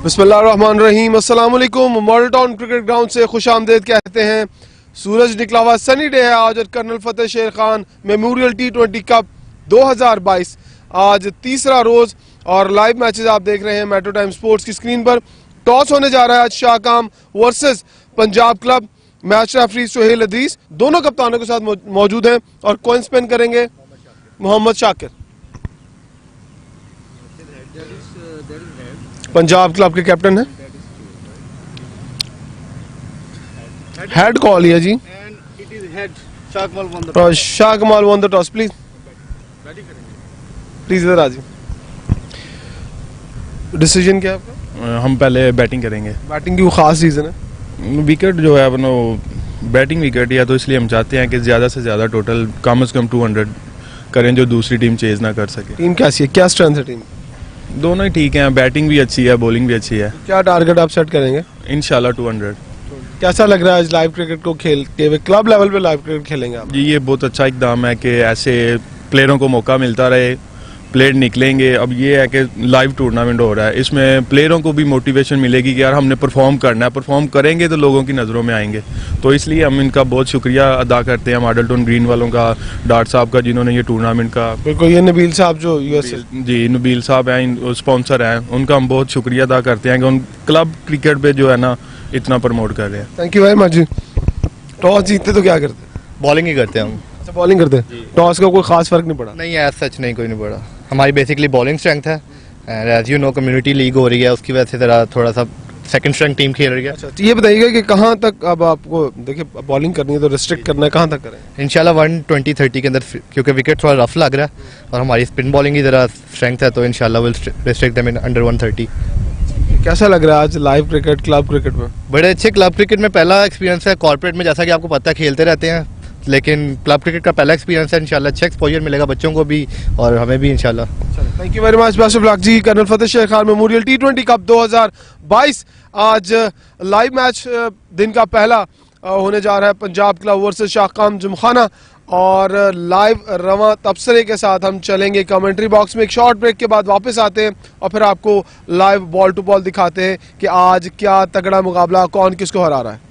बिस्मिल्लाहिर्रहमानिर्रहीम, अस्सलाम वालेकुम। मॉडल टाउन क्रिकेट ग्राउंड से खुशामदीद कहते हैं। सूरज निकला हुआ सनी डे है आज और colonel Fateh Sher Khan memorial T20 cup 2022 आज तीसरा रोज और लाइव मैचेस आप देख रहे हैं मेट्रो टाइम स्पोर्ट्स की स्क्रीन पर। टॉस होने जा रहा है आज Shah Kam versus Punjab club. Match referee Suhail Adees दोनों कप्तानों के साथ मौजूद हैं और कॉइन स्पिन करेंगे मोहम्मद शाकिर। पंजाब क्लब के कैप्टन है। हेड कॉल है जी। शाह कमाल वन द टॉस। प्लीज इधर आ जी। डिसीजन क्या है आपका? हम पहले बैटिंग करेंगे। बैटिंग की वो खास रीजन है? विकेट जो है अपना बैटिंग विकेट है, तो इसलिए हम चाहते हैं कि ज़्यादा से ज़्यादा टोटल कम से कम 200 करें जो दूसरी टीम चेज ना कर सके। टीम कैसी है, क्या स्ट्रेंथ है टीम? दोनों ही ठीक हैं, बैटिंग भी अच्छी है, बॉलिंग भी अच्छी है। क्या टारगेट आप सेट करेंगे? इंशाल्लाह 200। कैसा लग रहा है आज लाइव क्रिकेट को खेलते हुए? क्लब लेवल पे लाइव क्रिकेट खेलेंगे आप? जी, ये बहुत अच्छा इकदाम है कि ऐसे प्लेयरों को मौका मिलता रहे, प्लेयर निकलेंगे। अब ये है कि लाइव टूर्नामेंट हो रहा है, इसमें प्लेयरों को भी मोटिवेशन मिलेगी कि यार हमने परफॉर्म करना है, परफॉर्म करेंगे तो लोगों की नज़रों में आएंगे। तो इसलिए हम इनका बहुत शुक्रिया अदा करते हैं मॉडल टाउन ग्रीन वालों का, डाट साहब का, जिन्होंने ये टूर्नामेंट का। बिल्कुल, ये नबील साहब जो यूएस जी नबील साहब हैं, स्पॉन्सर हैं, उनका हम बहुत शुक्रिया अदा करते हैं कि उन क्लब क्रिकेट पे जो है ना इतना प्रमोट कर रहे हैं। Thank you very much ji. Toss जीतते तो क्या करते? बॉलिंग ही करते हैं हम। अच्छा, बॉलिंग करते हैं। टॉस का कोई खास फर्क नहीं पड़ा? नहीं, एज सच नहीं, कोई नहीं पड़ा। हमारी बेसिकली बॉलिंग स्ट्रेंथ है and as you know community league हो रही है, उसकी वजह से जरा थोड़ा सा सेकंड स्ट्रेंथ टीम खेल रही है। अच्छा, तो ये बताइएगा कि कहाँ तक अब आपको देखिए बॉलिंग करनी है तो रिस्ट्रिक्ट करना है, कहाँ तक करें? इंशाल्लाह 120-30 के अंदर, क्योंकि विकेट थोड़ा रफ लग रहा है और हमारी स्पिन बॉलिंग की जरा स्ट्रेंथ है, तो इंशाल्लाह will restrict them in under 130। कैसा लग रहा है आज लाइव क्रिकेट क्लब क्रिकेट में? बड़े अच्छे क्लब क्रिकेट में पहला एक्सपीरियंस है। कॉर्पोरेट में जैसा कि आपको पता है खेलते रहते हैं, लेकिन क्लब क्रिकेट का पहला एक्सपीरियंस है। इंशाल्लाह अच्छा एक्सपोजर मिलेगा बच्चों को भी और हमें भी इंशाल्लाह। Thank you very much best of luck जी। Colonel Fateh Sher Khan memorial T20 cup 2022 आज लाइव मैच दिन का पहला होने जा रहा है पंजाब क्लब वर्सेस शाह काम जिमखाना और लाइव रवा तबसरे के साथ हम चलेंगे कमेंट्री बॉक्स में। एक शॉर्ट ब्रेक के बाद वापस आते हैं और फिर आपको लाइव बॉल टू बॉल दिखाते हैं कि आज क्या तगड़ा मुकाबला, कौन किसको हरा रहा है।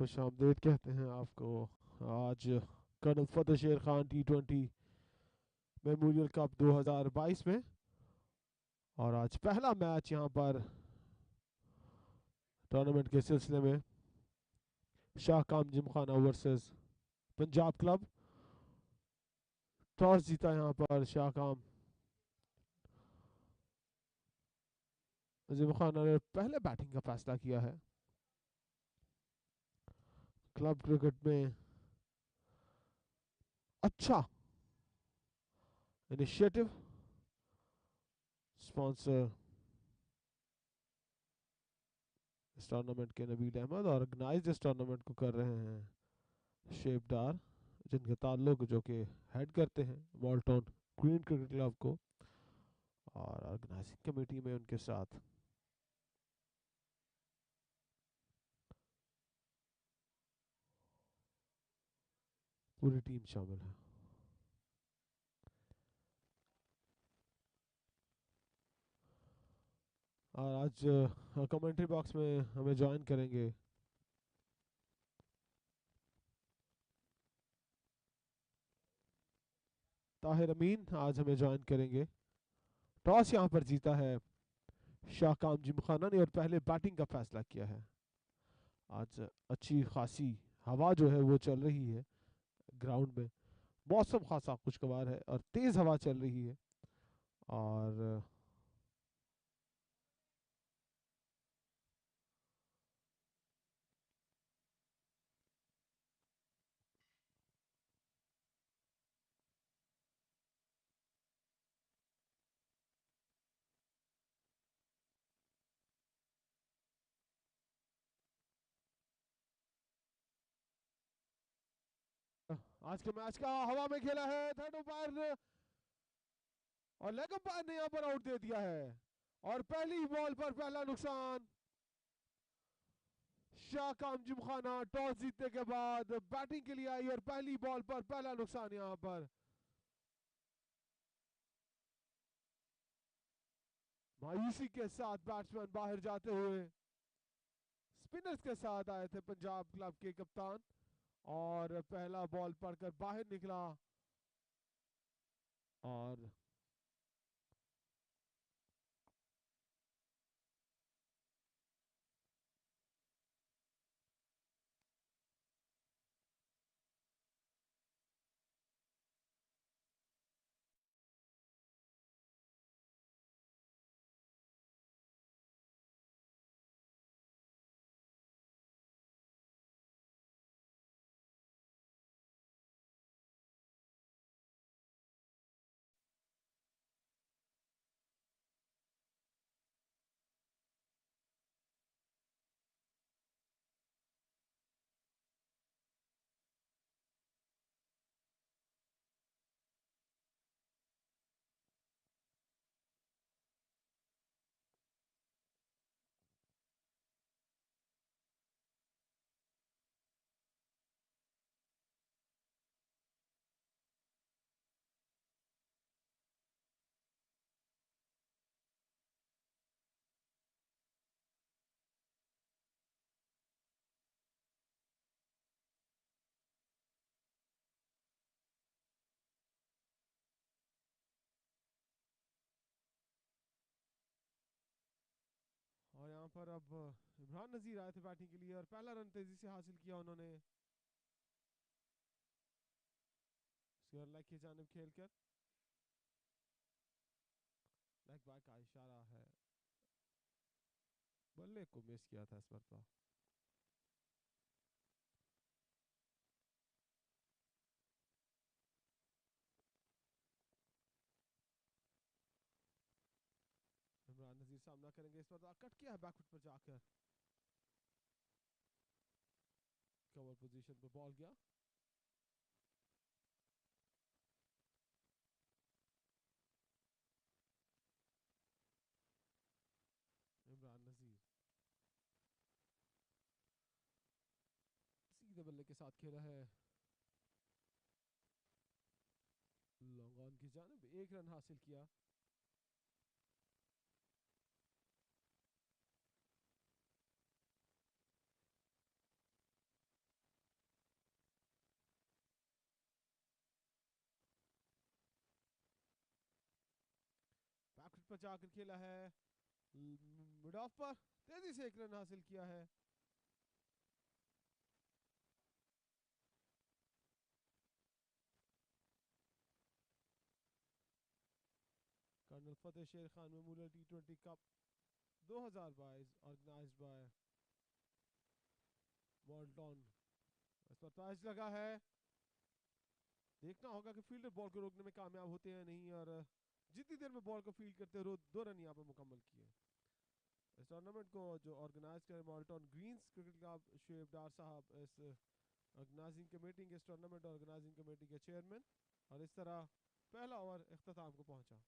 खुश आमदेद कहते हैं आपको। आज colonel Fateh Sher Khan T20 memorial Cup 2022 में, और आज पहला मैच यहाँ पर टूर्नामेंट के सिलसिले में Shah Gymkhana versus Punjab club. Toss जीता यहाँ पर शाह जिमखाना ने पहले बैटिंग का फैसला किया है। क्लब क्रिकेट में अच्छा इनिशिएटिव, स्पॉन्सर इस टूर्नामेंट के नबील अहमद, और ऑर्गेनाइज इस टूर्नामेंट को कर रहे हैं शेपडार, जिनके ताल्लुक जो कि हेड करते हैं मॉल्टन ग्रीन क्रिकेट क्लब को, और ऑर्गेनाइजिंग कमेटी में उनके साथ पूरी टीम शामिल है। और आज कमेंट्री बॉक्स में हमें ज्वाइन करेंगे ताहिर अमीन, आज हमें ज्वाइन करेंगे। टॉस यहां पर जीता है शाह जिमखाना ने और पहले बैटिंग का फैसला किया है। आज अच्छी खासी हवा जो है वो चल रही है ग्राउंड में, मौसम खासा खुशगवार है और तेज हवा चल रही है। और आज के मैच का हवा में खेला है थर्ड अंपायर ने, और लेग अंपायर ने यहां पर आउट दे दिया है। और पहली बॉल पर पहला नुकसान। शाह जिमखाना टॉस जीतने के बाद बैटिंग के लिए आई और पहली बॉल पर पहला नुकसान यहां पर। मायूसी के साथ बैट्समैन बाहर जाते हुए स्पिनर्स के साथ आए थे पंजाब क्लब के कप्तान, और पहला बॉल पढ़कर बाहर निकला। और यहाँ पर अब इमरान नजीर आए थे बैटिंग के लिए, और पहला रन तेजी से हासिल किया उन्होंने स्क्वायर लेग की जानिब खेलकर। लेग बैक का इशारा है, बल्ले को मिस किया था इस मरतबा। इमरान नजीर सामना करेंगे इस मरतबा, कट किया है बैकफुट पर जाकर, कवर पोजीशन पे बॉल गया। इमरान नजीर सीधे बल्ले के साथ खेला है, लॉन्ग ऑन की जानिब, एक रन हासिल किया। बचाकर खेला है, मिड ऑफ पर तेजी से एक रन हासिल किया है। Colonel Fateh Sher Khan memorial T20 cup 2022 organised by मॉल्टन। इस पर पैच लगा है, देखना होगा कि फील्डर बॉल को रोकने में कामयाब होते हैं नहीं, और जितनी देर में बॉल को फील्ड करते हैं 2 रन यहाँ पर मुकम्मल किए। इस टूर्नामेंट को जो ऑर्गेनाइज करे Moulton Greens cricket club, Shoaib Dar साहब इस ऑर्गेनाइजिंग कमेटी के, इस टूर्नामेंट ऑर्गेनाइजिंग कमेटी के चेयरमैन, और इस तरह पहला ओवर इख्तिताम को पहुंचा।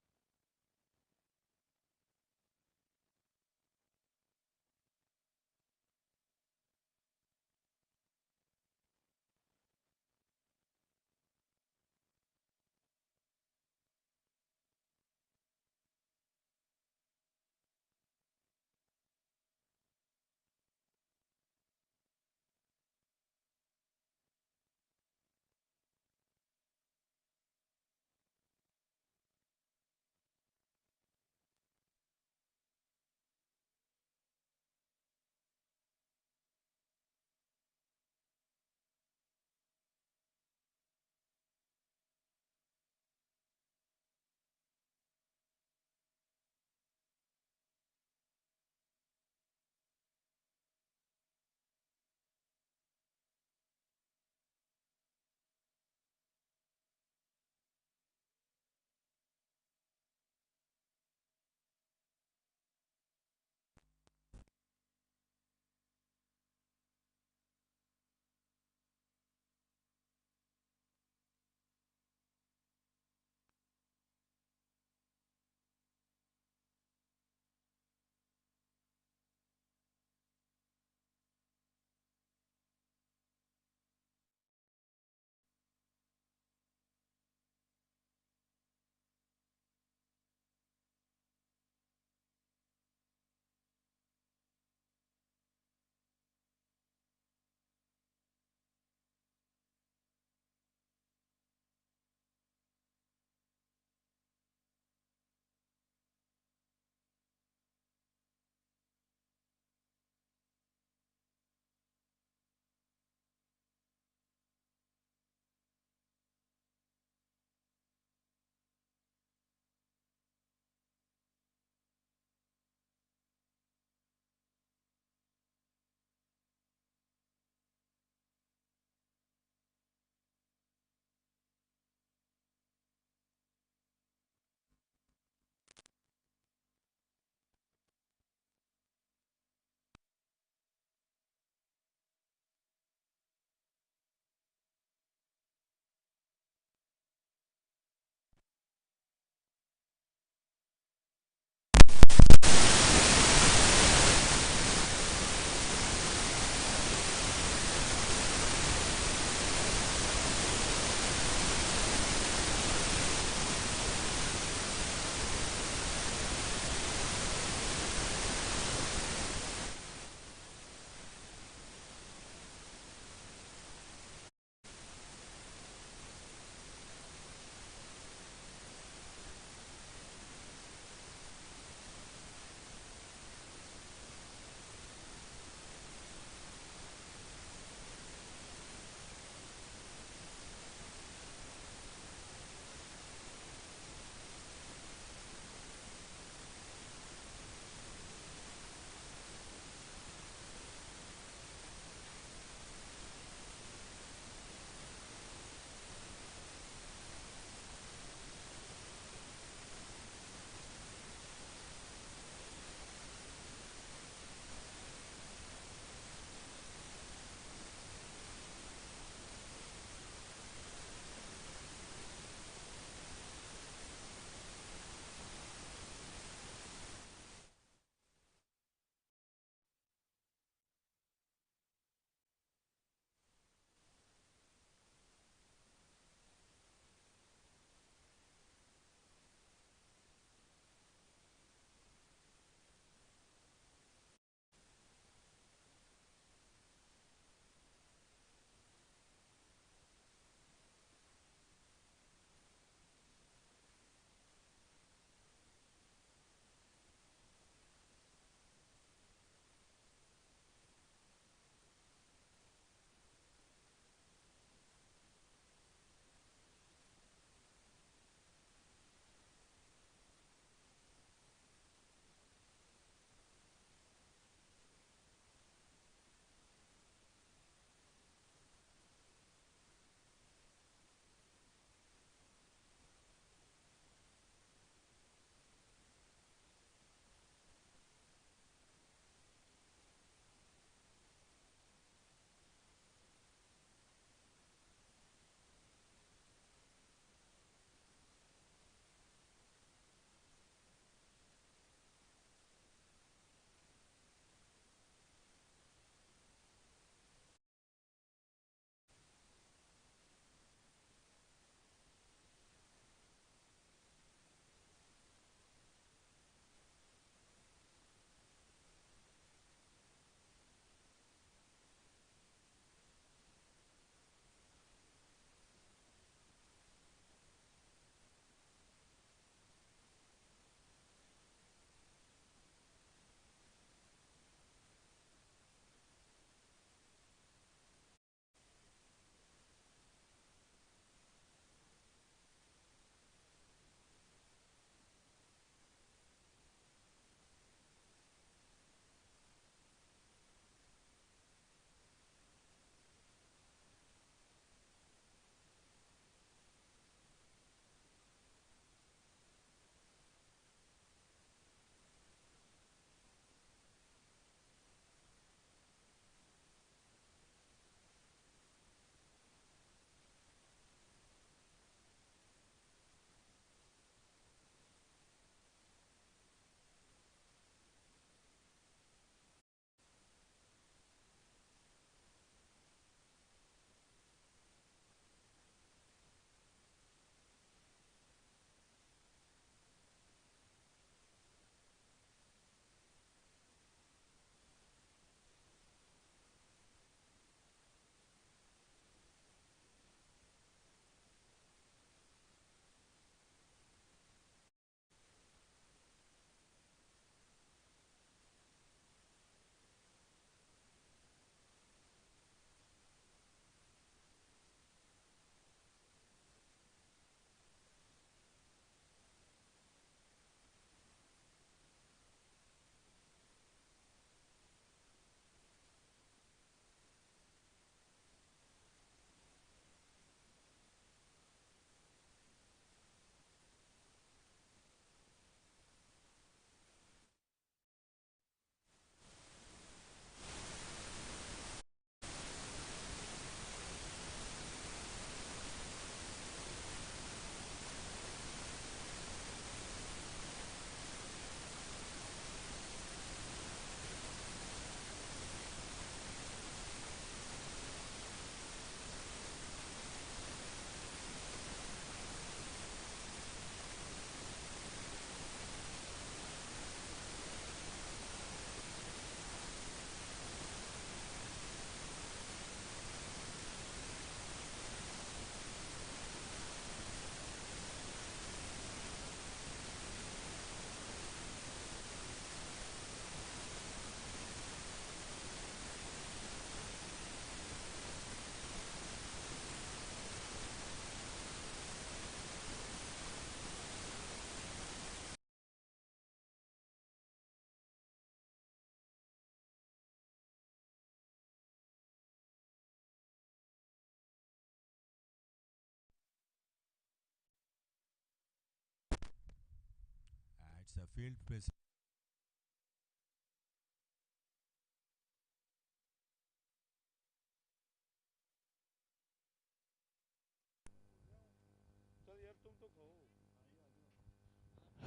It's a field place.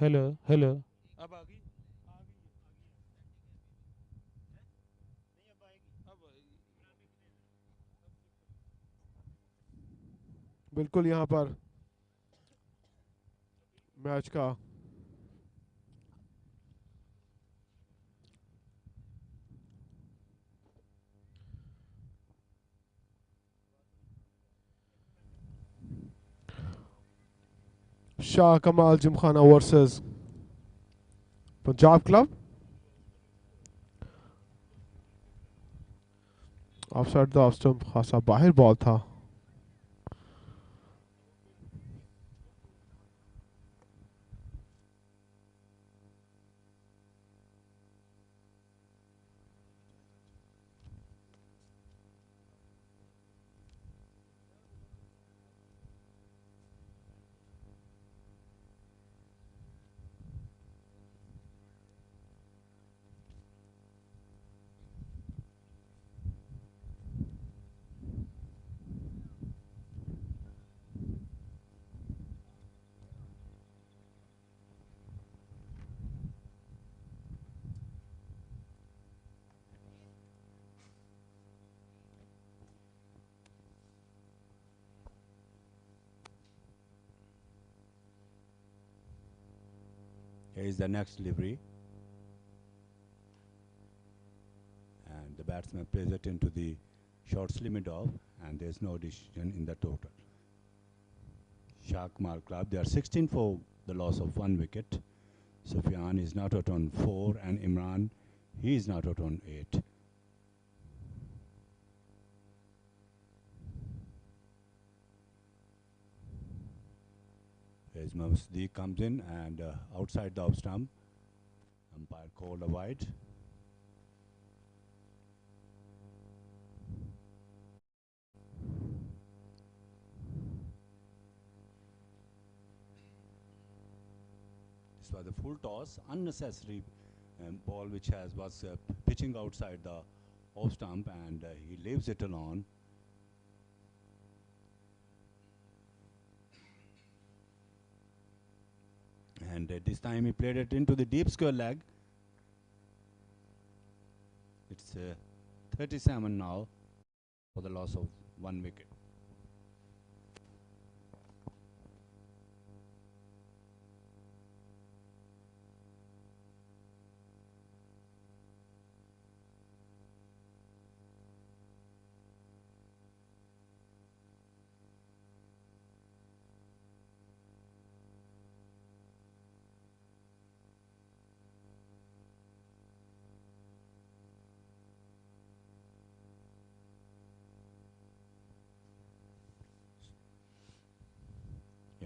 Hello hello अब आ गई बिल्कुल यहाँ पर मैच का शाह कमाल Gymkhana versus Punjab club. Offside the off stump, खासा बाहर बॉल था। Here is the next delivery. And the batsman plays it into the short limit off, and there's no decision in the total. Shah Kamal Club, they are 16 for the loss of 1 wicket. Sufyan is not out on 4, and Imran, he is not out on 8. As Masdi comes in and outside the off stump, umpire called a wide. This was a full toss, unnecessary ball which was pitching outside the off stump, and he leaves it alone. And this time he played it into the deep square leg. It's 37 now for the loss of 1 wicket.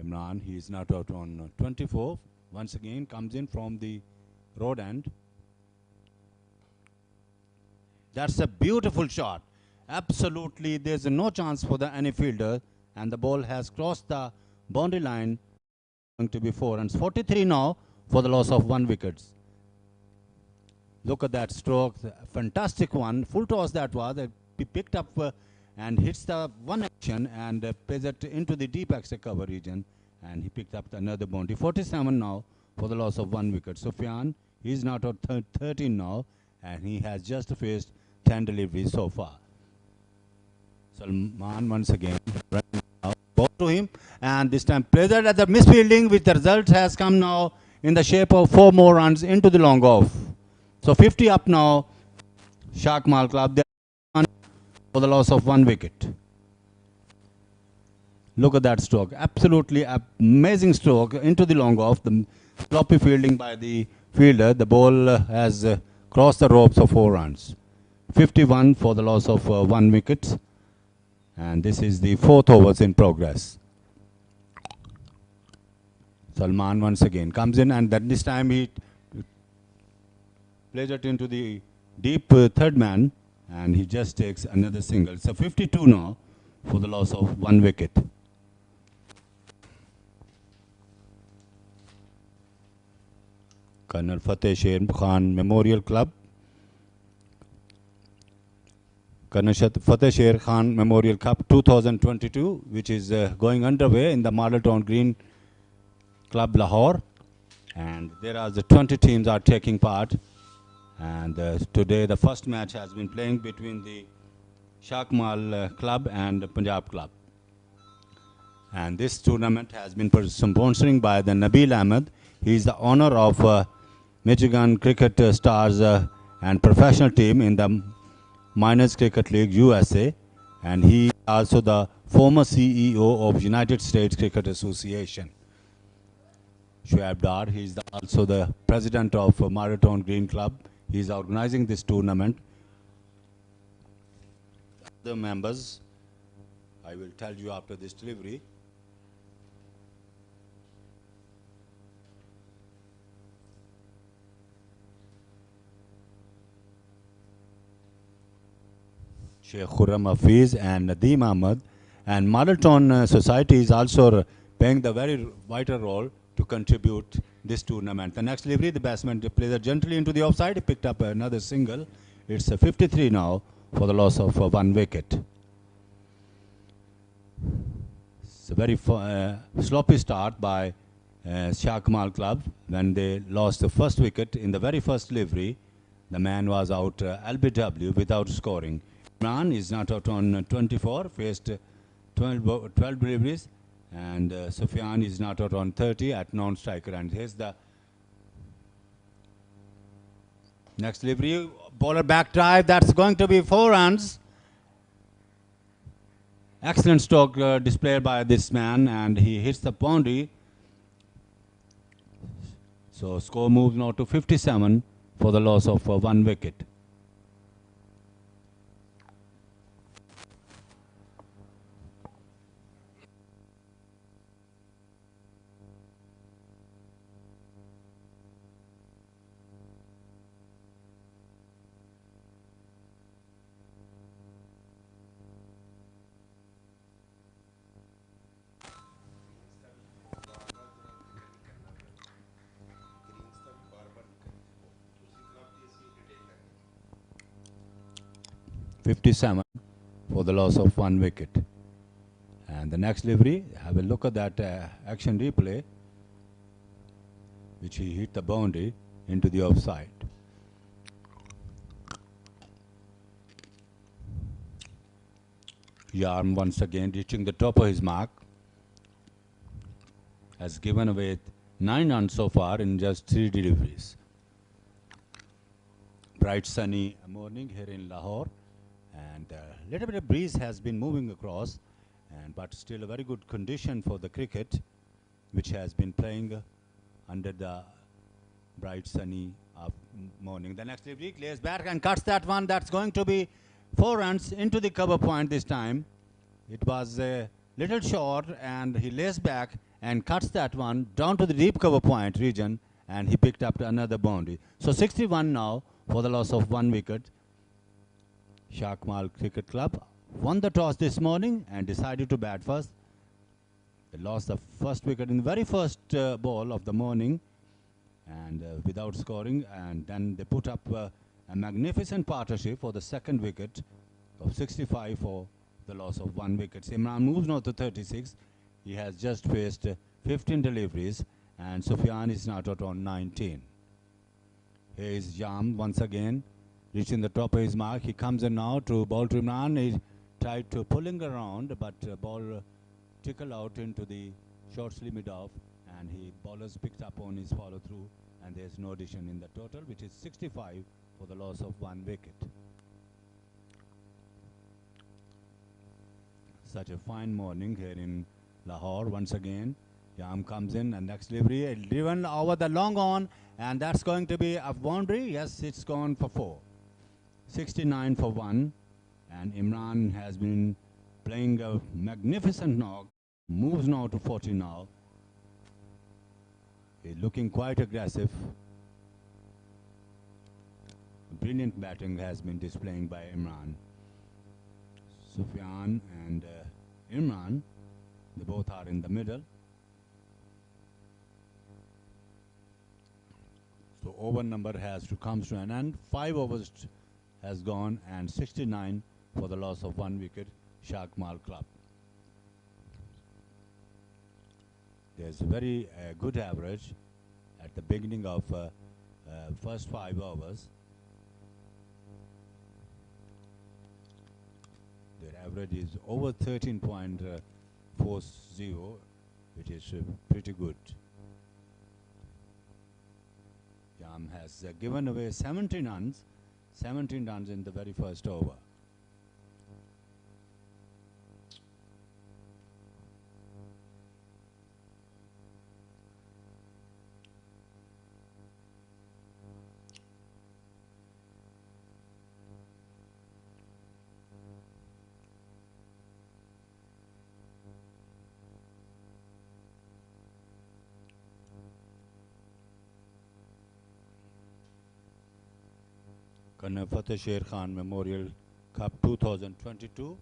Imran, he is not out on 24. Once again comes in from the road end. That's a beautiful shot. Absolutely, there's no chance for the any fielder, and the ball has crossed the boundary line. Going to be 4 runs. 43 now for the loss of 1 wicket. Look at that stroke, fantastic one. Full toss that was. He picked up and hits the one action and plays it into the deep extra cover region, and he picked up another boundary. 47 now for the loss of 1 wicket. Sufyan, he's not at 13 now, and he has just faced 10 deliveries so far. Salman once again ball to him, and this time plays it at the misfielding, which the result has come now in the shape of 4 more runs into the long off. So 50 up now, Shah Kamal Club for the loss of 1 wicket. Look at that stroke, absolutely amazing stroke into the long off. The sloppy fielding by the fielder. The ball has crossed the ropes of 4 runs. 51 for the loss of 1 wicket. And this is the 4th overs in progress. Salman once again comes in, and that this time he plays it into the deep third man, and he just takes another single. So 52 now for the loss of 1 wicket. Colonel Fateh Sher Khan Memorial Club. Colonel Fateh Sher Khan Memorial Cup 2022, which is going underway in the Model Town Green Club Lahore. And there are the 20 teams are taking part. And today the first match has been playing between the Shah Kamal Club and the Punjab Club. And this tournament has been sponsoring by the Nabil Ahmed. He is the owner of Michigan Cricket Stars and professional team in the Minors Cricket League USA, and he is also the former CEO of United States Cricket Association. Shoaib Dar, he is also the president of Marathon Green Club. He is organizing this tournament. The members, I will tell you after this delivery. Sheikh Khurram Hafiz and Nadeem Ahmed, and Model Town Society is also playing the very vital role to contribute this tournament. The next delivery, the batsman plays gently into the offside. He picked up another single. It's a 53 now for the loss of 1 wicket. It's a very sloppy start by Shah Kamal Club when they lost the first wicket in the very first delivery. The man was out LBW without scoring. Imran is not out on 24, faced 12 deliveries, and Sufyan is not out on 30 at non-striker. And here's the next delivery, bowler back drive, that's going to be 4 runs. Excellent stroke displayed by this man, and he hits the boundary. So score moves now to 57 for the loss of 1 wicket. .57 for the loss of 1 wicket. And the next delivery, have a look at that action replay, which he hit the boundary into the offside. Yarm once again reaching the top of his mark, has given away 9 runs so far in just 3 deliveries. Bright sunny morning here in Lahore, and a little bit of breeze has been moving across, but still a very good condition for the cricket, which has been playing under the bright sunny morning. The next delivery, clears back and cuts that one. That's going to be 4 runs into the cover point this time. It was a little short, and he lays back and cuts that one down to the deep cover point region, and he picked up another boundary. So 61 now for the loss of 1 wicket. Shah Kamal Cricket Club won the toss this morning and decided to bat first. They lost the first wicket in the very first ball of the morning, and without scoring, and then they put up a magnificent partnership for the second wicket of 65 for the loss of 1 wicket. Imran moves now to 36. He has just faced 15 deliveries, and Sufyan is not out on 19. Here is Jam once again, reaching the top of his mark. He comes in now to bowl to Imran. He tried to pulling around, but ball tickled out into the short limit off, and bowlers picked up on his follow through, and there's no addition in the total, which is 65 for the loss of 1 wicket. Such a fine morning here in Lahore once again. Yam comes in, and next delivery driven over the long on, and that's going to be a boundary. Yes, it's gone for 4. 69 for 1, and Imran has been playing a magnificent knock, moves now to 40 now. He's looking quite aggressive. Brilliant batting has been displaying by Imran. Sufyan and Imran, they both are in the middle. So over number comes to an end. 5 overs has gone and 69 for the loss of 1 wicket, Shah Kamal club. There's a very good average at the beginning of first 5 overs. Their average is over 13.40, which is pretty good. Jam has given away 17 runs in the very first over. Fateh Sher Memorial Cup 2022.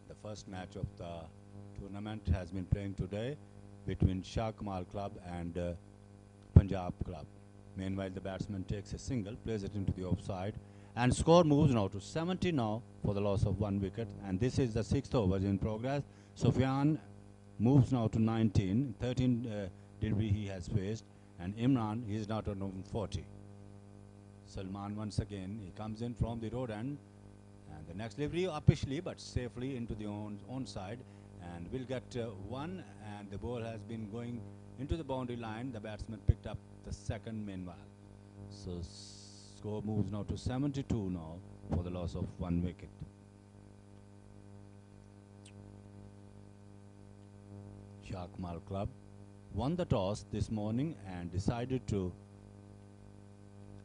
The first match of the tournament has been playing today between Shah Kamal club and Punjab club. Meanwhile, the batsman takes a single, plays it into the offside, and score moves now to 70 now for the loss of 1 wicket. And this is the 6th over in progress. Sufyan moves now to 19, 13 delivery he has faced, and Imran he is now on 40. Salman once again, he comes in from the road end, and the next delivery uppishly but safely into the own side, and will get 1, and the ball has been going into the boundary line. The batsman picked up the second meanwhile. So score moves now to 72 now for the loss of 1 wicket. Shah Kamal club won the toss this morning and decided to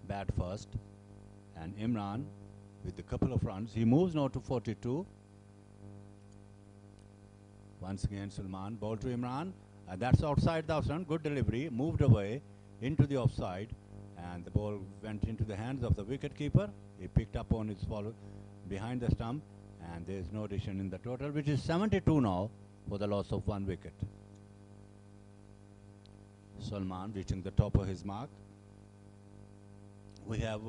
bat first, and Imran with a couple of runs, he moves now to 42. Once again Salman, ball to Imran, that's outside the offside, good delivery, moved away into the offside, and the ball went into the hands of the wicket keeper. He picked up on his follow behind the stump, and there is no addition in the total, which is 72 now for the loss of 1 wicket. Salman reaching the top of his mark. We have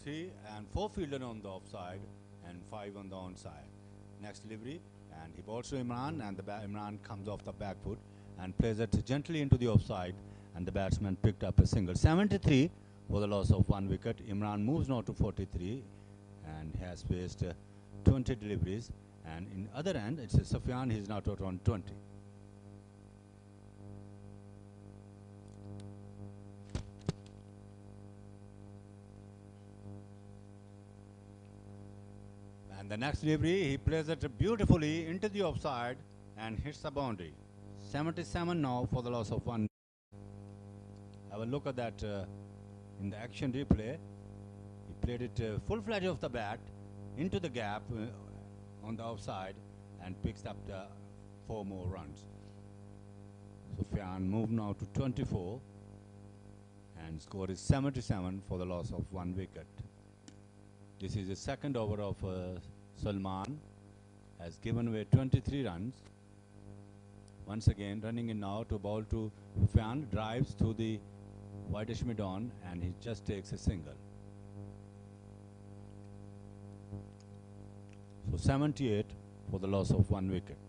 3 and 4 fielder on the offside and 5 on the onside. Next delivery, and he balls to Imran, and Imran comes off the back foot and plays it gently into the offside, and the batsman picked up a single. 73 for the loss of 1 wicket. Imran moves now to 43 and has faced 20 deliveries, and in other end it's Sufyan, he is now out on 20. And the next delivery, he plays it beautifully into the offside and hits the boundary. 77 now for the loss of 1. Have a look at that in the action replay. He played it full-fledged off the bat into the gap on the offside and picks up the 4 more runs. Sufyan moved now to 24 and score is 77 for the loss of 1 wicket. This is the second over of Salman, has given away 23 runs. Once again running in now to bowl to Sufyan, drives to the whitish mid-on, and he just takes a single. So 78 for the loss of 1 wicket.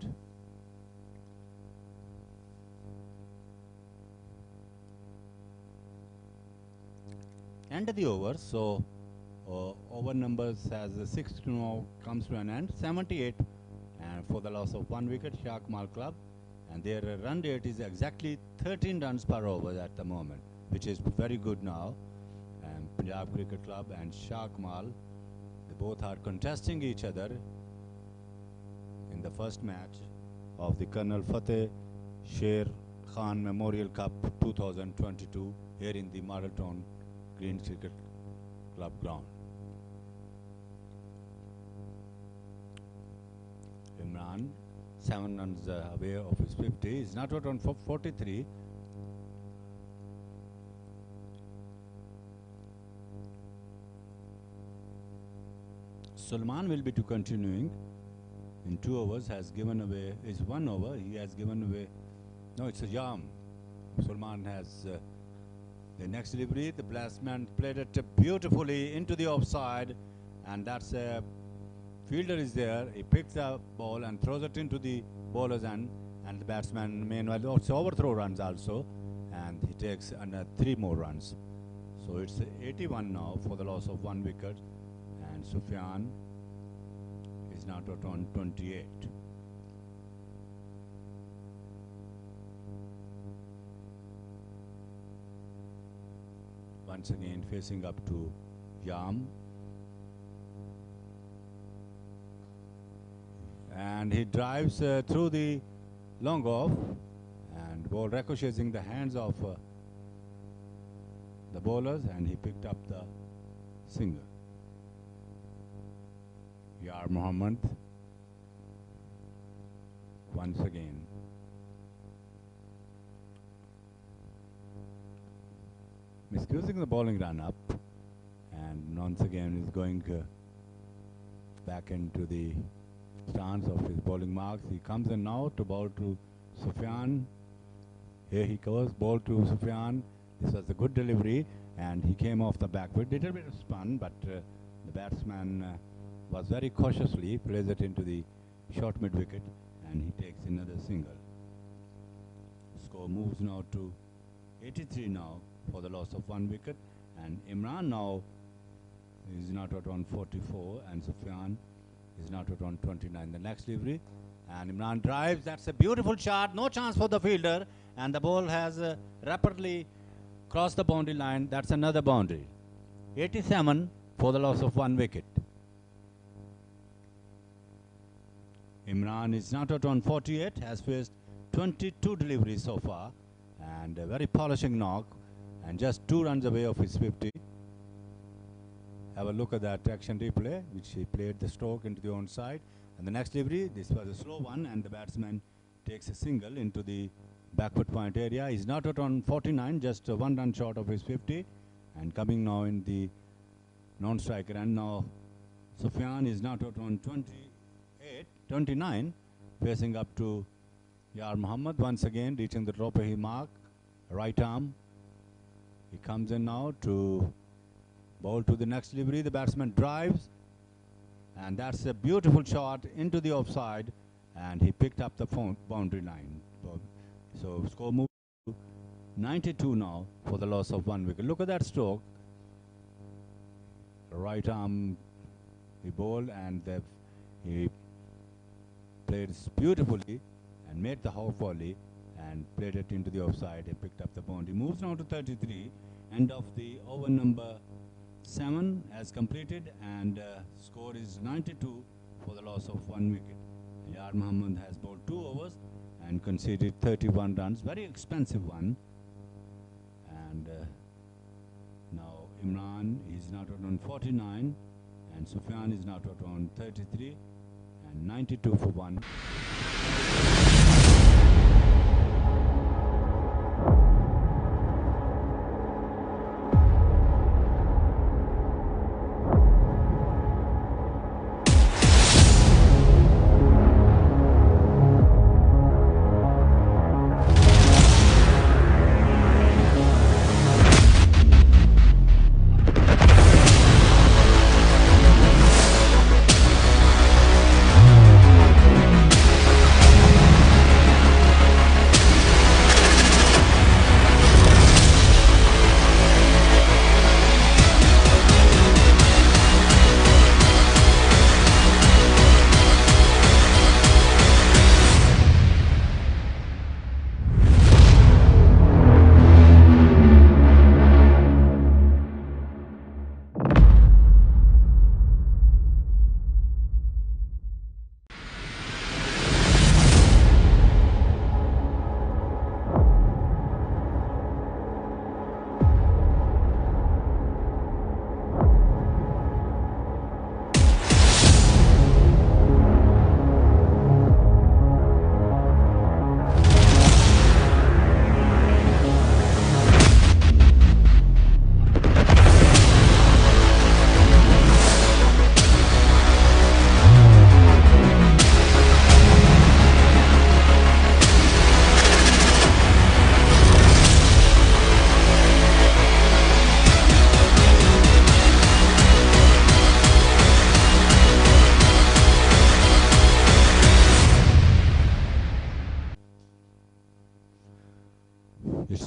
End of the over, so over numbers as 6 now comes to an end. 78 and for the loss of 1 wicket, Shah Kamal club, and their run rate is exactly 13 runs per over at the moment, which is very good now. And Punjab Cricket Club and Shah Kamal, they both are contesting each other in the first match of the Colonel Fateh Sher Memorial Cup 2022 here in the Model Town Green Cricket Club ground. Imran, 7 runs away of his 50. He's not out on 43. Salman will be to continuing in 2 overs, has given away, is 1 over, he has given away, no, it's a Yam. Salman has The next delivery, the batsman played it beautifully into the offside, and that's a fielder is there. He picks the ball and throws it into the bowler's end, and the batsman meanwhile also overthrow runs also, and he takes another 3 more runs. So it's 81 now for the loss of 1 wicket, and Sufyan is now out on 28. Once again facing up to Yam, and he drives through the long off, and ball ricocheting the hands of the bowlers, and he picked up the single. Yar Mohammed once again. Misusing the bowling run up, and once again is going back into the stance of his bowling marks. He comes in now to bowl to Sufyan. Here he goes, ball to Sufyan. This was a good delivery, and he came off the back foot. Little bit of spun, but the batsman was very cautiously plays it into the short mid wicket, and he takes another single. Score moves now to 83 now for the loss of 1 wicket, and Imran now is not out on 44, and Sufyan is not out on 29. The next delivery, and Imran drives. That's a beautiful shot. No chance for the fielder, and the ball has rapidly crossed the boundary line. That's another boundary. 87 for the loss of 1 wicket. Imran is not out on 48. Has faced 22 deliveries so far, and a very polishing knock, and just 2 runs away of his 50. Have a look at that action replay, which he played the stroke into the onside. And the next delivery, this was a slow one, and the batsman takes a single into the backward point area. He's not out on 49, just 1 run short of his 50. And coming now in the non-striker, and now Sufyan is not out on 29, facing up to Yar Mohammed once again, reaching the top of his mark, right arm. He comes in now to bowl to the next delivery. The batsman drives, and that's a beautiful shot into the offside, and he picked up the boundary line. So score moves to 92 now for the loss of 1 wicket. Look at that stroke. Right arm he bowled, and he played beautifully and made the half volley and played it into the offside and picked up the boundary. Moves now to 33. End of the over number 7 has completed, and score is 92 for the loss of 1 wicket. Yar Mohammed has bowled 2 overs and conceded 31 runs. Very expensive one. And now Imran is not out on 49, and Sufyan is not out on 33, and 92 for 1.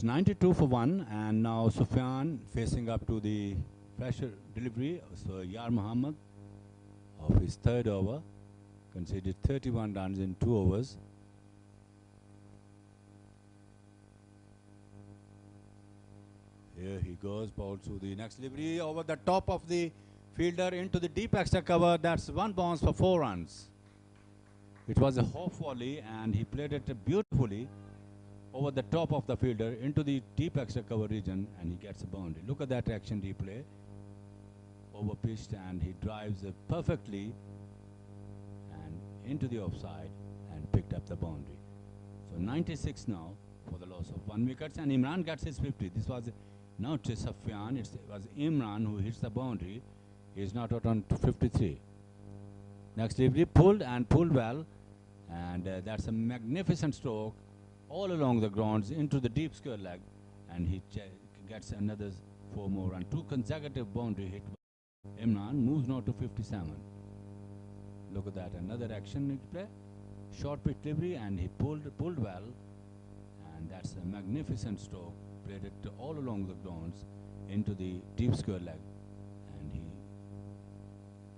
92 for 1, and now Sufyan facing up to the pressure delivery. So Yar Muhammad of his third over conceded 31 runs in 2 overs. Here he goes, ball to the next delivery over the top of the fielder into the deep extra cover. That's 1 bounce for 4 runs. It was a half volley and he played it beautifully over the top of the fielder into the deep extra cover region, and he gets a boundary. Look at that action replay. Over pitched and he drives it perfectly and into the offside and picked up the boundary. So 96 now for the loss of 1 wicket, and Imran gets his 50. This was not Sufyan, it was Imran who hits the boundary. He is not out on 53. Next delivery pulled and pulled well, and that's a magnificent stroke all along the grounds into the deep square leg, and he gets another 4 more and 2 consecutive boundary hit. Imran moves now to 57. Look at that, another action play, short pitch delivery, and he pulled well, and that's a magnificent stroke. Played it all along the grounds into the deep square leg, and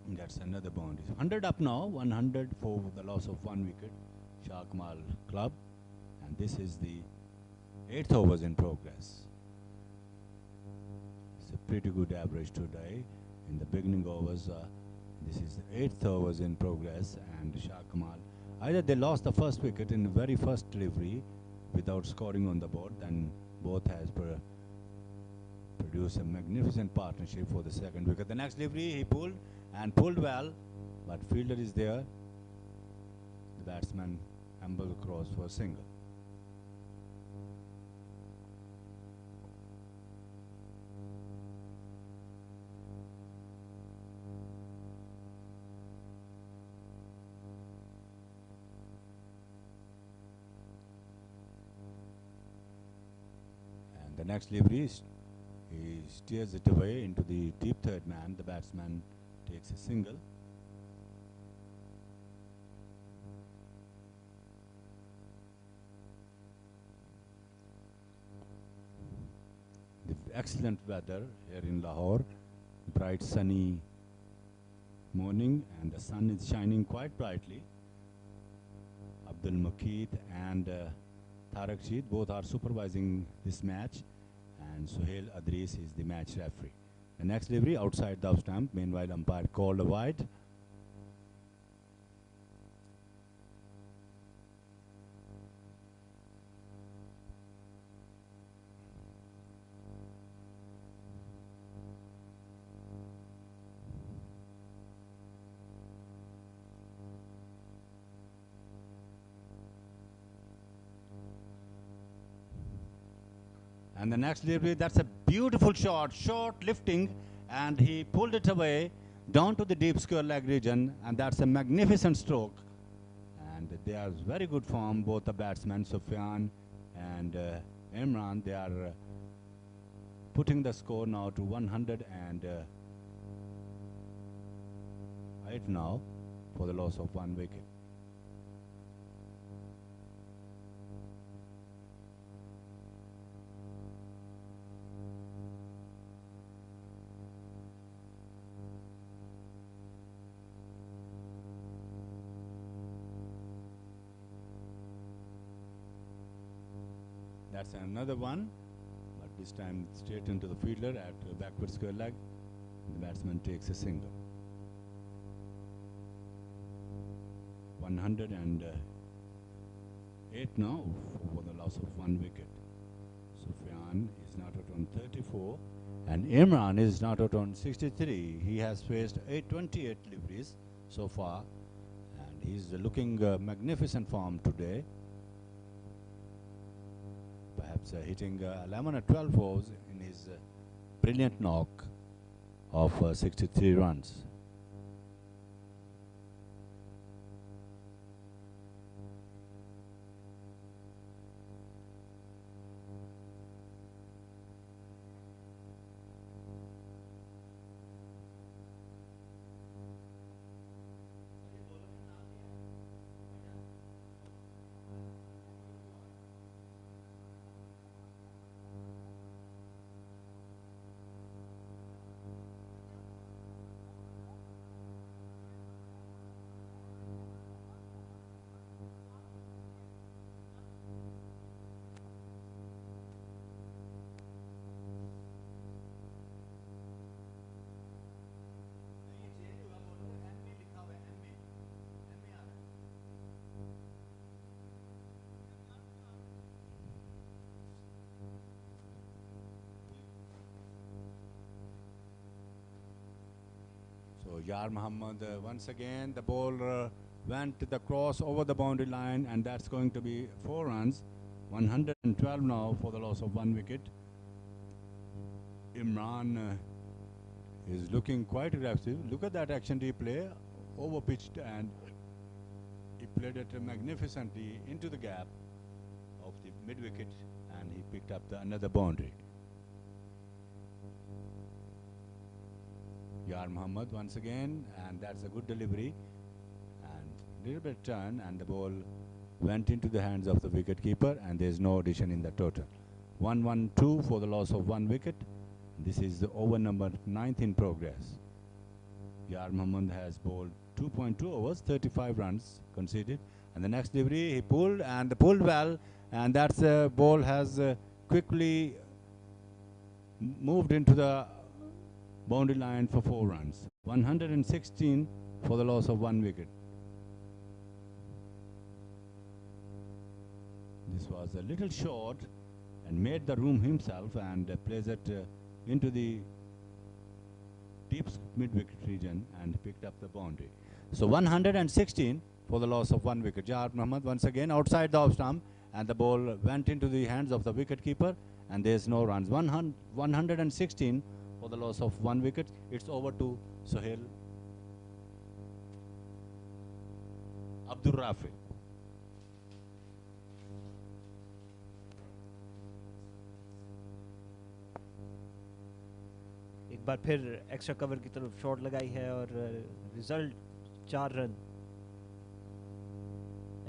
he gets another boundary. 100 up now, 100 for the loss of 1 wicket. Shah Kamal club, and this is the 8th overs in progress. It's a pretty good average today. In the beginning overs, this is the 8th overs in progress, and Shah Kamal, either they lost the first wicket in the very first delivery without scoring on the board, then both has produced a magnificent partnership for the second wicket. The next delivery he pulled and pulled well, but fielder is there. The batsman ambled across for a single. The next delivery, he steers it away into the deep third man. The batsman takes a single. The excellent weather here in Lahore, bright sunny morning, and the sun is shining quite brightly. Abdul Makid and Tariq Sheet both are supervising this match, and Suhail Adris is the match referee. The next delivery outside the off stump. Meanwhile, umpire called a wide. And the next delivery, that's a beautiful shot, short lifting, and he pulled it away down to the deep square leg region, and that's a magnificent stroke. And they are very good form, both the batsmen, Sufyan and Imran. They are putting the score now to 108 now for the loss of 1 wicket. That's another one, but this time straight into the fielder at backward square leg. The batsman takes a single. 108 now for the loss of 1 wicket. Sufyan is not out on 34, and Imran is not out on 63. He has faced 28 deliveries so far, and he's looking magnificent form today. Perhaps hitting 11 or 12 balls in his brilliant knock of 63 runs. Yar Muhammad, once again, the ball went to the cross over the boundary line, and that's going to be 4 runs. 112 now for the loss of 1 wicket. Imran is looking quite aggressive. Look at that action replay, over pitched, and he played it magnificently into the gap of the mid wicket, and he picked up another boundary. Yar Muhammad once again, and that's a good delivery, and little bit turn, and the ball went into the hands of the wicket keeper, and there's no addition in the total. 1-1-2 for the loss of 1 wicket. This is the over number 9th in progress. Yar Muhammad has bowled 2.2 overs, 35 runs conceded, and the next delivery he pulled, and pulled well, and that's ball has quickly moved into the boundary line for 4 runs. 116 for the loss of 1 wicket. This was a little short and made the room himself, and plays it into the deep mid-wicket region and picked up the boundary. So 116 for the loss of 1 wicket. Yar Muhammad once again outside the off stump, and the ball went into the hands of the wicket keeper, and there's no runs. 116 for the loss of 1 wicket. It's over to Sohail Abdur Rafi. एक बार फिर extra cover की तरफ shot लगाई है और result 4 run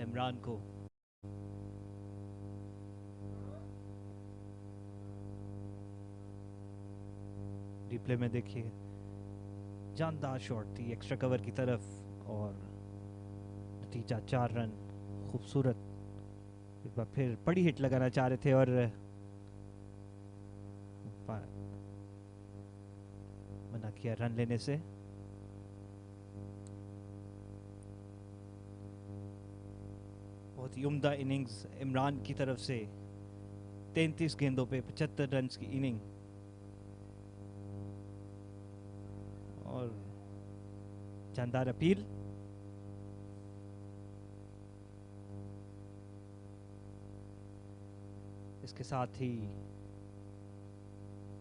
Imran को। Replay में देखिए, जानदार शॉट थी एक्स्ट्रा कवर की तरफ और नतीजा 4 रन। खूबसूरत, एक बार फिर बड़ी हिट लगाना चाह रहे थे और मना किया रन लेने से। बहुत ही उम्दा इनिंग्स इमरान की तरफ से, 33 गेंदों पे 75 रन की इनिंग, और जानदार अपील। इसके साथ ही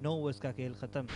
9 ओवर्स का खेल खत्म।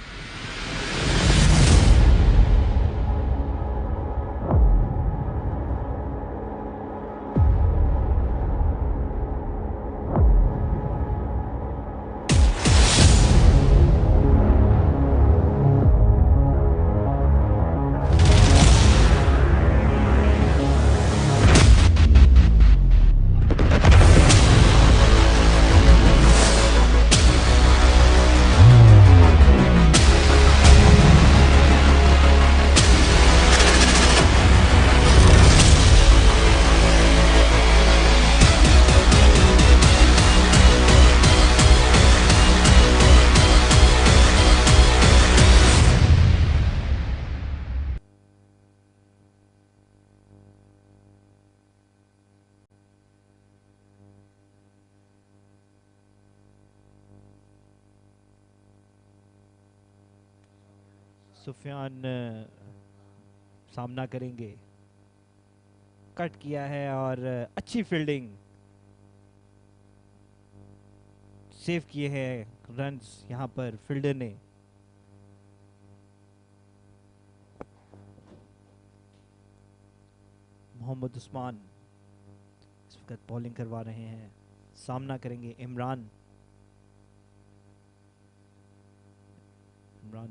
सुफियान सामना करेंगे। कट किया है और अच्छी फील्डिंग, सेव किए हैं रन्स यहाँ पर फील्डर ने। मोहम्मद उस्मान इस वक्त बॉलिंग करवा रहे हैं। सामना करेंगे इमरान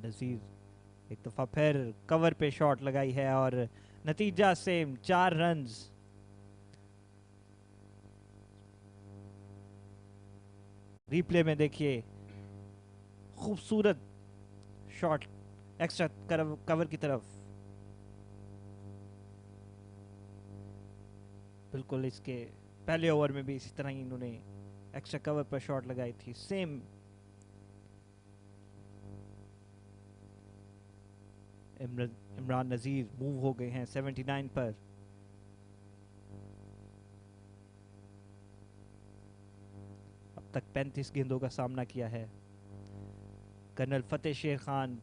नजीर। एक दफा फिर कवर पे शॉट लगाई है और नतीजा सेम, 4 रन्स। रिप्ले में देखिए, खूबसूरत शॉट एक्स्ट्रा कवर की तरफ। बिल्कुल इसके पहले ओवर में भी इसी तरह ही इन्होंने एक्स्ट्रा कवर पर शॉट लगाई थी, सेम। इमरान नज़ीर मूव हो गए हैं 79 पर। अब तक 35 गेंदों का सामना किया है। Colonel Fateh Sher Khan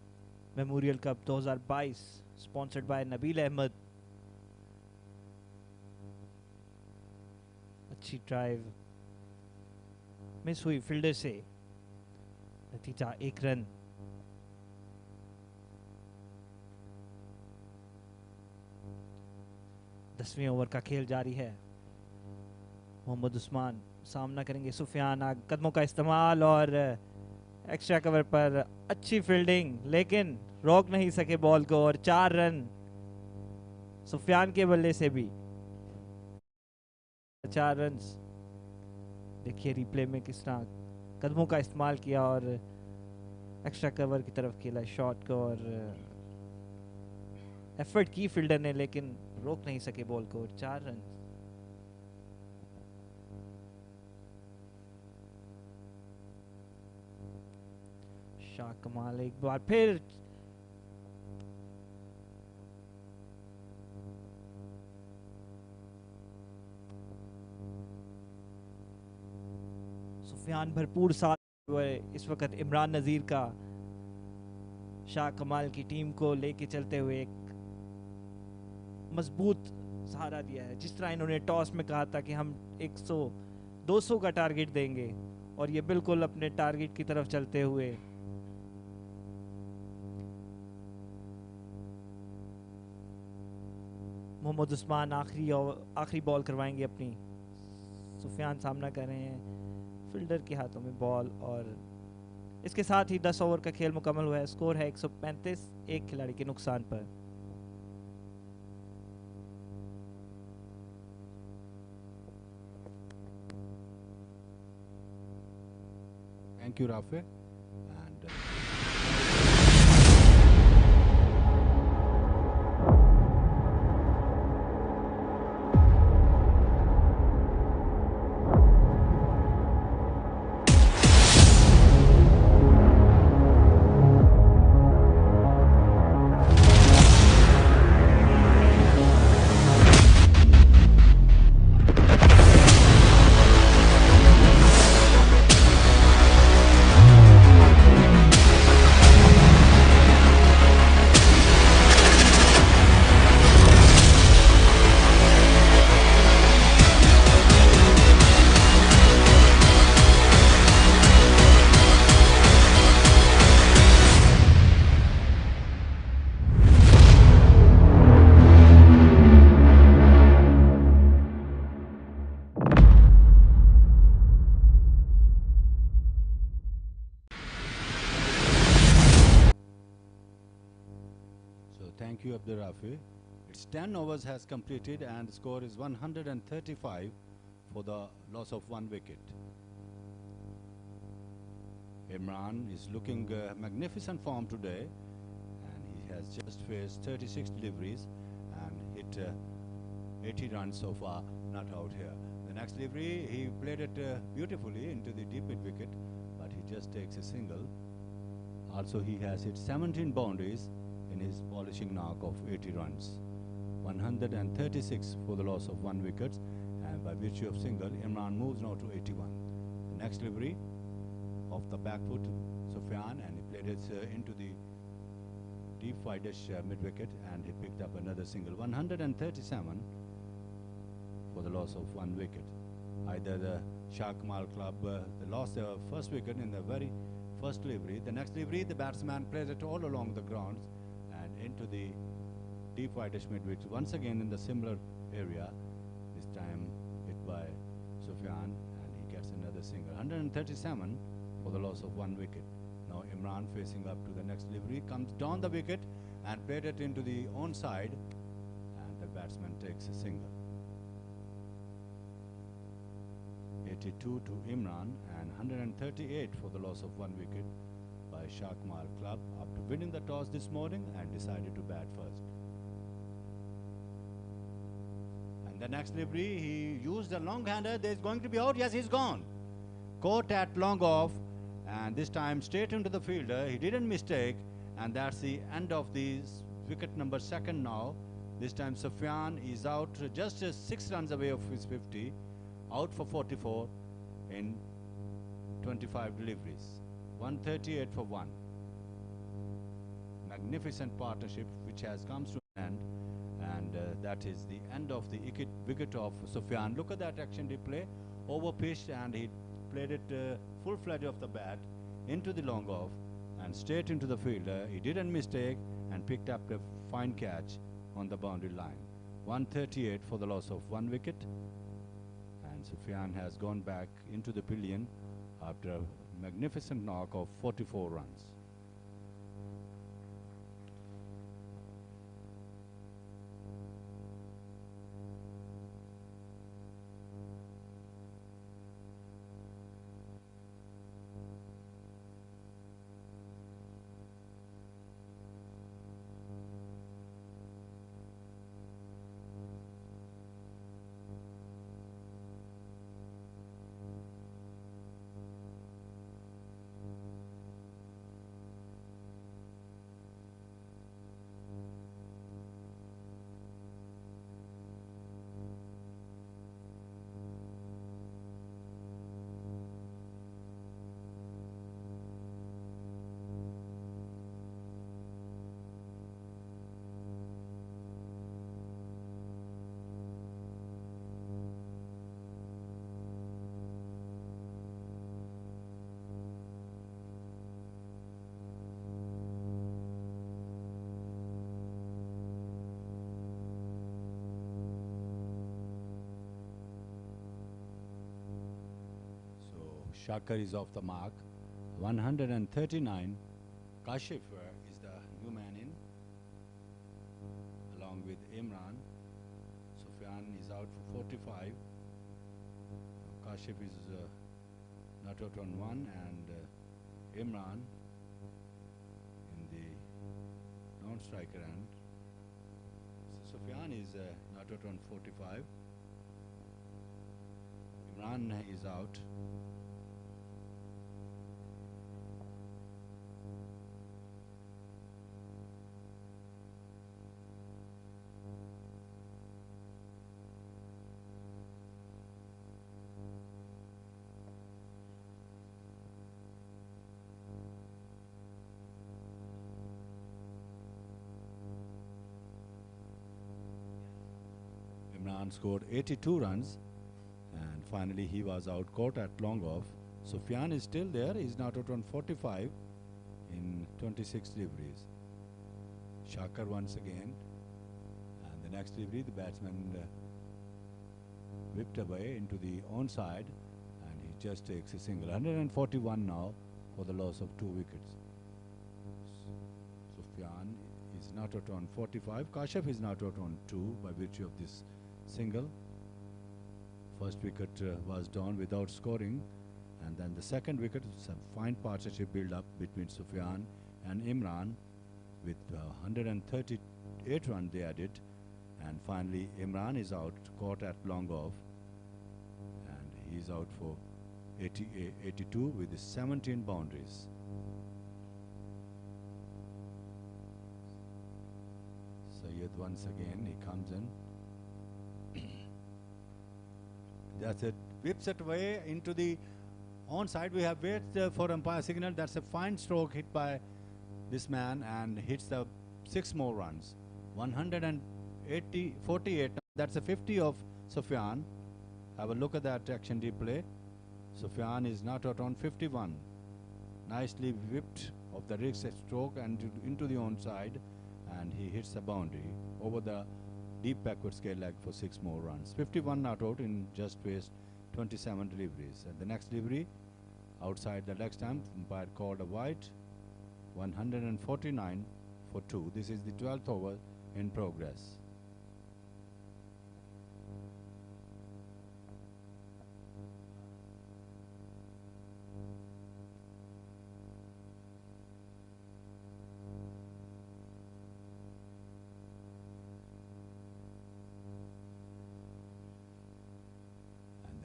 Memorial Cup 2022 sponsored by Nabeel Ahmed. अच्छी ड्राइव मिस हुई फील्डर से, नतीजा 1 रन। दसवें ओवर का खेल जारी है। मोहम्मद उस्मान सामना करेंगे सुफियान। कदमों का इस्तेमाल और एक्स्ट्रा कवर पर अच्छी फील्डिंग, लेकिन रोक नहीं सके बॉल को और 4 रन सुफियान के बल्ले से भी। 4 रन। देखिए रिप्ले में किस तरह कदमों का इस्तेमाल किया और एक्स्ट्रा कवर की तरफ खेला शॉट को, और एफर्ट की फील्डर ने लेकिन रोक नहीं सके बॉल को। 4 रन। शाह कमाल एक बार फिर सुफियान भरपूर साथ हुए इस वक्त इमरान नजीर का शाह कमाल की टीम को लेके चलते हुए एक मजबूत सहारा दिया है। जिस तरह इन्होंने टॉस में कहा था कि हम 100-200 का टारगेट देंगे, और ये बिल्कुल अपने टारगेट की तरफ चलते हुए मोहम्मद उस्मान आखिरी बॉल करवाएंगे अपनी। सुफियान सामना कर रहे हैं, फील्डर के हाथों में बॉल, और इसके साथ ही 10 ओवर का खेल मुकम्मल हुआ है। स्कोर है 135, एक खिलाड़ी के नुकसान पर। Thank you, Rafe. And thank you, Abdur Rafi. Its 10 overs has completed and the score is 135 for the loss of 1 wicket. Imran is looking magnificent form today, and he has just faced 36 deliveries and hit 80 runs so far, not out here. The next delivery, he played it beautifully into the deep mid wicket, but he just takes a single. Also, he has hit 17 boundaries in his polishing knock of 80 runs. 136 for the loss of 1 wicket, and by virtue of single, Imran moves now to 81. The next delivery off the back foot, Sufyan, and he played it into the deep wide-ish mid-wicket, and he picked up another single. 137 for the loss of 1 wicket. Either the Shah Kamal club they lost their first wicket in the very first delivery. The next delivery, the batsman plays it all along the grounds and into the deep wide-ish mid-wicket. Once again in the similar area, this time hit by Sufyan, and he gets another single. 137 for the loss of 1 wicket. Now Imran facing up to the next delivery, comes down the wicket and played it into the onside, and the batsman takes a single. 82 to Imran and 138 for the loss of 1 wicket by Shah Kamal club after winning the toss this morning and decided to bat first. And the next delivery, he used a long hander. There's going to be out. Yes, he's gone. Caught at long off, and this time straight into the fielder. He didn't mistake, and that's the end of the wicket number 2nd now. This time Sufyan is out just 6 runs away of his 50, out for 44 in 25 deliveries. 138 for 1. magnificent partnership which has come to an end, and that is the end of the wicket of Sufyan. Look at that action replay, over pitched, and he played it full-fledged off the bat into the long off and straight into the fielder. He didn't mistake and picked up a fine catch on the boundary line. 138 for the loss of 1 wicket, and Sufyan has gone back into the pillion after a magnificent knock of 44 runs. Shakar is off the mark. 139. Kashif is the new man in, along with Imran. Sufyan is out for 45. Kashif is not out on 1, and Imran in the non-striker end. So Sufyan is not out on 45. Imran is out. Imran scored 82 runs, and finally he was out caught at long off. Sufyan is still there. He's not out on 45 in 26 deliveries. Shakar once again, and the next delivery the batsman whipped away into the onside, and he just takes a single. 141 now for the loss of 2 wickets. Sufyan is not out on 45. Kashif is not out on 2 by virtue of this single. First wicket was down without scoring, and then the second wicket, some fine partnership build up between Sufyan and Imran with 138 runs they added, and finally Imran is out, caught at long off, and he is out for 82 with 17 boundaries. Sayyid once again, he comes in. That's it. Whips it away into the onside. We have waited for umpire signal. That's a fine stroke hit by this man and hits the 6 more runs. 148. That's a 50 of Sufyan. Have a look at that action replay. Sufyan is not out on 51. Nicely whipped of the wrist stroke and into the onside, and he hits the boundary over the deep backward scale leg for 6 more runs. 51 not out in just faced 27 deliveries. And the next delivery outside the leg stump, umpire called a wide. 149 for 2. This is the 12th over in progress.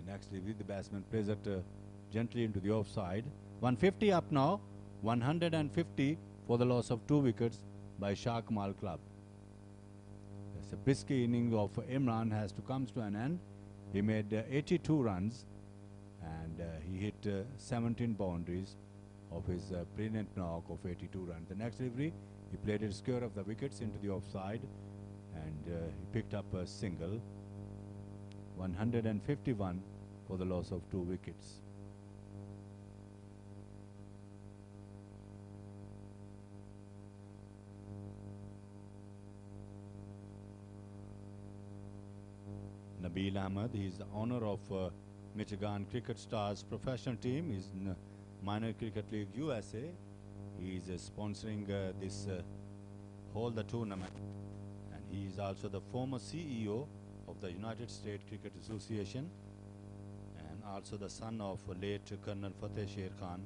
Next delivery, the batsman plays it gently into the offside. 150 up now. 150 for the loss of 2 wickets by Shah Kamal club. Yes, a brisk inning of Imran has to come to an end. He made 82 runs, and he hit 17 boundaries of his brilliant knock of 82 runs. The next delivery He played it square of the wickets into the offside, and he picked up a single. 151 for the loss of 2 wickets. Nabil Ahmed, he is the owner of Michigan Cricket Stars professional team, is in Minor Cricket League USA. He is sponsoring this whole the tournament, and he is also the former CEO of the United States Cricket Association, and also the son of late Colonel Fateh Sher Khan.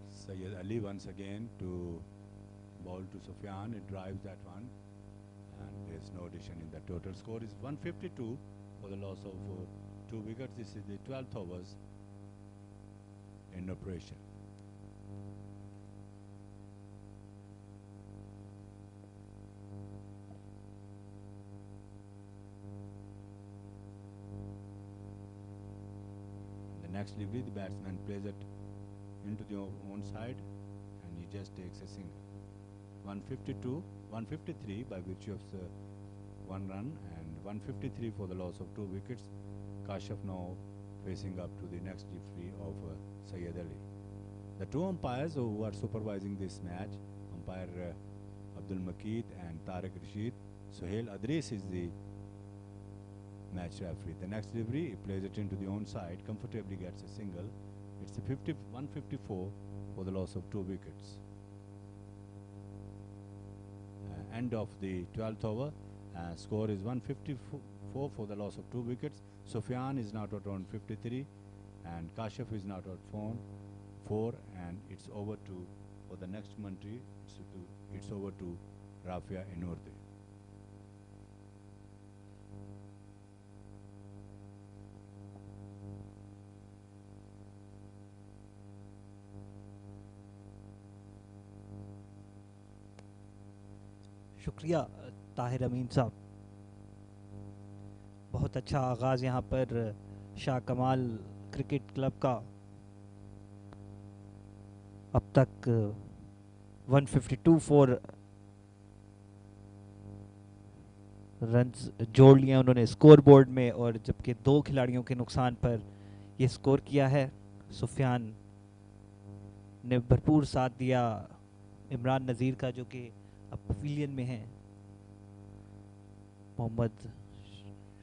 Sayyid Ali once again to ball to Sufyan. It drives that one, and there's no addition in the total score is 152 for the loss of 2 wickets. This is the 12th overs in operation. The next delivery, the batsman plays it into the own side, and he just takes a single. 152, 153 by virtue of 1 run, and 153 for the loss of 2 wickets. Kashif now facing up to the next delivery of Sayyid Ali. The 2 umpires who are supervising this match, umpire Abdul Makid and Tariq Rashid. Suhail Adris is the match referee. The next delivery, he plays it into the own side, comfortably gets a single. It's a 154 for the loss of 2 wickets. End of the 12th over. Score is 154 for the loss of 2 wickets. Sufyan is not out on 53, and Kashif is not out 4, and it's over to, for the next commentary, it's over to Rafia Inurde. शुक्रिया ताहिर अमीन साहब। बहुत अच्छा आगाज़ यहाँ पर शाह कमाल cricket club का। अब तक 152 फॉर रन्स जोड़ लिए उन्होंने स्कोर बोर्ड में, और जबकि 2 खिलाड़ियों के नुकसान पर ये स्कोर किया है। सुफियान ने भरपूर साथ दिया इमरान नज़ीर का, जो कि अब पवेलियन में हैं। मोहम्मद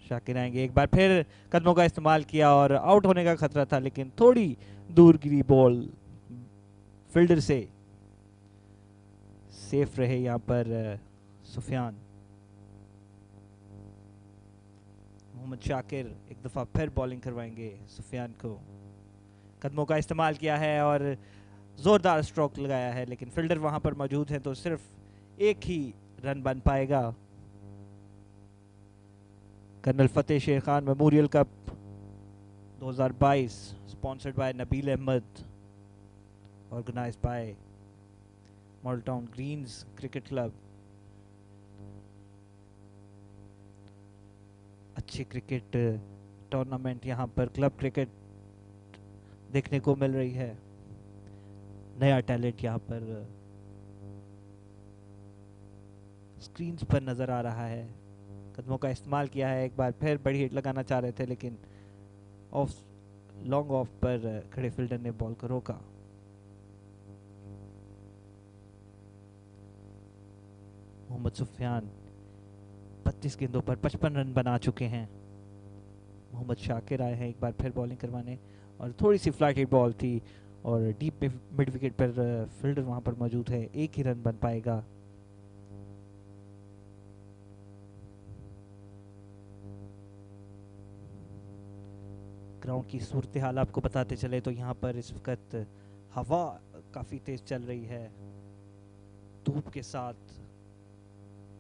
शाकिर आएंगे। एक बार फिर कदमों का इस्तेमाल किया और आउट होने का खतरा था, लेकिन थोड़ी दूर गिरी बॉल, फील्डर से सेफ रहे यहाँ पर सुफियान। मोहम्मद शाकिर एक दफ़ा फिर बॉलिंग करवाएंगे सुफियान को। कदमों का इस्तेमाल किया है और ज़ोरदार स्ट्रोक लगाया है, लेकिन फील्डर वहाँ पर मौजूद है तो सिर्फ एक ही रन बन पाएगा। Colonel Fateh Sher Khan Memorial Cup 2022 sponsored by Nabeel Ahmed, organised by Model Town Greens cricket Club. अच्छे क्रिकेट टूर्नामेंट यहाँ पर क्लब क्रिकेट देखने को मिल रही है। नया टैलेंट यहाँ पर स्क्रीन्स पर नज़र आ रहा है। कदमों का इस्तेमाल किया है, एक बार फिर बड़ी हिट लगाना चाह रहे थे, लेकिन लॉन्ग ऑफ पर खड़े फील्डर ने बॉल को रोका। मोहम्मद सुफियान 32 गेंदों पर 55 रन बना चुके हैं। मोहम्मद शाकिर आए हैं एक बार फिर बॉलिंग करवाने, और थोड़ी सी फ्लाइटेड बॉल थी और डीप मिड विकेट पर फील्डर वहां पर मौजूद है। एक ही रन बन पाएगा। ग्राउंड की सूरत हाल आपको बताते चले तो यहाँ पर इस वक्त हवा काफ़ी तेज चल रही है धूप के साथ।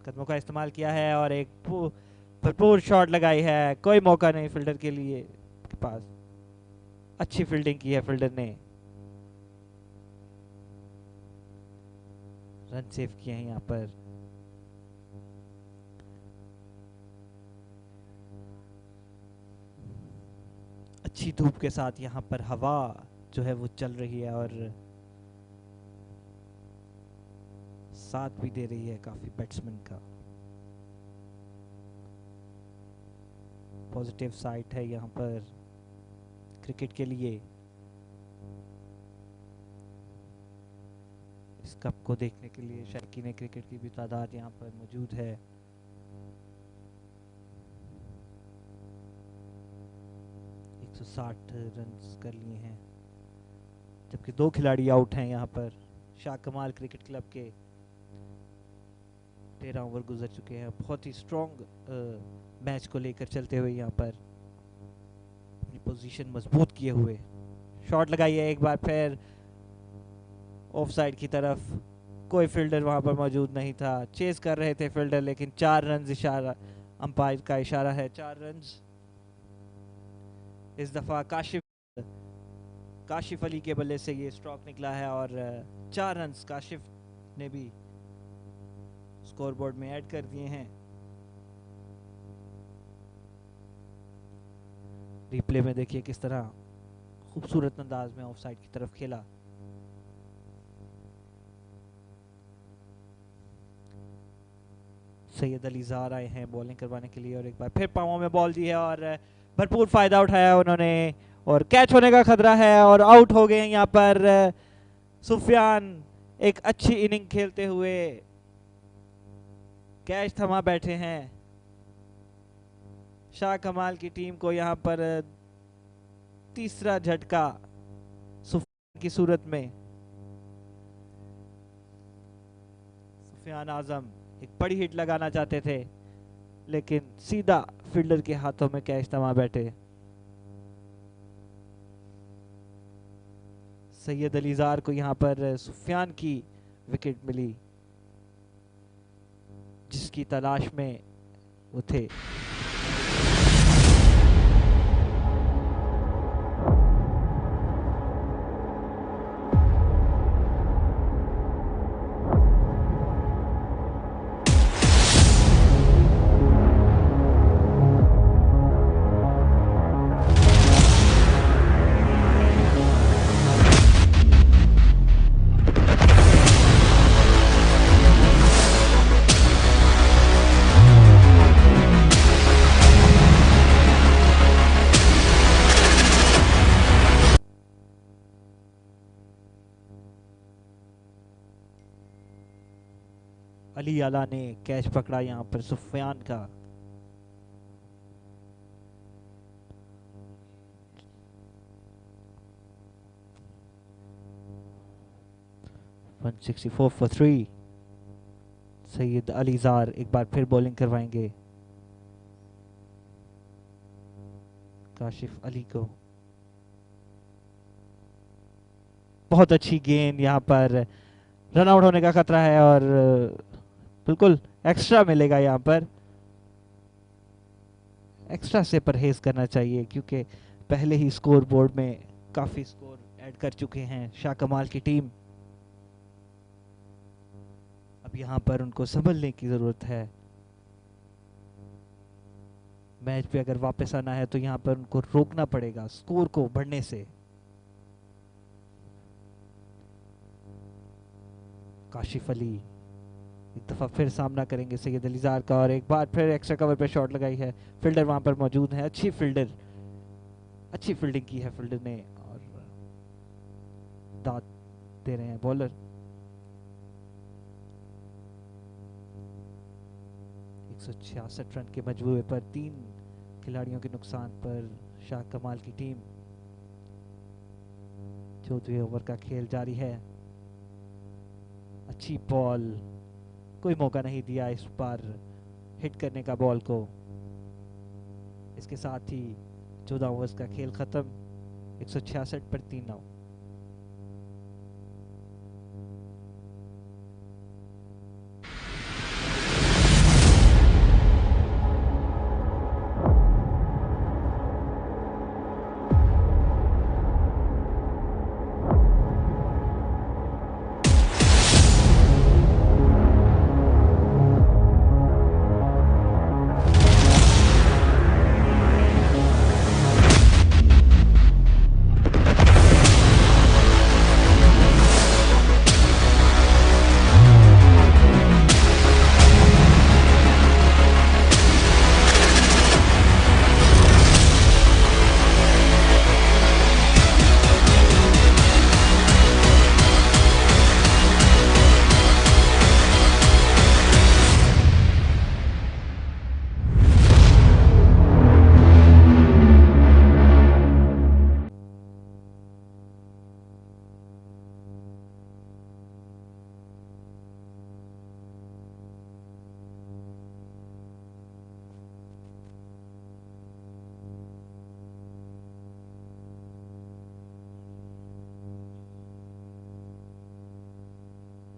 कदमों का इस्तेमाल किया है और एक भरपूर शॉट लगाई है, कोई मौका नहीं फील्डर के लिए के पास। अच्छी फील्डिंग की है फील्डर ने, रन सेव किए हैं यहाँ पर। अच्छी धूप के साथ यहाँ पर हवा जो है वो चल रही है और साथ भी दे रही है काफी बैट्समैन का। पॉजिटिव साइड है यहाँ पर क्रिकेट के लिए। इस कप को देखने के लिए शौकीन क्रिकेट की भी तादाद यहाँ पर मौजूद है। तो 60 रन कर लिए हैं, जबकि 2 खिलाड़ी आउट हैं यहाँ पर। शाह कमाल क्रिकेट क्लब के 13 ओवर गुजर चुके हैं। बहुत ही स्ट्रॉन्ग मैच को लेकर चलते हुए यहाँ पर अपनी पोजीशन मजबूत किए हुए शॉट लगाई है एक बार फिर ऑफ साइड की तरफ। कोई फील्डर वहां पर मौजूद नहीं था, चेस कर रहे थे फील्डर, लेकिन 4 रन इशारा, अंपायर का इशारा है 4 रन। इस दफा काशिफ अली के बल्ले से ये स्ट्रोक निकला है और 4 रन काशिफ ने भी स्कोरबोर्ड में ऐड कर दिए हैं। रिप्ले में देखिए किस तरह खूबसूरत अंदाज में ऑफ साइड की तरफ खेला। सैयद अली जार आए हैं बॉलिंग करवाने के लिए और एक बार फिर पांवों में बॉल दी है और भरपूर फायदा उठाया उन्होंने और कैच होने का खतरा है और आउट हो गए हैं यहाँ पर सुफियान। एक अच्छी इनिंग खेलते हुए कैच थमा बैठे हैं। शाह कमाल की टीम को यहाँ पर तीसरा झटका सुफियान की सूरत में। सुफियान आजम एक बड़ी हिट लगाना चाहते थे, लेकिन सीधा फील्डर के हाथों में कैच थमा बैठे। सैयद अली जार को यहाँ पर सुफियान की विकेट मिली, जिसकी तलाश में वो थे। अली आला ने कैच पकड़ा यहाँ पर सुफियान का। $164 for 3। सैयद अली जार एक बार फिर बॉलिंग करवाएंगे काशिफ अली को। बहुत अच्छी गेंद, यहाँ पर रन आउट होने का खतरा है और बिल्कुल एक्स्ट्रा मिलेगा। यहाँ पर एक्स्ट्रा से परहेज करना चाहिए, क्योंकि पहले ही स्कोर बोर्ड में काफी स्कोर ऐड कर चुके हैं शाह कमाल की टीम। अब यहाँ पर उनको संभलने की जरूरत है। मैच पे अगर वापस आना है तो यहाँ पर उनको रोकना पड़ेगा स्कोर को बढ़ने से। काशिफ अली एक दफा फिर सामना करेंगे सैयद अली जार का और एक बार फिर एक्स्ट्रा कवर पे शॉट लगाई है। फील्डर वहां पर मौजूद है, अच्छी फील्डिंग की है फील्डर ने और दाद दे रहे हैं बॉलर। 166 रन के मजबूरे पर 3 खिलाड़ियों के नुकसान पर शाह कमाल की टीम 14वें ओवर का खेल जारी है। अच्छी बॉल, कोई मौका नहीं दिया इस बार हिट करने का बॉल को। इसके साथ ही 14 ओवर्स का खेल खत्म। 166 पर 3 आउट।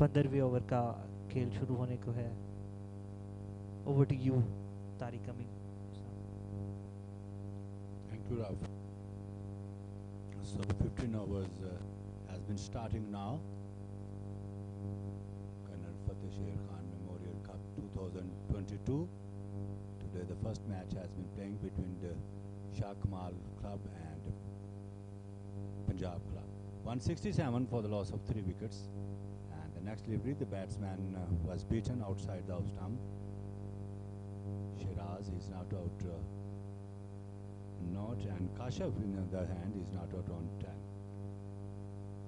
15वें ओवर का खेल शुरू होने को है. Over to you, Tariq Amin. Thank you, Raf. So 15 overs has been starting now. Colonel Fateh Sher Memorial Cup 2022. Today the first match has been playing between the Shah Kamal club and Punjab club. 167 for the loss of 3 wickets. And the next delivery, the batsman was beaten outside the off stump. Shiraz is not out. Not, and Kashif in the other hand is not out on 10.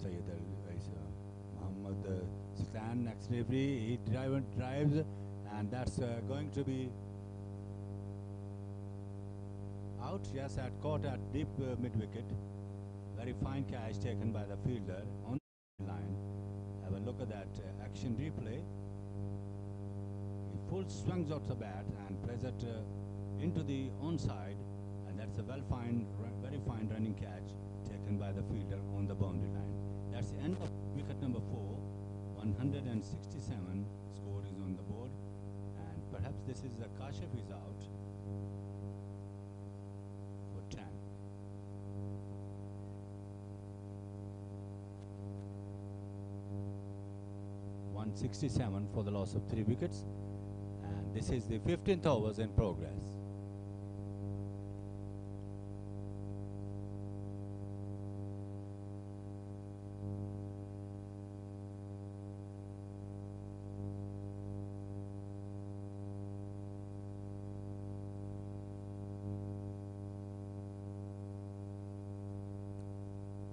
Sayyid Muhammad Stan next delivery, he drives, and that's going to be out. Yes, caught at deep mid wicket. Very fine catch taken by the fielder on the line. Have a look at that action replay. He full swings out the bat and plays it into the onside. That's a very fine running catch taken by the fielder on the boundary line. That's the end of wicket number 4. 167 score is on the board, and perhaps this is the Kashif is out for 10. .167 for the loss of 3 wickets, and this is the 15th overs in progress.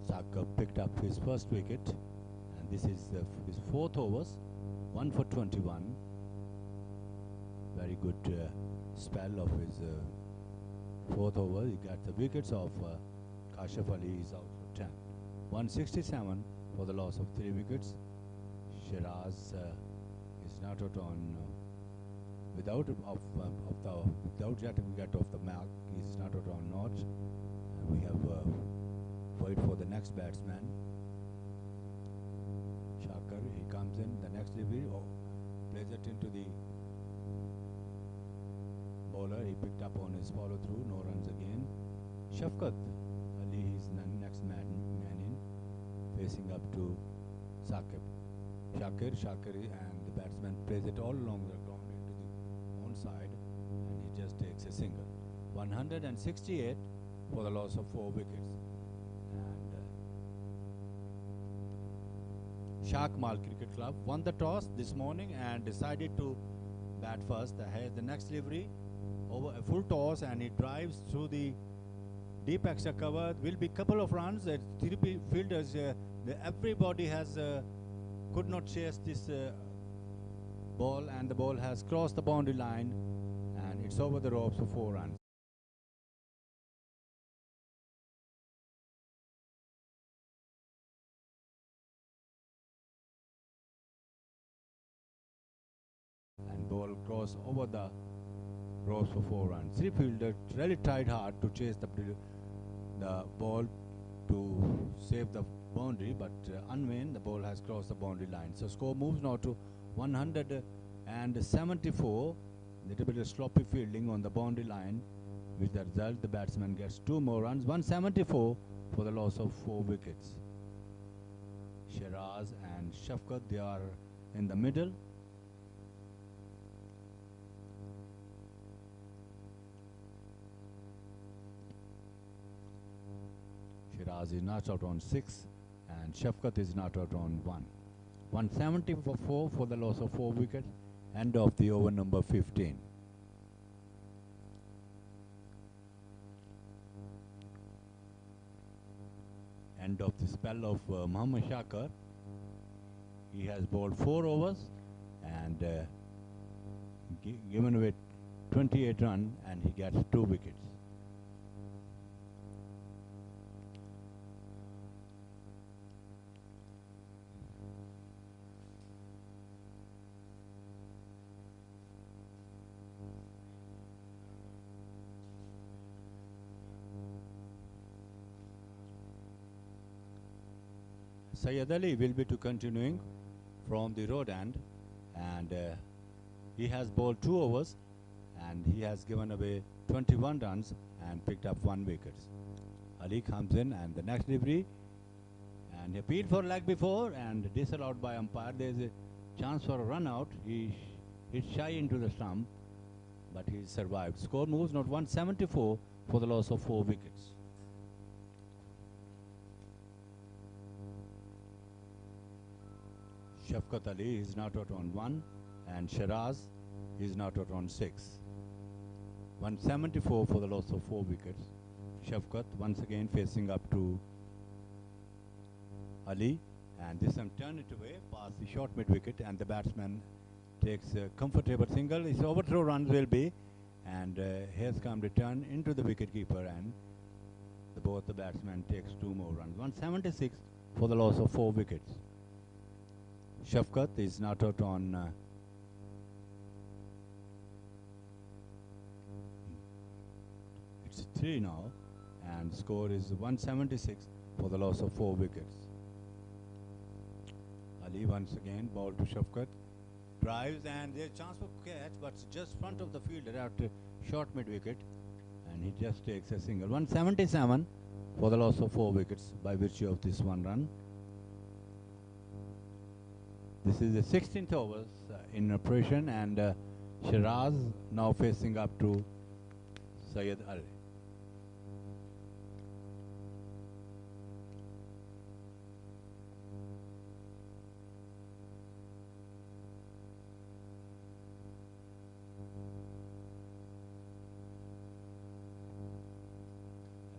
Shah picked up his first wicket, and this is his 4th overs, 1 for 21. Very good spell of his 4th over. He got the wickets of Kashif Ali is out for 10. 167 for the loss of 3 wickets. Shiraz is not out on without getting wicket off the mark. He is not out on notch. And we have wait for the next batsman. Shakar, he comes in, the next delivery, plays it into the bowler. He picked up on his follow through, no runs again. Shafkat Ali is the next man in, facing up to Saqib. Shakir, and the batsman plays it all along the ground into the onside, and he just takes a single. 168 for the loss of 4 wickets. Shah Kamal Cricket Club won the toss this morning and decided to bat first. The next delivery over a full toss, and he drives through the deep extra cover. Will be couple of runs. 3 fielders, everybody has could not chase this ball, and the ball has crossed the boundary line, and it's over the ropes for 4 runs. And ball cross over the ropes for 4 runs. 3 fielders really tried hard to chase the ball to save the boundary, but unvain, the ball has crossed the boundary line. So score moves now to 174. Little bit of sloppy fielding on the boundary line. With the result, the batsman gets 2 more runs. 174 for the loss of 4 wickets. Shiraz and Shafkat, they are in the middle. Shiraz is not out on 6, and Shafkat is not out on 1. 174 for the loss of 4 wickets. End of the over number 15. End of the spell of Muhammad Shakar. He has bowled 4 overs and given away 28 runs, and he gets 2 wickets. Sayyid Ali will be continuing from the road end, and he has bowled 2 overs and he has given away 21 runs and picked up 1 wicket. Ali comes in and the next delivery, and he appealed for leg before and disallowed by umpire. There is a chance for a run out. He hit shy into the stump, but he survived. Score moves not 174 for the loss of 4 wickets. Shafqat Ali is not out on 1 and Shiraz is not out on 6. 174 for the loss of 4 wickets. Shafqat once again facing up to Ali, and this time turn it away past the short mid wicket, and the batsman takes a comfortable single. His overthrow runs will be, and here's come return into the wicket keeper, and both the batsmen takes 2 more runs. 176 for the loss of 4 wickets. Shafqat is not out on it's 3 now, and score is 176 for the loss of 4 wickets. Ali once again ball to Shafqat, drives, and there's a chance for catch, but just front of the fielder at short mid wicket, and he just takes a single. 177 for the loss of 4 wickets by virtue of this 1 run. This is the 16th overs in operation, and Shiraz now facing up to Syed Ali.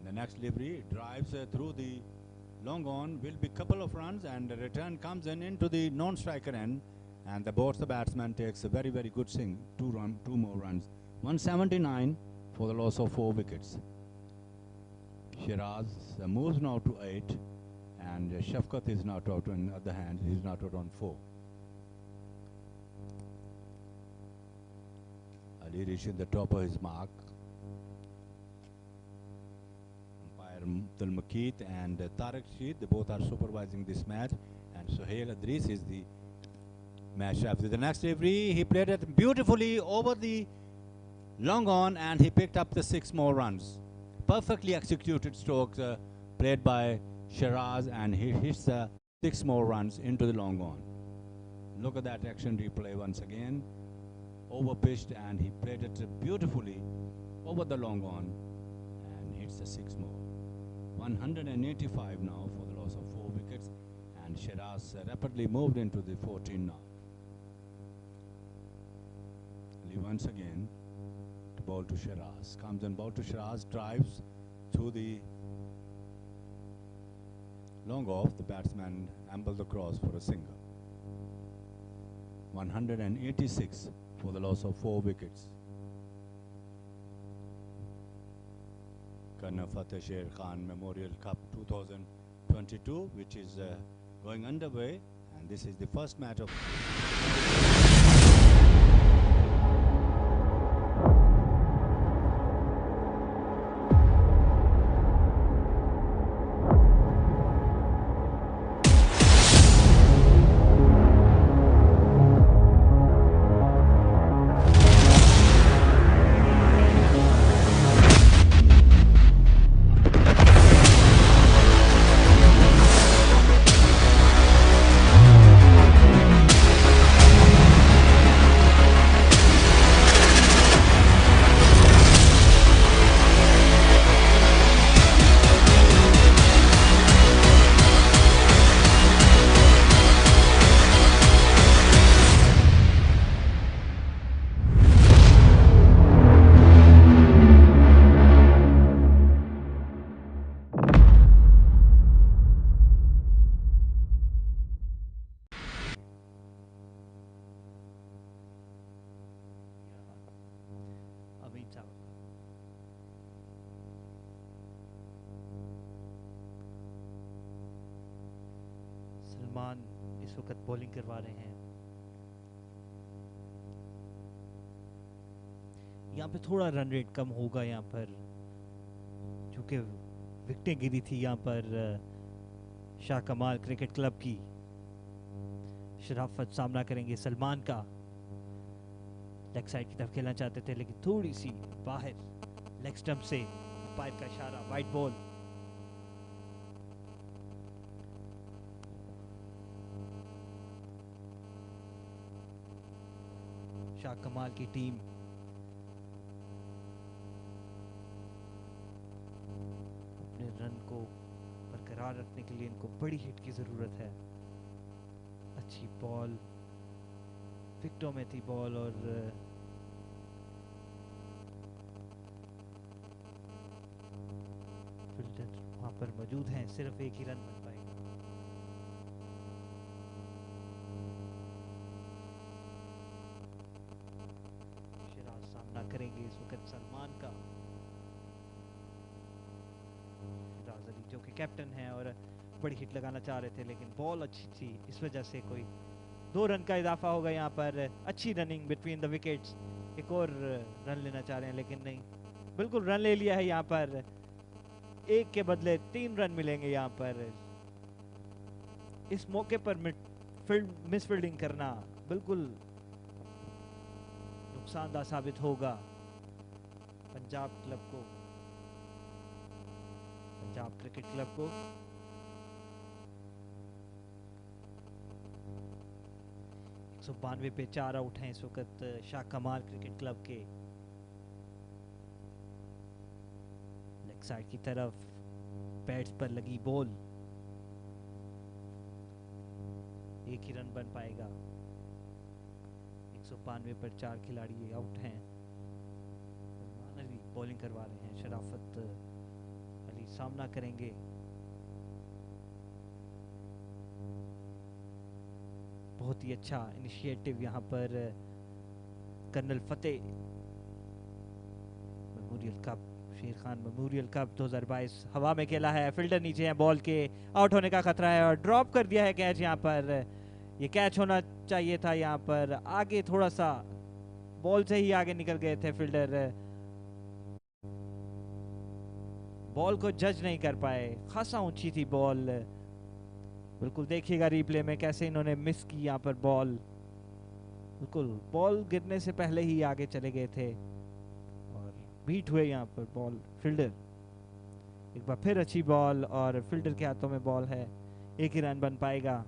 The next delivery drives through the long on, will be couple of runs, and the return comes in into the non-striker end, and the batsman takes a very good swing, 2 more runs. 179 for the loss of 4 wickets. Shiraz moves now to 8, and Shafqat is not out. On the other hand, he is not out on 4. Ali reaching the top of his mark. Abdul Makit and Tariq Sheed, they both are supervising this match, and Sohail Adris is the match referee. The next delivery, he played it beautifully over the long on, and he picked up the 6 more runs. Perfectly executed strokes played by Shiraz, and he hits 6 more runs into the long on. Look at that action replay once again. Over pitched, and he played it beautifully over the long on and hits the 6 more. 185 now for the loss of 4 wickets, and Shiraz rapidly moved into the 14 now. Ali once again to ball to Shiraz, comes and ball to Shiraz, drives through the long off. The batsman ambled across for a single. 186 for the loss of 4 wickets. Colonel Fateh Sher Memorial Cup 2022, which is going underway, and this is the first match of Salman इस वक्त bowling करवा रहे हैं। यहाँ पे थोड़ा run rate कम होगा यहाँ पर, क्योंकि विकेटें गिरी थी यहाँ पर शाह कमाल क्रिकेट क्लब की। शराफत सामना करेंगे सलमान का। लेग साइड की तरफ खेलना चाहते थे लेकिन थोड़ी सी बाहर लेग स्टंप से अंपायर का इशारा, वाइड बॉल। शाह कमाल की टीम अपने रन को बरकरार रखने के लिए इनको बड़ी हिट की जरूरत है। अच्छी बॉल, विकेटों में थी बॉल और फील्डर वहां पर मौजूद हैं। सिर्फ एक ही रन बन पाएगा। शिराज सामना करेंगे इस वक्त सलमान का। शिराज अली जो कि कैप्टन है और बड़ी हिट लगाना चाह रहे थे लेकिन बॉल अच्छी थी, इस वजह से कोई 2 रन का इजाफा होगा यहाँ पर। अच्छी रनिंग बिटवीन द विकेट्स। एक और रन लेना चाह रहे हैं लेकिन नहीं, बिल्कुल रन ले लिया है यहाँ पर। एक के बदले 3 रन मिलेंगे यहाँ पर। इस मौके पर मिस फील्डिंग करना बिल्कुल नुकसानदायक साबित होगा पंजाब क्लब को, पंजाब क्रिकेट क्लब को। सौ 92 पे 4 आउट हैं इस वक्त शाह कमाल क्रिकेट क्लब के। लेग साइड की तरफ बैट्स पर लगी बॉल, एक ही रन बन पाएगा। 192 पर 4 खिलाड़ी आउट हैं। सलमान अली बॉलिंग करवा रहे हैं, शराफत अली सामना करेंगे। बहुत ही अच्छा इनिशिएटिव यहाँ पर कर्नल फतेह मेमोरियल कप, शेर खान मेमोरियल कप 2022 हवा में खेला है। फील्डर नीचे है, बॉल के आउट होने का खतरा है और ड्रॉप कर दिया है कैच। यहाँ पर ये कैच होना चाहिए था। यहाँ पर आगे थोड़ा सा बॉल से ही आगे निकल गए थे फील्डर, बॉल को जज नहीं कर पाए। खासा ऊंची थी बॉल, बिल्कुल देखिएगा रिप्ले में कैसे इन्होंने मिस की यहाँ पर बॉल। बिल्कुल बॉल गिरने से पहले ही आगे चले गए थे और बीट हुए यहाँ पर बॉल। फील्डर एक बार फिर अच्छी बॉल और फील्डर के हाथों में बॉल है, एक ही रन बन पाएगा।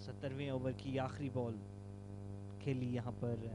सत्तरवें ओवर की आखिरी बॉल खेली यहाँ पर।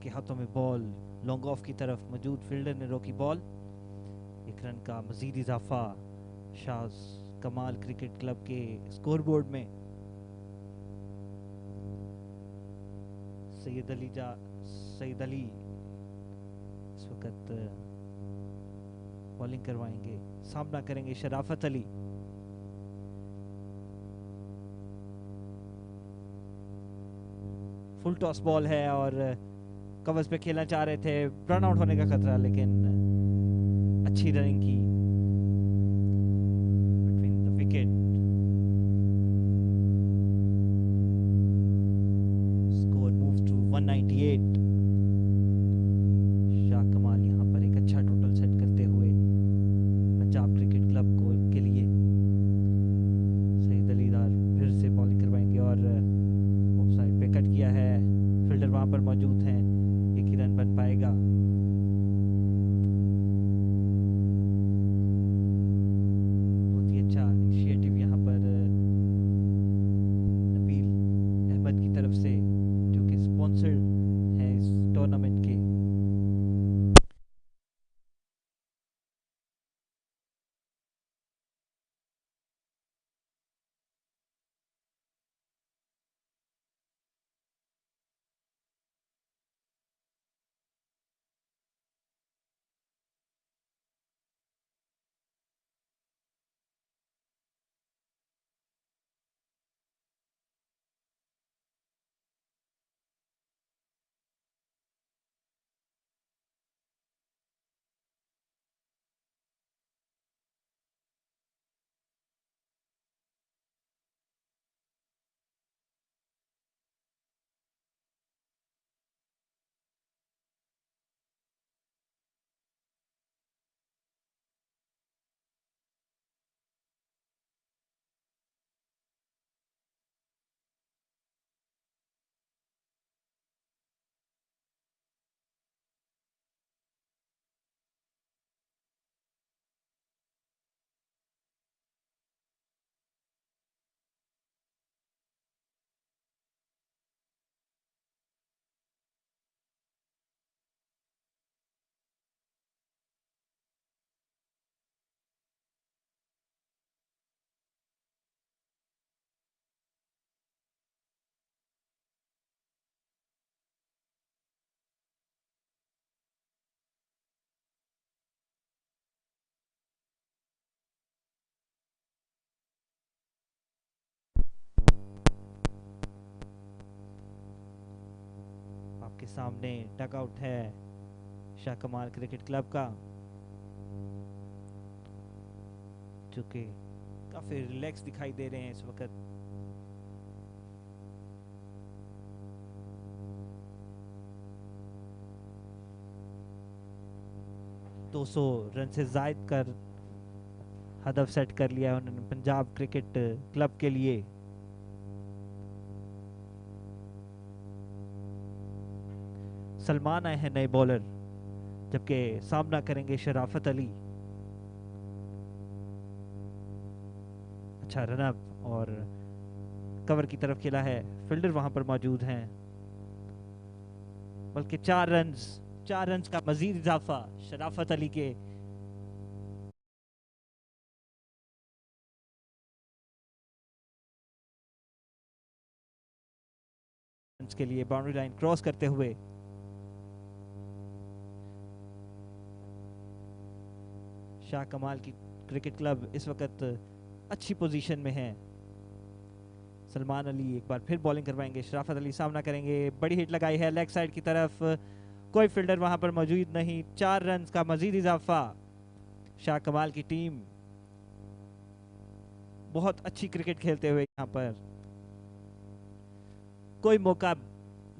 के हाथों में बॉल, लॉन्ग ऑफ की तरफ मौजूद फील्डर ने रोकी बॉल। एक रन का मजीद इजाफा शाह कमाल क्रिकेट क्लब के स्कोरबोर्ड में। सैयद अली इस वक्त बॉलिंग करवाएंगे, सामना करेंगे शराफत अली। फुल टॉस बॉल है और कवर्स पे खेलना चाह रहे थे, रन आउट होने का खतरा, लेकिन अच्छी रनिंग की between the wicket. Score move to 198। Shah Kamal यहाँ पर एक अच्छा टोटल सेट करते हुए पंजाब क्रिकेट क्लब को के लिए। सईद अलीदार फिर से बॉलिंग करवाएंगे और ऑफ साइड पे कट किया है, फील्डर वहां पर मौजूद हैं, एक ही रन बन पाएगा। टूर्नामेंट की। आपके सामने डगआउट है शाह कमाल क्रिकेट क्लब का, जो कि काफी रिलैक्स दिखाई दे रहे हैं इस वक्त। दो सौ रन से जायद कर हदफ सेट कर लिया है उन्होंने पंजाब क्रिकेट क्लब के लिए। सलमान आए हैं नए बॉलर, जबकि सामना करेंगे शराफत अली। अच्छा रन अप और कवर की तरफ खेला है, फील्डर वहां पर मौजूद हैं, बल्कि 4 रन्स का मजीद इजाफा शराफत अली के के लिए बाउंड्री लाइन क्रॉस करते हुए। शाह कमाल की क्रिकेट क्लब इस वक्त अच्छी पोजीशन में है। सलमान अली एक बार फिर बॉलिंग करवाएंगे, शराफत अली सामना करेंगे, बड़ी हिट लगाई है लेग साइड की तरफ, कोई फील्डर वहां पर मौजूद नहीं। 4 रन का मजीद इजाफा। शाह कमाल की टीम बहुत अच्छी क्रिकेट खेलते हुए यहाँ पर कोई मौका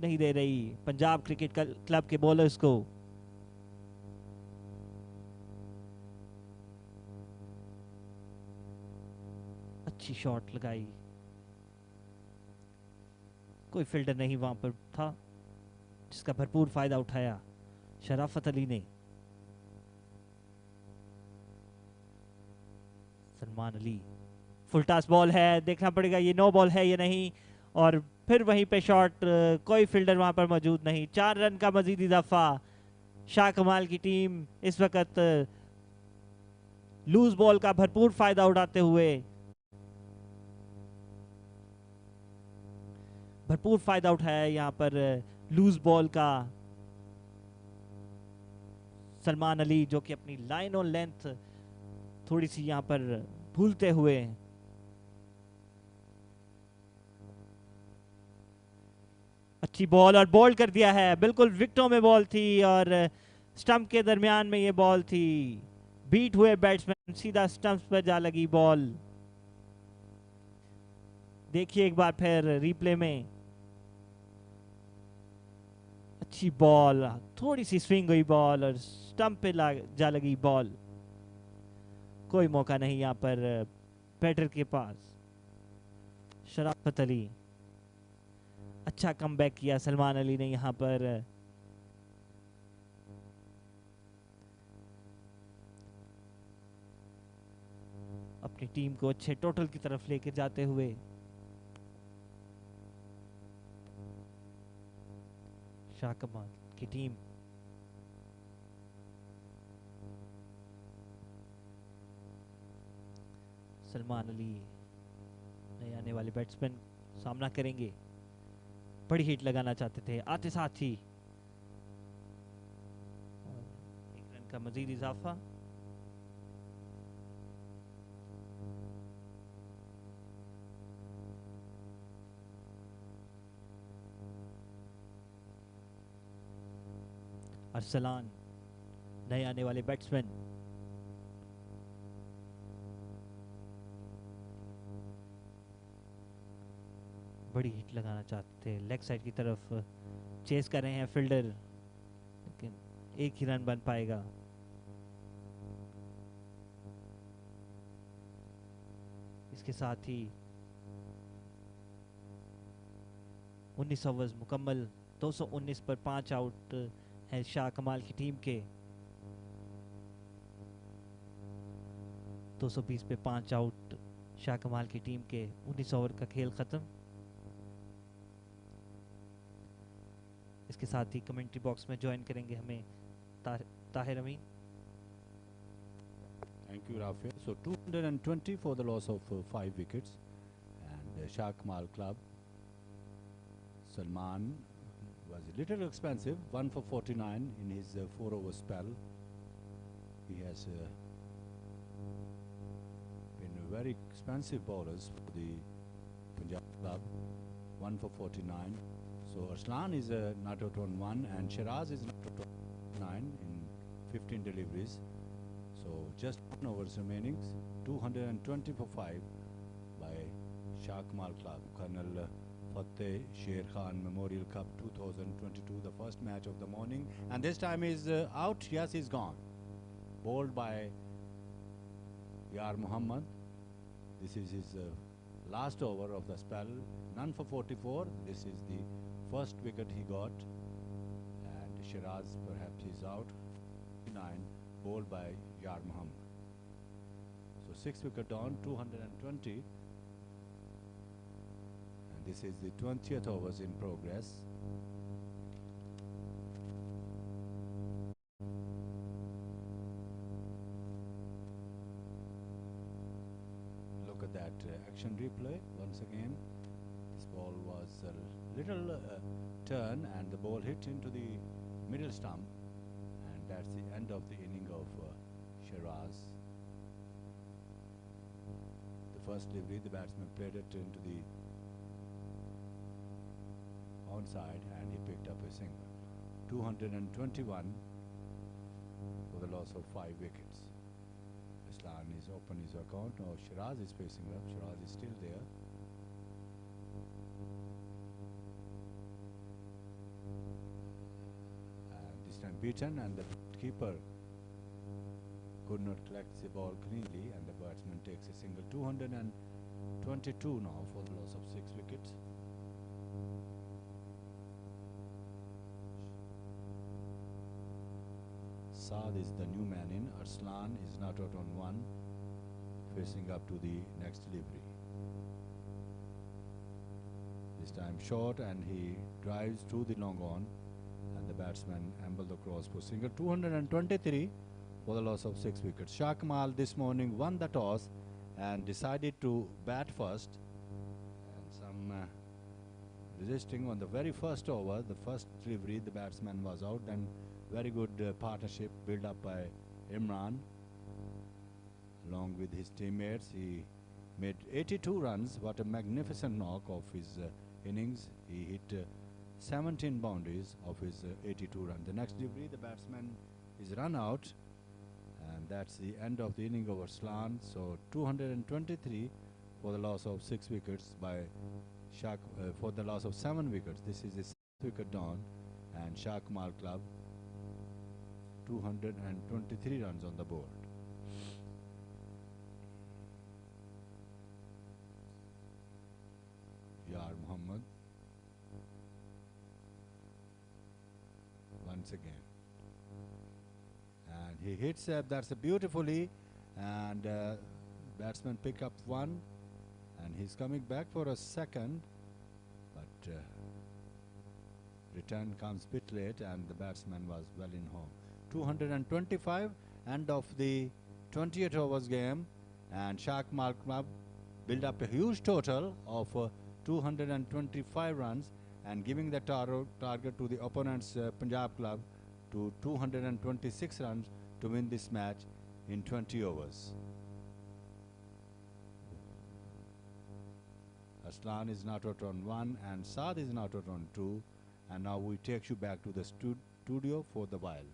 नहीं दे रही पंजाब क्रिकेट क्लब के बॉलर्स को। अच्छी शॉट लगाई, कोई फील्डर नहीं वहां पर था, जिसका भरपूर फायदा उठाया शराफत अली ने। Salman Ali, full toss ball है, देखना पड़ेगा ये नो बॉल है या नहीं, और फिर वहीं पे शॉट, कोई फील्डर वहां पर मौजूद नहीं। 4 रन का मजीद इजाफा। शाह कमाल की टीम इस वक्त लूज बॉल का भरपूर फायदा उठाते हुए भरपूर फायदा उठाया यहाँ पर लूज बॉल का। सलमान अली जो कि अपनी लाइन और लेंथ थोड़ी सी यहाँ पर भूलते हुए अच्छी बॉल और बॉल कर दिया है, बिल्कुल विकेटों में बॉल थी और स्टंप के दरमियान में ये बॉल थी। बीट हुए बैट्समैन, सीधा स्टंप्स पर जा लगी बॉल। देखिए एक बार फिर रिप्ले में, अच्छी बॉल, थोड़ी सी स्विंग हुई बॉल और स्टंप पे जा लगी बॉल। कोई मौका नहीं यहाँ पर बैटर के पास। शराफत अली, अच्छा कमबैक किया सलमान अली ने यहाँ पर। अपनी टीम को अच्छे टोटल की तरफ लेकर जाते हुए। शाह कमाल की टीम। सलमान अली नए आने वाले बैट्समैन सामना करेंगे, बड़ी हिट लगाना चाहते थे, आते साथ ही एक रन का मजीद इजाफा। अरसलान नए आने वाले बैट्समैन, बड़ी हिट लगाना चाहते थे, लेग साइड की तरफ चेस कर रहे हैं फील्डर, लेकिन एक ही रन बन पाएगा। इसके साथ ही 19 ओवर्स मुकम्मल, 219 पर 5 आउट है शाह कमाल की टीम के। 220 पे 5 आउट शाह कमाल की टीम के। 19 ओवर का खेल खत्म। इसके साथ ही कमेंट्री बॉक्स में ज्वाइन करेंगे हमें Tahir Amin. Thank you, Rafi. So 220 for the loss of 5 wickets, and Shah Kamal club. Salman was a little expensive, 1 for 49 in his 4-over spell. He has been very expensive bowlers for the Punjab club, 1 for 49. So Arslan is not out on 1, and Shiraz is not out on 9 in 15 deliveries. So just 1 overs remaining, 220 for 5 by Shah Kamal club. Colonel Fateh Sher Memorial Cup 2022, the first match of the morning, and this time is out. Yes, he's gone. Bowled by Yar Muhammad. This is his last over of the spell. None for 44. This is the first wicket he got, and Shiraz perhaps is out. 9, bowled by Yar Muhammad. So 6 wicket down, 220, and this is the 20th overs in progress. Look at that action replay once again. This ball was a little turn, and the ball hit into the middle stump, and that's the end of the inning of Shiraz. The first delivery, the batsman played it into the onside, and he picked up a single. 221 for the loss of 5 wickets. Islan is open his account. Now Shiraz is facing up. Shiraz is still there. And this time beaten, and the keeper could not collect the ball cleanly, and the batsman takes a single. 222 now for the loss of 6 wickets. Saad is the new man in. Arslan is not out on 1, facing up to the next delivery. This time short, and he drives to the long on, and the batsman ambled across for single. 223 for the loss of 6 wickets. Shah Kamal this morning won the toss and decided to bat first, and some resisting on the very first over. The first delivery, the batsman was out. Then very good partnership built up by Imran along with his teammates. He made 82 runs. What a magnificent knock of his innings. He hit 17 boundaries of his 82 runs. The next delivery, the batsman is run out, and that's the end of the inning over Arslan. So 223 for the loss of 6 wickets by Shah, for the loss of 7 wickets. This is the 6th wicket down, and Shah Kamal club 223 runs on the board. Yar Muhammad once again, and he hits that's beautifully, and batsman pick up 1, and he's coming back for a second, but Return comes bit late and the batsman was well in home. 225, end of the 28 overs game, and Shah Kamal Club build up a huge total of 225 runs and giving the target to the opponent's Punjab Club to 226 runs to win this match in 20 overs. Aslan is not out on 1 and Saad is not out on 2, and now we take you back to the studio for the while.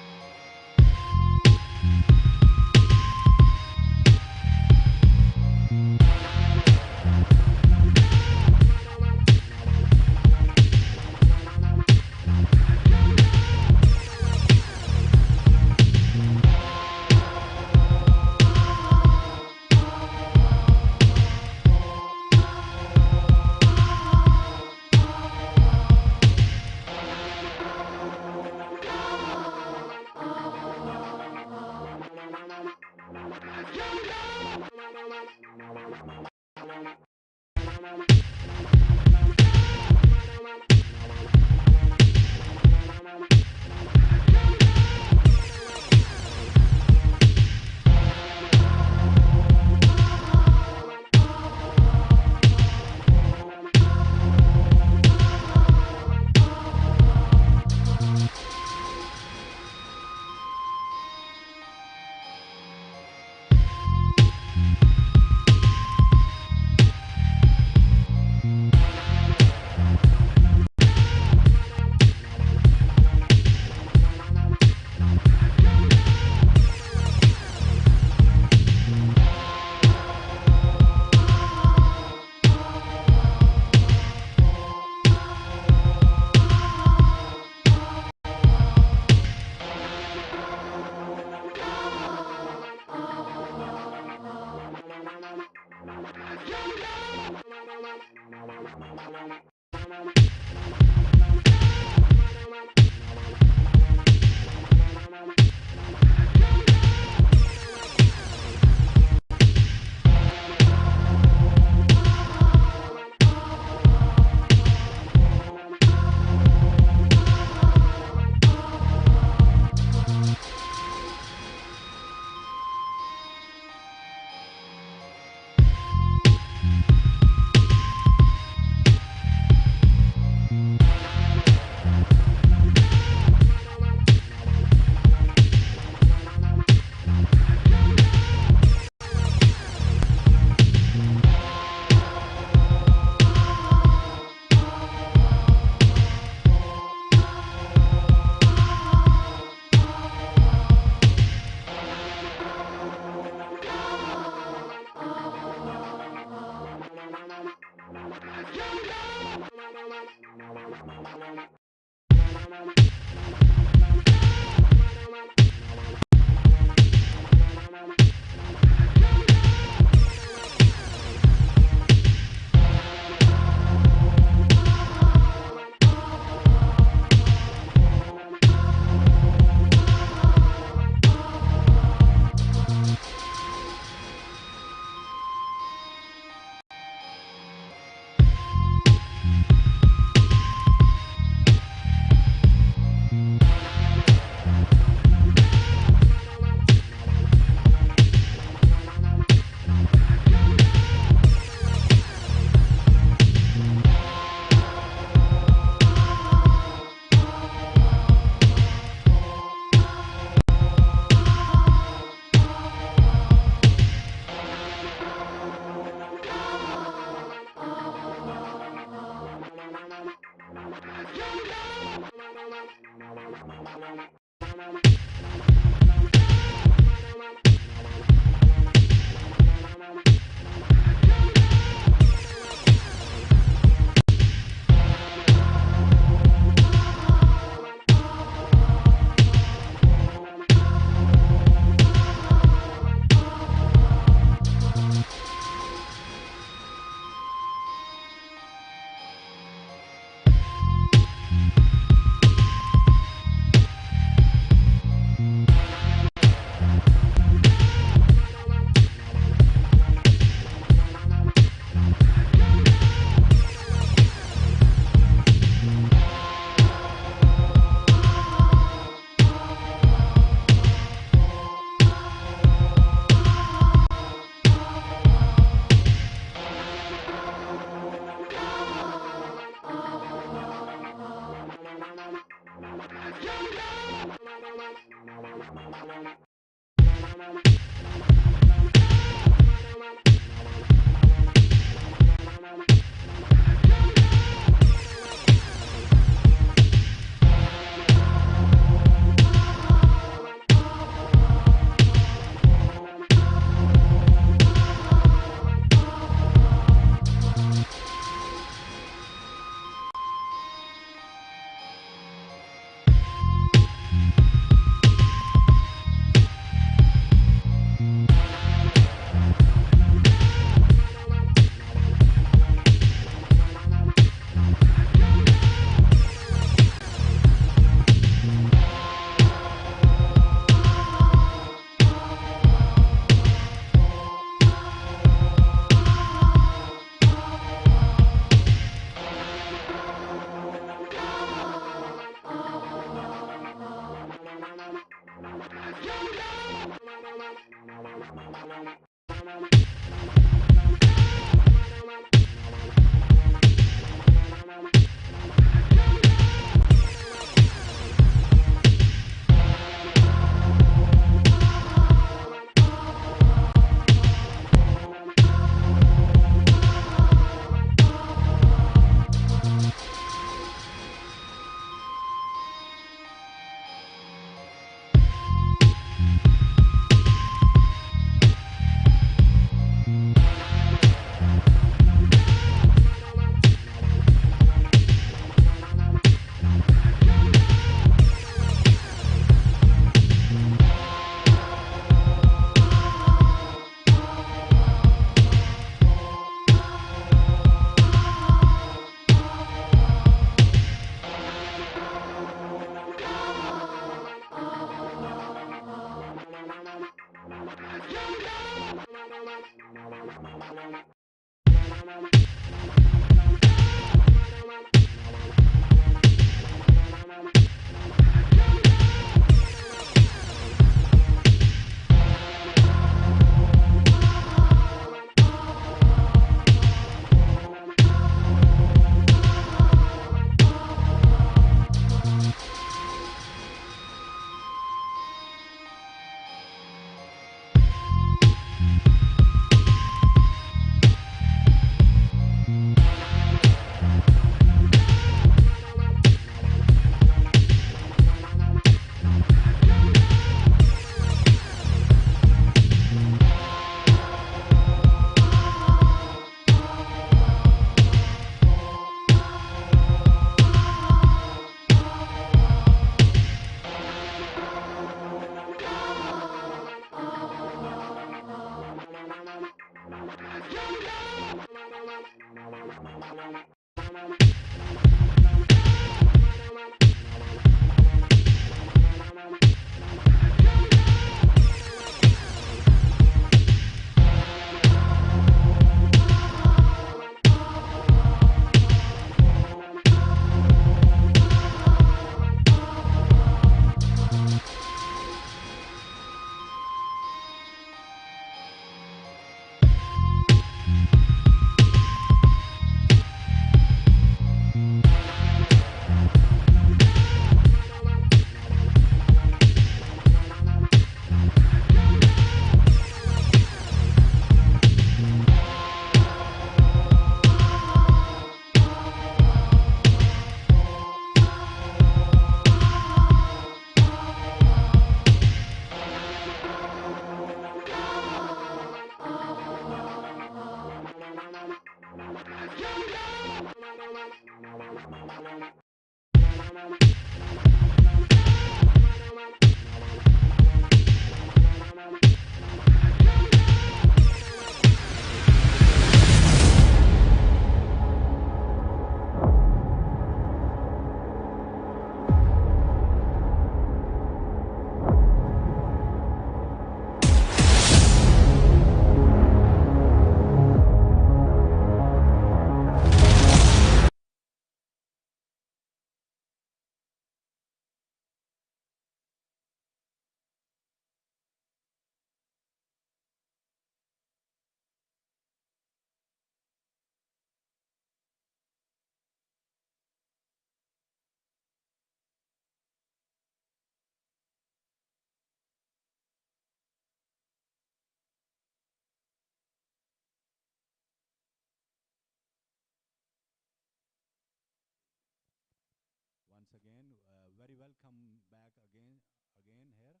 again. Very welcome back again here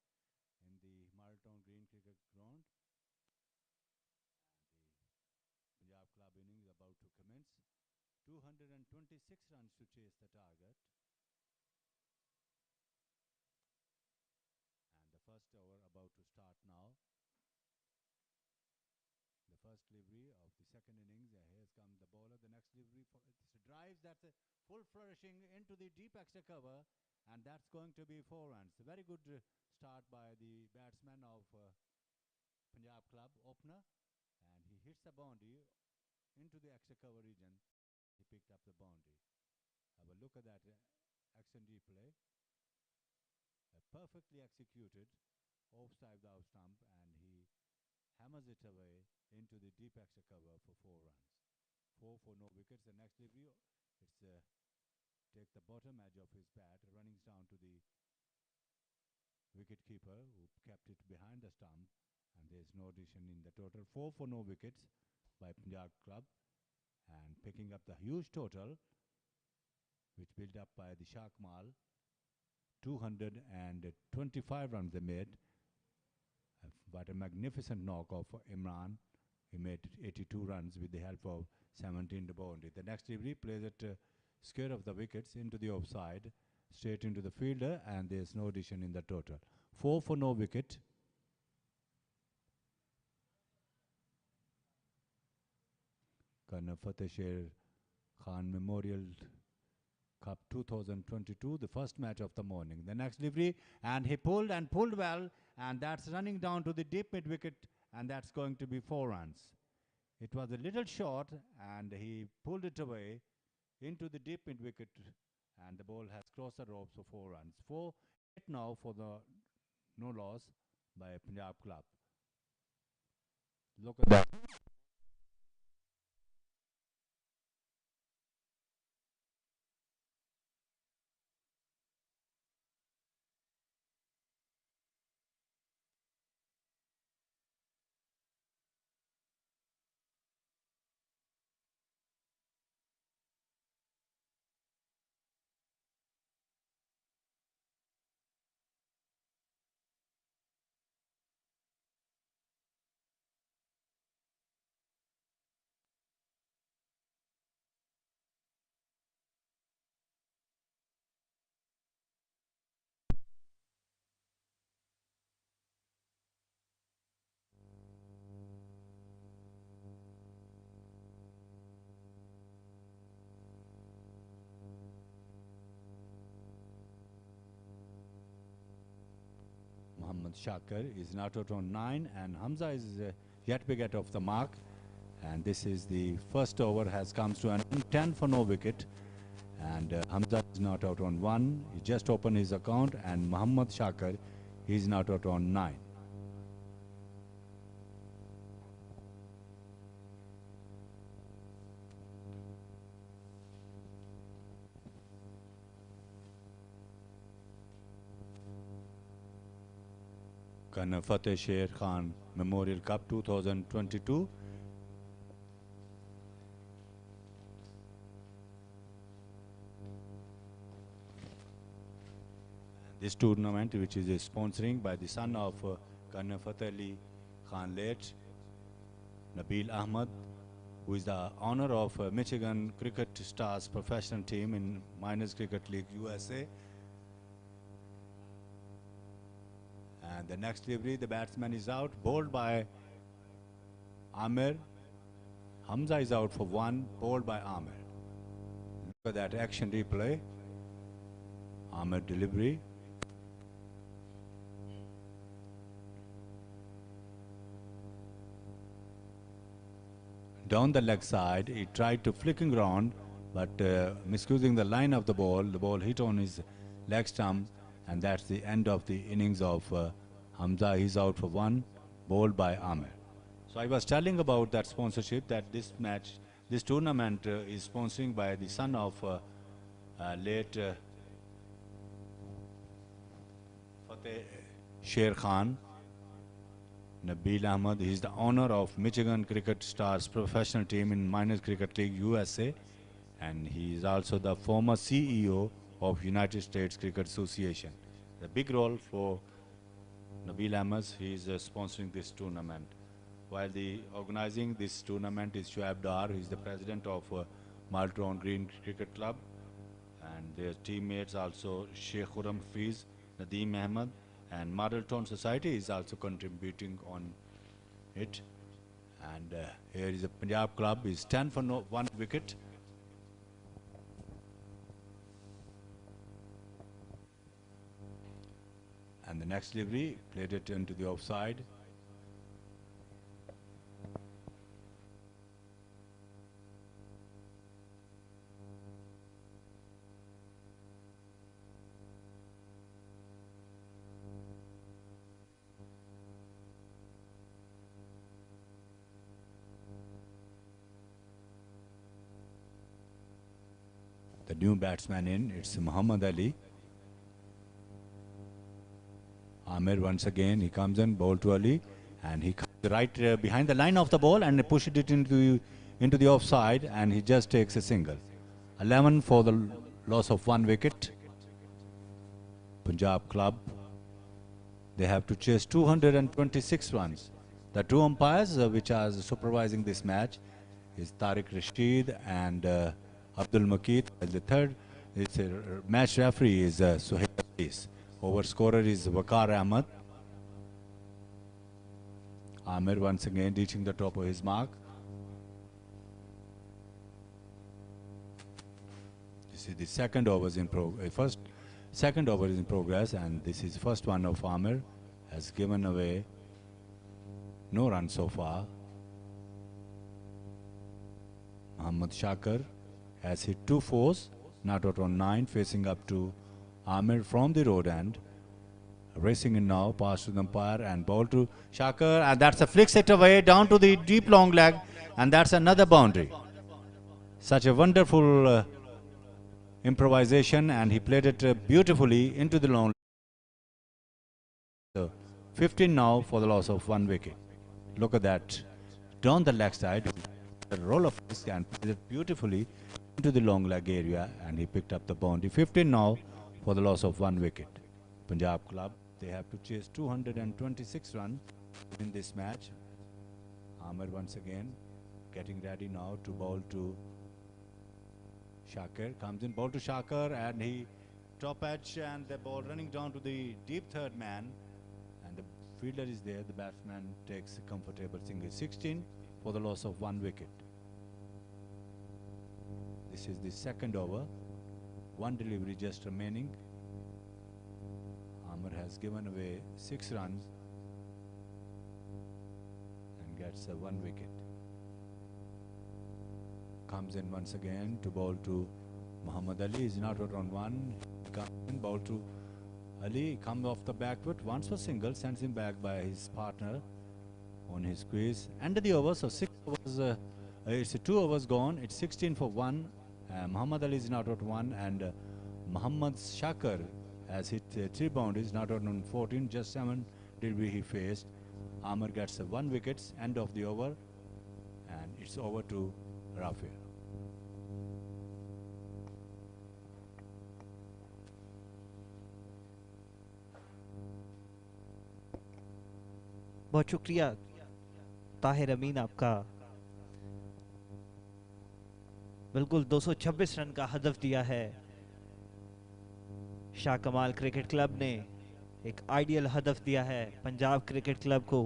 in the Marlton Green Cricket Ground. The Punjab club inning is about to commence. 226 runs to chase the target. And the first over about to start now. The first delivery of the second innings. Here's come the bowler. The next delivery for it's drives. That's a full flourishing into the deep extra cover, and that's going to be 4 runs. A very good start by the batsman of Punjab club opener, and he hits the boundary into the extra cover region. He picked up the boundary. Have a look at that action replay. Perfectly executed offside the off stump, and he hammers it away into the deep extra cover for 4 runs. 4 for no wickets. The next delivery, it's take the bottom edge of his bat, running down to the wicket keeper who kept it behind the stump, and there's no addition in the total. 4 for no wickets by Punjab club, and picking up the huge total which built up by the Shah Kamal. 225 runs they made. But a magnificent knock of Imran. He made 82 runs with the help of 17 to boundary. The next delivery plays it square of the wickets into the offside, straight into the fielder, and there's no addition in the total. 4 for no wicket. Fateh Sher Memorial Cup 2022, the first match of the morning. The next delivery, and he pulled and pulled well, and that's running down to the deep mid wicket, and that's going to be 4 runs. It was a little short, and he pulled it away into the deep mid wicket, and the ball has crossed the ropes for 4 runs. 4-8 now for the no loss by Punjab club. Look at that. Shah is not out on 9, and Hamza is yet to get off the mark. And this is the first over has comes to an 10 for no wicket, and Hamza is not out on 1. He just opened his account, and Muhammad Shakir is not out on 9. Fateh Sher Memorial Cup 2022. This tournament, which is sponsoring by the son of Fateh Ali Khan late, Nabil Ahmad, who is the owner of Michigan Cricket Stars professional team in Minors Cricket League USA. And the next delivery, the batsman is out, bowled by Amir. Hamza is out for 1, bowled by Amir. Look at that action replay. Amir delivery. Down the leg side, he tried to flicking round, but misusing the line of the ball hit on his leg stump, and that's the end of the innings of Hamza. He's out for 1, bowled by Amir. So I was telling about that sponsorship, that this match, this tournament is sponsoring by the son of late Fateh Sher Khan, Nabil Ahmad. He is the owner of Michigan Cricket Stars professional team in Minors Cricket League USA, and he is also the former CEO of United States Cricket Association. A big role for Nabil Ahmed. He is sponsoring this tournament. While the organizing this tournament is Shoaib Dar, who is the president of Malton Green Cricket Club, and their teammates also Sheikh Khurram Fiz, Nadeem Ahmed, and Marlton Society is also contributing on it. And here is a Punjab club is 10 for 1 wicket. And the next delivery played it into the offside. The new batsman in, it's Muhammad Ali. Amir once again, he comes in, ball to Ali, and he comes right behind the line of the ball and pushes it into the offside, and he just takes a single. 11 for the loss of 1 wicket. Punjab club, they have to chase 226 runs. The two umpires which are supervising this match is Tariq Rashid and Abdul Makid. The third match referee is Suhail Aziz. Over scorer is Waqar Ahmed. Amir once again reaching the top of his mark. This is the second over is in second over is in progress, and this is first one of Amir. Has given away no run so far. Muhammad Shakar has hit 2 fours, not out on 9, facing up to Amir from the road end. Racing in now, pass to the umpire and ball to Shakar, and that's a flick set away down to the deep long leg, and that's another boundary. Such a wonderful improvisation, and he played it beautifully into the long. So 15 now for the loss of 1 wicket. Look at that, down the leg side, the roll of his and played it beautifully into the long leg area, and he picked up the boundary. 15 now for the loss of 1 wicket. Punjab club, they have to chase 226 runs in this match. Amir once again getting ready now to bowl to Shakir. Comes in, ball to Shakir, and he top edge, and the ball running down to the deep third man, and the fielder is there. The batsman takes a comfortable single. 16 for the loss of 1 wicket. This is the second over. 1 delivery just remaining. Amir has given away 6 runs and gets a 1 wicket. Comes in once again to bowl to Muhammad Ali. Is not out on 1. Comes in, bowl to Ali. Comes off the back foot. Once for single, sends him back by his partner on his squeeze. End of the over. So 6 overs. It's 2 overs gone. It's 16 for 1. Muhammad Ali is not out 1, and Muhammad Shakir has hit 3 boundaries, not out on 14, just 7 delivery he faced. Amir gets 1 wicket, end of the over, and it's over to Rafi. बहुत शुक्रिया ताहिर अमीन आपका। बिल्कुल 226 run का हदफ दिया है शाह कमाल cricket club ने। एक आइडियल हदफ दिया है पंजाब क्रिकेट क्लब को।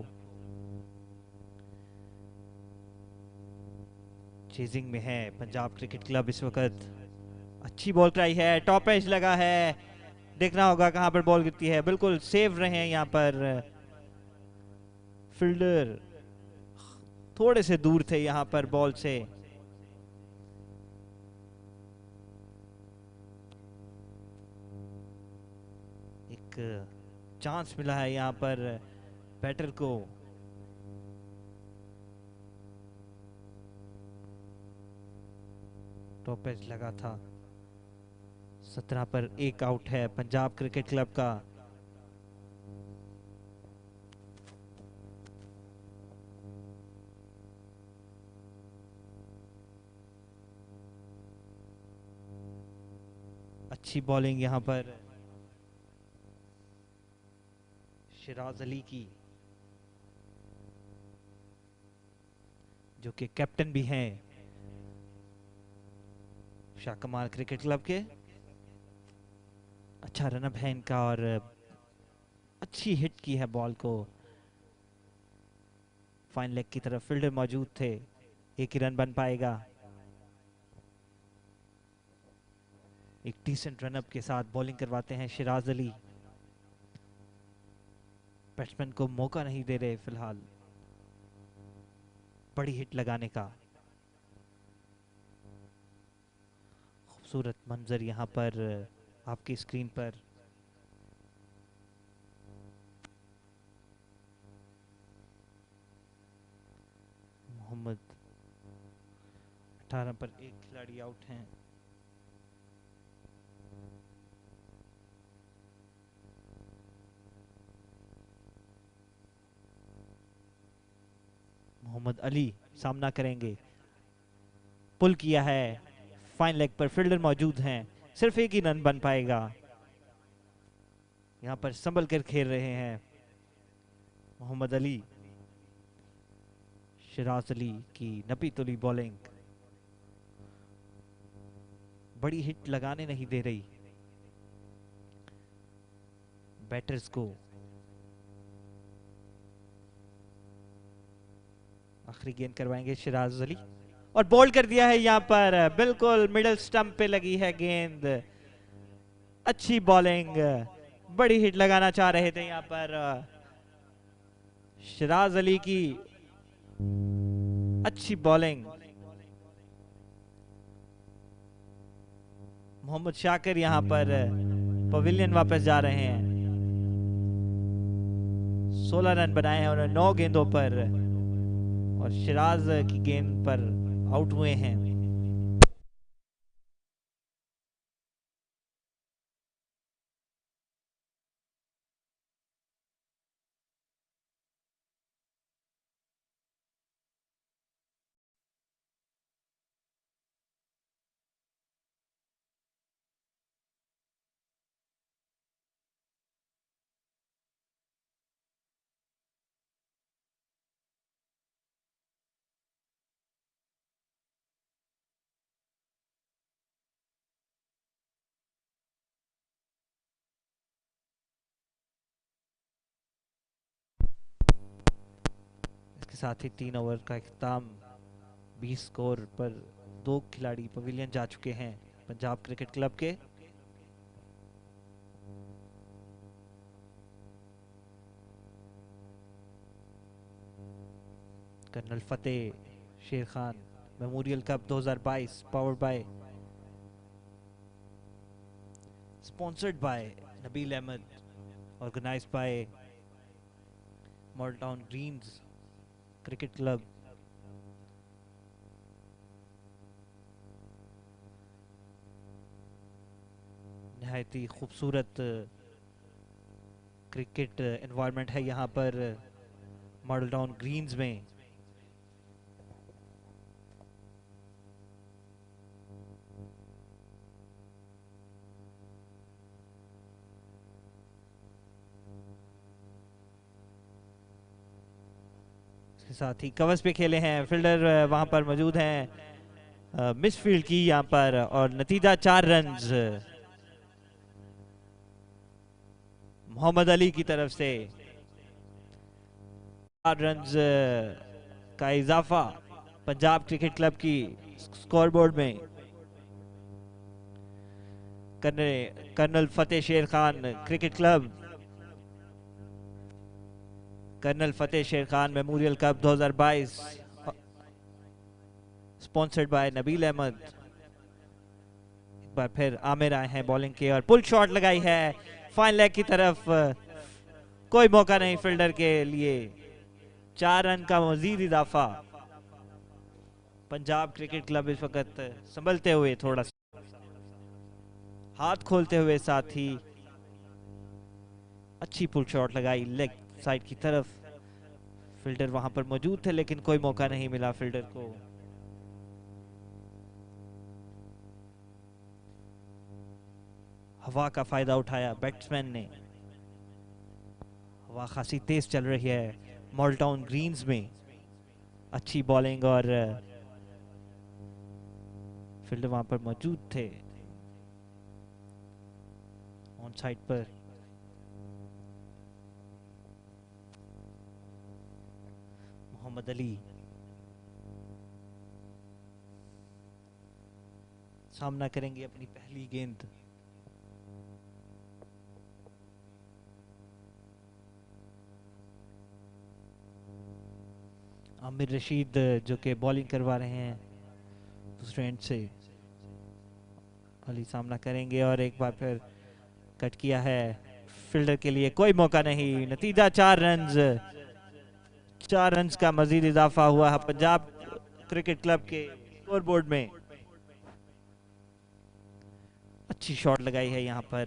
चेजिंग में है पंजाब क्रिकेट क्लब इस वक्त। अच्छी बॉल कराई है, टॉप एज लगा है, देखना होगा कहां पर बॉल गिरती है। बिल्कुल सेव रहे हैं यहां पर फील्डर, थोड़े से दूर थे यहां पर बॉल से। एक चांस मिला है यहां पर बैटर को। टॉप एज लगा था। 17 पर 1 आउट है पंजाब क्रिकेट क्लब का। अच्छी बॉलिंग यहाँ पर शिराज अली की, जो कि कैप्टन भी हैं शाह कमाल क्रिकेट क्लब के। अच्छा रनअप है इनका और अच्छी हिट की है बॉल को। फाइन लेग की तरफ फील्डर मौजूद थे, एक ही रन बन पाएगा। एक डिसेंट रनअप के साथ बॉलिंग करवाते हैं शिराज अली। बैट्समैन को मौका नहीं दे रहे फिलहाल बड़ी हिट लगाने का। खूबसूरत मंजर यहां पर आपकी स्क्रीन पर। मोहम्मद 18 पर एक खिलाड़ी आउट हैं। मोहम्मद अली सामना करेंगे, पुल किया है, फाइन लेग पर फील्डर मौजूद हैं, सिर्फ एक ही रन बन पाएगा। यहां पर संभल कर खेल रहे हैं मोहम्मद अली। शिराज अली की नपी तुली बॉलिंग बड़ी हिट लगाने नहीं दे रही बैटर्स को। आखिरी गेंद करवाएंगे शिराज अली और बोल्ड कर दिया है यहां पर, बिल्कुल मिडिल स्टंप पे लगी है गेंद। अच्छी बॉलिंग, बड़ी हिट लगाना चाह रहे थे यहां पर शिराज अली की। अच्छी बॉलिंग। मोहम्मद शाकिर यहां पर पवेलियन वापस जा रहे हैं। 16 रन बनाए हैं उन्होंने 9 गेंदों पर और शिराज की गेंद पर आउट हुए हैं। इसके साथ ही 3 ओवर का इख्तिताम। 20 स्कोर पर 2 खिलाड़ी पवेलियन जा चुके हैं पंजाब क्रिकेट क्लब के। Colonel Fateh Sher Khan Memorial Cup 2022 powered by, sponsored by Nabeel Ahmed, organised by Model Town Greens cricket Club. नहायत ही खूबसूरत क्रिकेट एनवायरनमेंट है यहाँ पर मॉडल टाउन ग्रीन्स में। इसके साथ ही कवर्स पे खेले हैं, फील्डर वहां पर मौजूद हैं। मिस फील्ड की यहाँ पर और नतीजा 4 रन्स मोहम्मद अली की तरफ से। 4 रन्स का इजाफा पंजाब क्रिकेट क्लब की स्कोरबोर्ड में। Colonel Fateh Sher Khan Cricket Club, Colonel Fateh Sher Khan Memorial Cup 2022 sponsored by Nabeel Ahmed. एक बार फिर आमिर आए हैं बॉलिंग के और पुल शॉट लगाई है फाइन लेग की तरफ। कोई मौका नहीं फील्डर के लिए। 4 रन का मजीद इजाफा। पंजाब क्रिकेट क्लब इस वक्त संभलते हुए, थोड़ा सा हाथ खोलते हुए, साथ ही अच्छी पुल शॉट लगाई लेग साइड की तरफ। फील्डर वहां पर मौजूद थे लेकिन कोई मौका नहीं मिला फील्डर को। हवा का फायदा उठाया बैट्समैन ने। हवा खासी तेज चल रही है मॉल्टाउन ग्रीन्स में। अच्छी बॉलिंग और फील्डर वहां पर मौजूद थे ऑन साइड पर। मोहम्मद अली सामना करेंगे अपनी पहली गेंद। आमिर रशीद जो कि बॉलिंग करवा रहे हैं दूसरे एंड से। अली सामना करेंगे और एक बार फिर कट किया है। फील्डर के लिए कोई मौका नहीं। नतीजा 4 रन्स। 4 रन्स का मजीद इजाफा हुआ है पंजाब क्रिकेट क्लब के स्कोर बोर्ड में। अच्छी शॉट लगाई है यहाँ पर,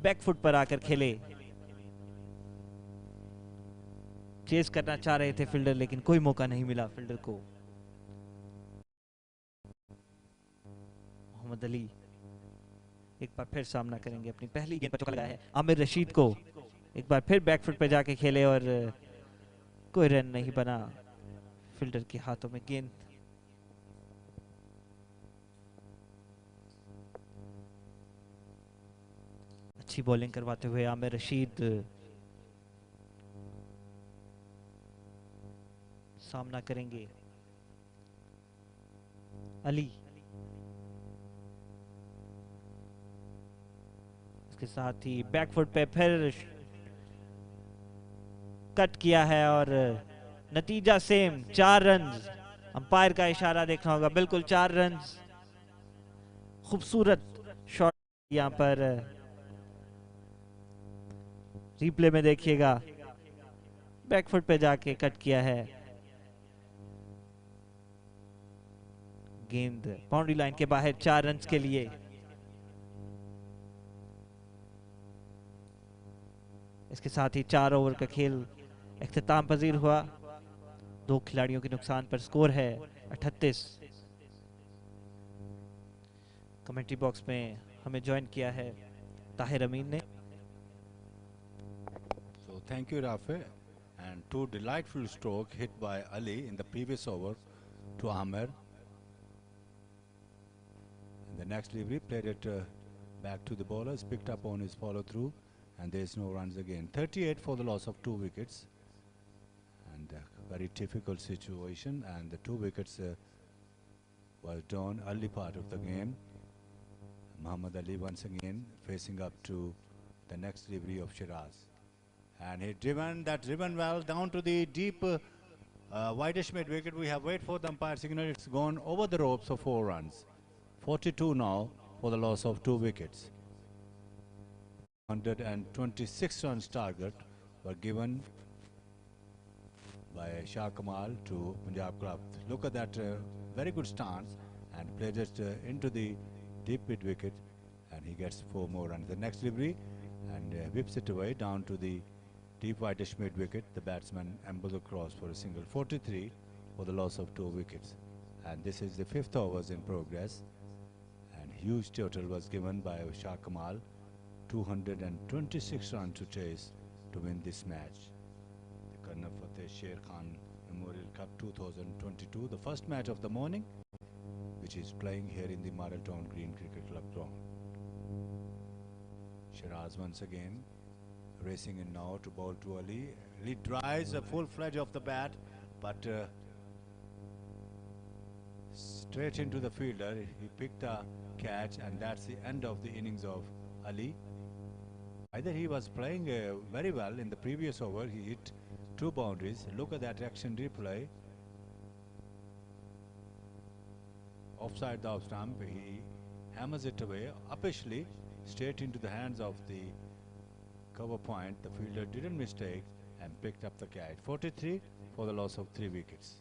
बैक फुट पर आकर खेले। चेस करना चाह रहे थे फील्डर, लेकिन कोई मौका नहीं मिला फील्डर को। मोहम्मद अली एक बार फिर सामना करेंगे अपनी पहली गेंद पर चौका लगाया है आमिर रशीद को। एक बार फिर बैक फुट पे जाके खेले और कोई रन नहीं बना। फील्डर के हाथों में गेंद। अच्छी बॉलिंग करवाते हुए आमिर रशीद सामना करेंगे अली। इसके साथ ही बैक फुट पे फिर कट किया है और नतीजा सेम 4 रन्स। अंपायर का इशारा देखना होगा, बिल्कुल 4 रन्स। खूबसूरत शॉट यहां पर रिप्ले में देखिएगा, बैक फुट पे जाके कट किया है। गेंद बाउंड्री लाइन के बाहर 4 रन्स के लिए। इसके साथ ही 4 ओवर का खेल इख्तिताम पजीर हुआ। 2 खिलाड़ियों के नुकसान पर स्कोर है 38। कमेंट्री बॉक्स में हमें ज्वाइन किया है ताहिर अमीन ने। So thank you, Rafe. And 2 delightful stroke hit by Ali in the previous over to Amer. And the next delivery played it back to the bowlers, picked up on his follow through, and there is no runs again. 38 for the loss of 2 wickets. And very difficult situation, and the 2 wickets was done early part of the game. Muhammad Ali once again facing up to the next delivery of Shiraz. And he driven well down to the deep wideish mid wicket. We have wait for the umpire signal. It's gone over the ropes for 4 runs. 42 now for the loss of 2 wickets. 126 runs target were given by Shah Kamal to Punjab club. Look at that very good stance, and played it into the deep mid wicket, and he gets 4 more runs. The next delivery and whips it away down to the deep wideish mid wicket. The batsman ambles across for a single. 43 for the loss of 2 wickets. And this is the 5th overs in progress, and huge total was given by Shah Kamal. 226 runs to chase to win this match. The Colonel Fateh Sher Memorial Cup 2022, the first match of the morning, which is playing here in the Maryletown Green Cricket Club ground. Shiraz once again racing in now to bowl to Ali. Ali tries a full fledge of the bat, but straight into the fielder. He picked a catch, and that's the end of the innings of Ali. Either he was playing very well in the previous over. He hit 2 boundaries. Look at that action replay. Offside the off stump. He hammers it away uppishly straight into the hands of the cover point. The fielder didn't mistake and picked up the catch. 43 for the loss of 3 wickets.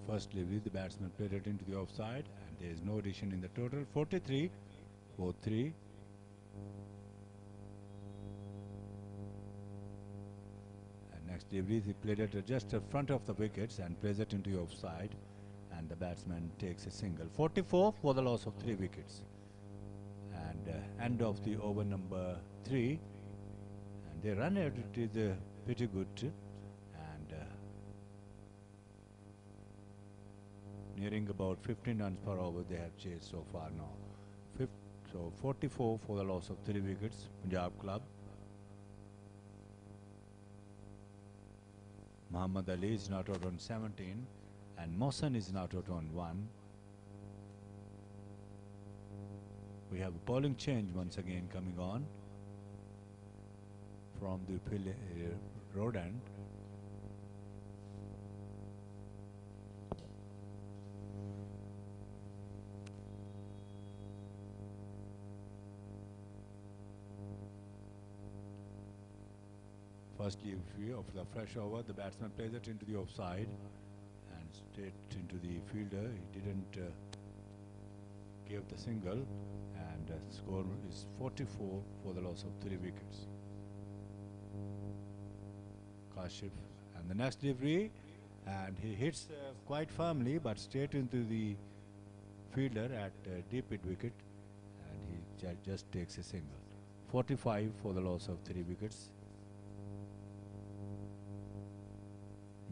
first delivery, the batsman played it into the offside, and there is no addition in the total. 43 for 3. And next delivery, he played it just in front of the wickets and plays it into the offside, and the batsman takes a single. 44 for the loss of 3 wickets. And end of the over number 3. And they run it is pretty good. And nearing about 15 runs per over they have chased so far now. So 44 for the loss of 3 wickets, Punjab club. Muhammad Ali is not out on 17 and Mohsen is not out on 1. We have a bowling change once again coming on from the road end. First delivery of the fresh over, the batsman plays it into the offside and straight into the fielder. He didn't give the single, and score is 44 for the loss of 3 wickets. Kashif, and the next delivery, and he hits quite firmly but straight into the fielder at deep mid wicket, and he just takes a single. 45 for the loss of 3 wickets.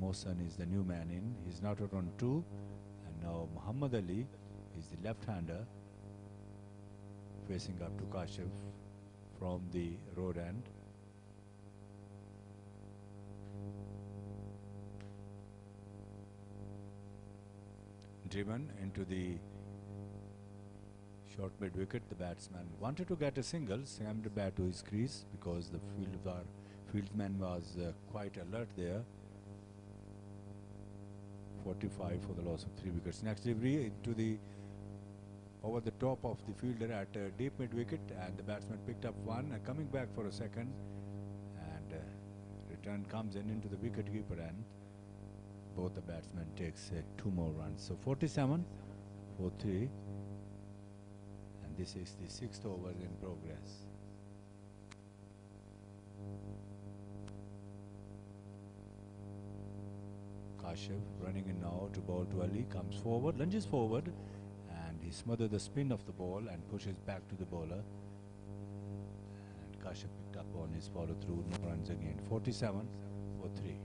Mohsen is the new man in. He's not out on 2, and now Muhammad Ali is the left-hander facing up to Kashif from the road end. Driven into the short mid wicket, the batsman wanted to get a single, slammed the bat to his crease because the fieldsman was quite alert there. 45 for the loss of 3 wickets. Next delivery into the over the top of the fielder at deep mid wicket, and the batsman picked up one, coming back for a second, and return comes in into the wicket keeper, and both the batsmen takes 2 more runs. So 47 for 3, and this is the 6th over in progress. Kashif running in now to bowl to Ali, comes forward, lunges forward, and he smothers the spin of the ball and pushes back to the bowler. And Kashif picked up on his follow through, no runs again. 47 for 3.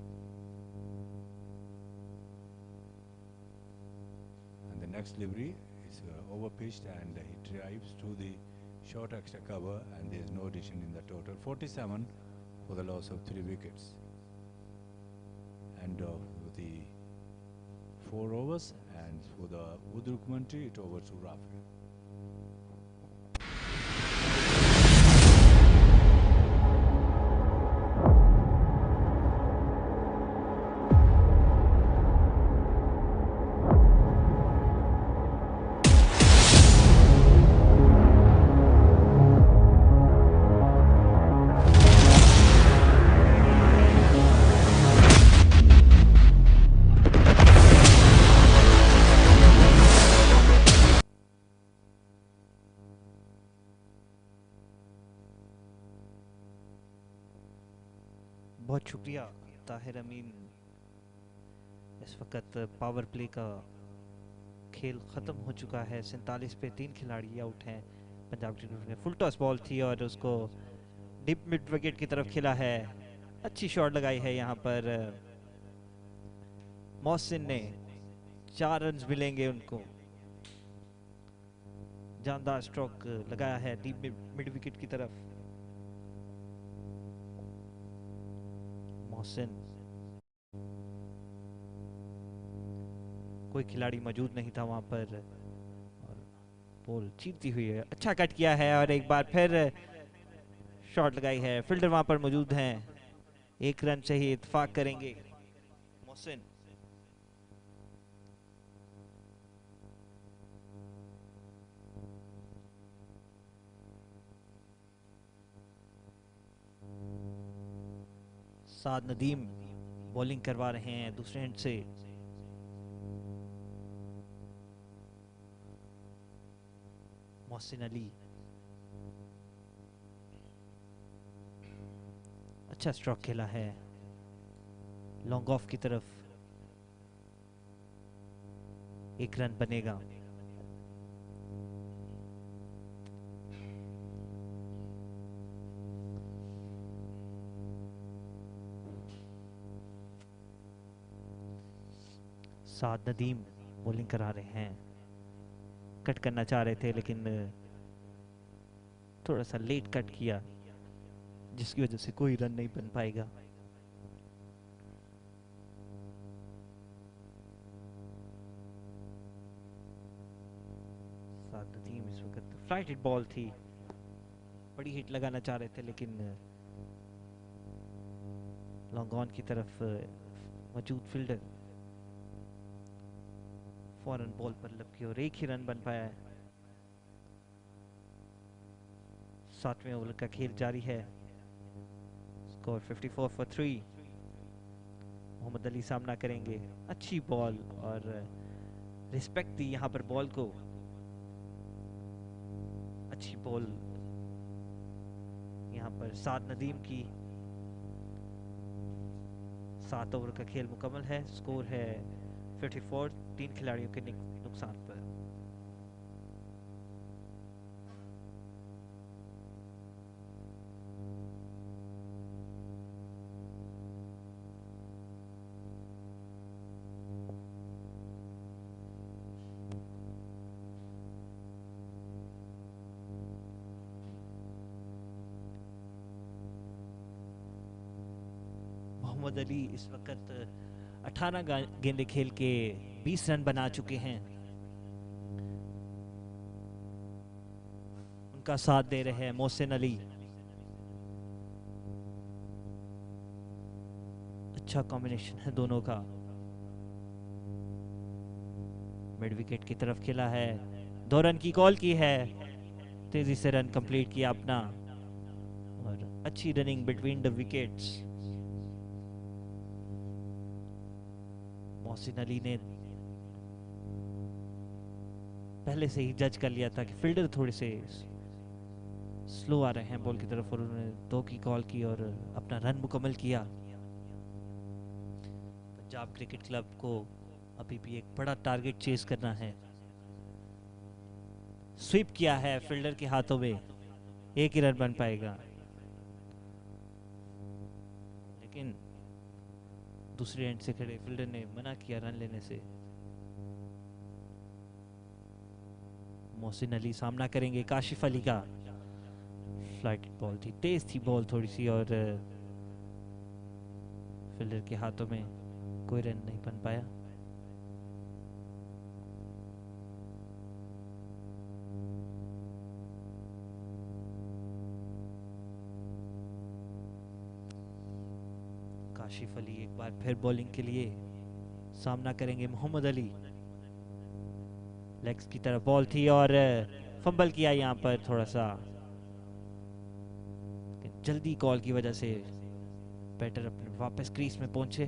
And the next delivery is over pitched, and he drives to the short extra cover, and there is no addition in the total. 47 for the loss of 3 wickets. End of the 4 overs, and for the Urdu commentary, it over to Rafi. बहुत शुक्रिया ताहिर अमीन। इस वक्त power play का खेल ख़त्म हो चुका है। 47 पे 3 खिलाड़ी आउट हैं। पंजाब टीम में फुल टॉस बॉल थी और उसको डिप मिड विकेट की तरफ खेला है। अच्छी शॉट लगाई है यहाँ पर मोहसिन ने। 4 रन मिलेंगे उनको। जानदार स्ट्रोक लगाया है डीप मिड विकेट की तरफ। मोहसिन, कोई खिलाड़ी मौजूद नहीं था वहां पर और बॉल चीरती हुई है। अच्छा कट किया है और एक बार फिर शॉट लगाई है। फील्डर वहां पर मौजूद हैं। 1 रन से ही इत्तेफाक करेंगे मोहसिन। साद नदीम बॉलिंग करवा रहे हैं दूसरे एंड से। मोहसिन अली, अच्छा स्ट्रोक खेला है, लॉन्ग ऑफ की तरफ, एक रन बनेगा। साद नदीम बॉलिंग करा रहे हैं, कट करना चाह रहे थे लेकिन थोड़ा सा लेट कट किया, जिसकी वजह से कोई रन नहीं बन पाएगा। साद नदीम इस वक्त फ्लाइट हिट बॉल थी, बड़ी हिट लगाना चाह रहे थे लेकिन लॉन्ग ऑन की तरफ मौजूद फील्डर फौरन बॉल पर लपकी और एक ही रन बन पाया है। 7वें ओवर का खेल जारी है, स्कोर 54 फॉर 3। मोहम्मद अली सामना करेंगे, अच्छी बॉल और रिस्पेक्ट दी यहां पर बॉल को, अच्छी बॉल यहां पर साद नदीम की। 7 ओवर का खेल मुकम्मल है, स्कोर है 54, 3 खिलाड़ियों के नुकसान पर। मोहम्मद अली इस वक्त 18 गेंदे खेल के 20 रन बना चुके हैं। उनका साथ दे रहे हैं मोहसिन अली, अच्छा कॉम्बिनेशन है दोनों का। मिड विकेट की तरफ खेला है, 2 रन की कॉल की है, तेजी से रन कंप्लीट किया अपना और अच्छी running between the wickets. Mohsin Ali ने पहले से ही जज कर लिया था कि फील्डर थोड़े से स्लो आ रहे हैं बॉल की तरफ और उन्होंने 2 की कॉल की और अपना रन मुकम्मल किया। पंजाब क्रिकेट क्लब को अभी भी एक बड़ा टारगेट चेस करना है। स्वीप किया है फील्डर के हाथों में, एक ही रन बन पाएगा लेकिन दूसरे एंड से खड़े फील्डर ने मना किया रन लेने से। मोहसिन अली सामना करेंगे काशिफ अली का, फ्लाइट बॉल थी, तेज थी बॉल थोड़ी सी और फील्डर के हाथों में कोई रन नहीं बन पाया। काशिफ अली एक बार फिर बॉलिंग के लिए सामना करेंगे मोहम्मद अली। लेग्स की तरफ बॉल थी और फंबल किया यहां पर थोड़ा सा, जल्दी कॉल की वजह से बैटर अपने वापस क्रीज में पहुंचे।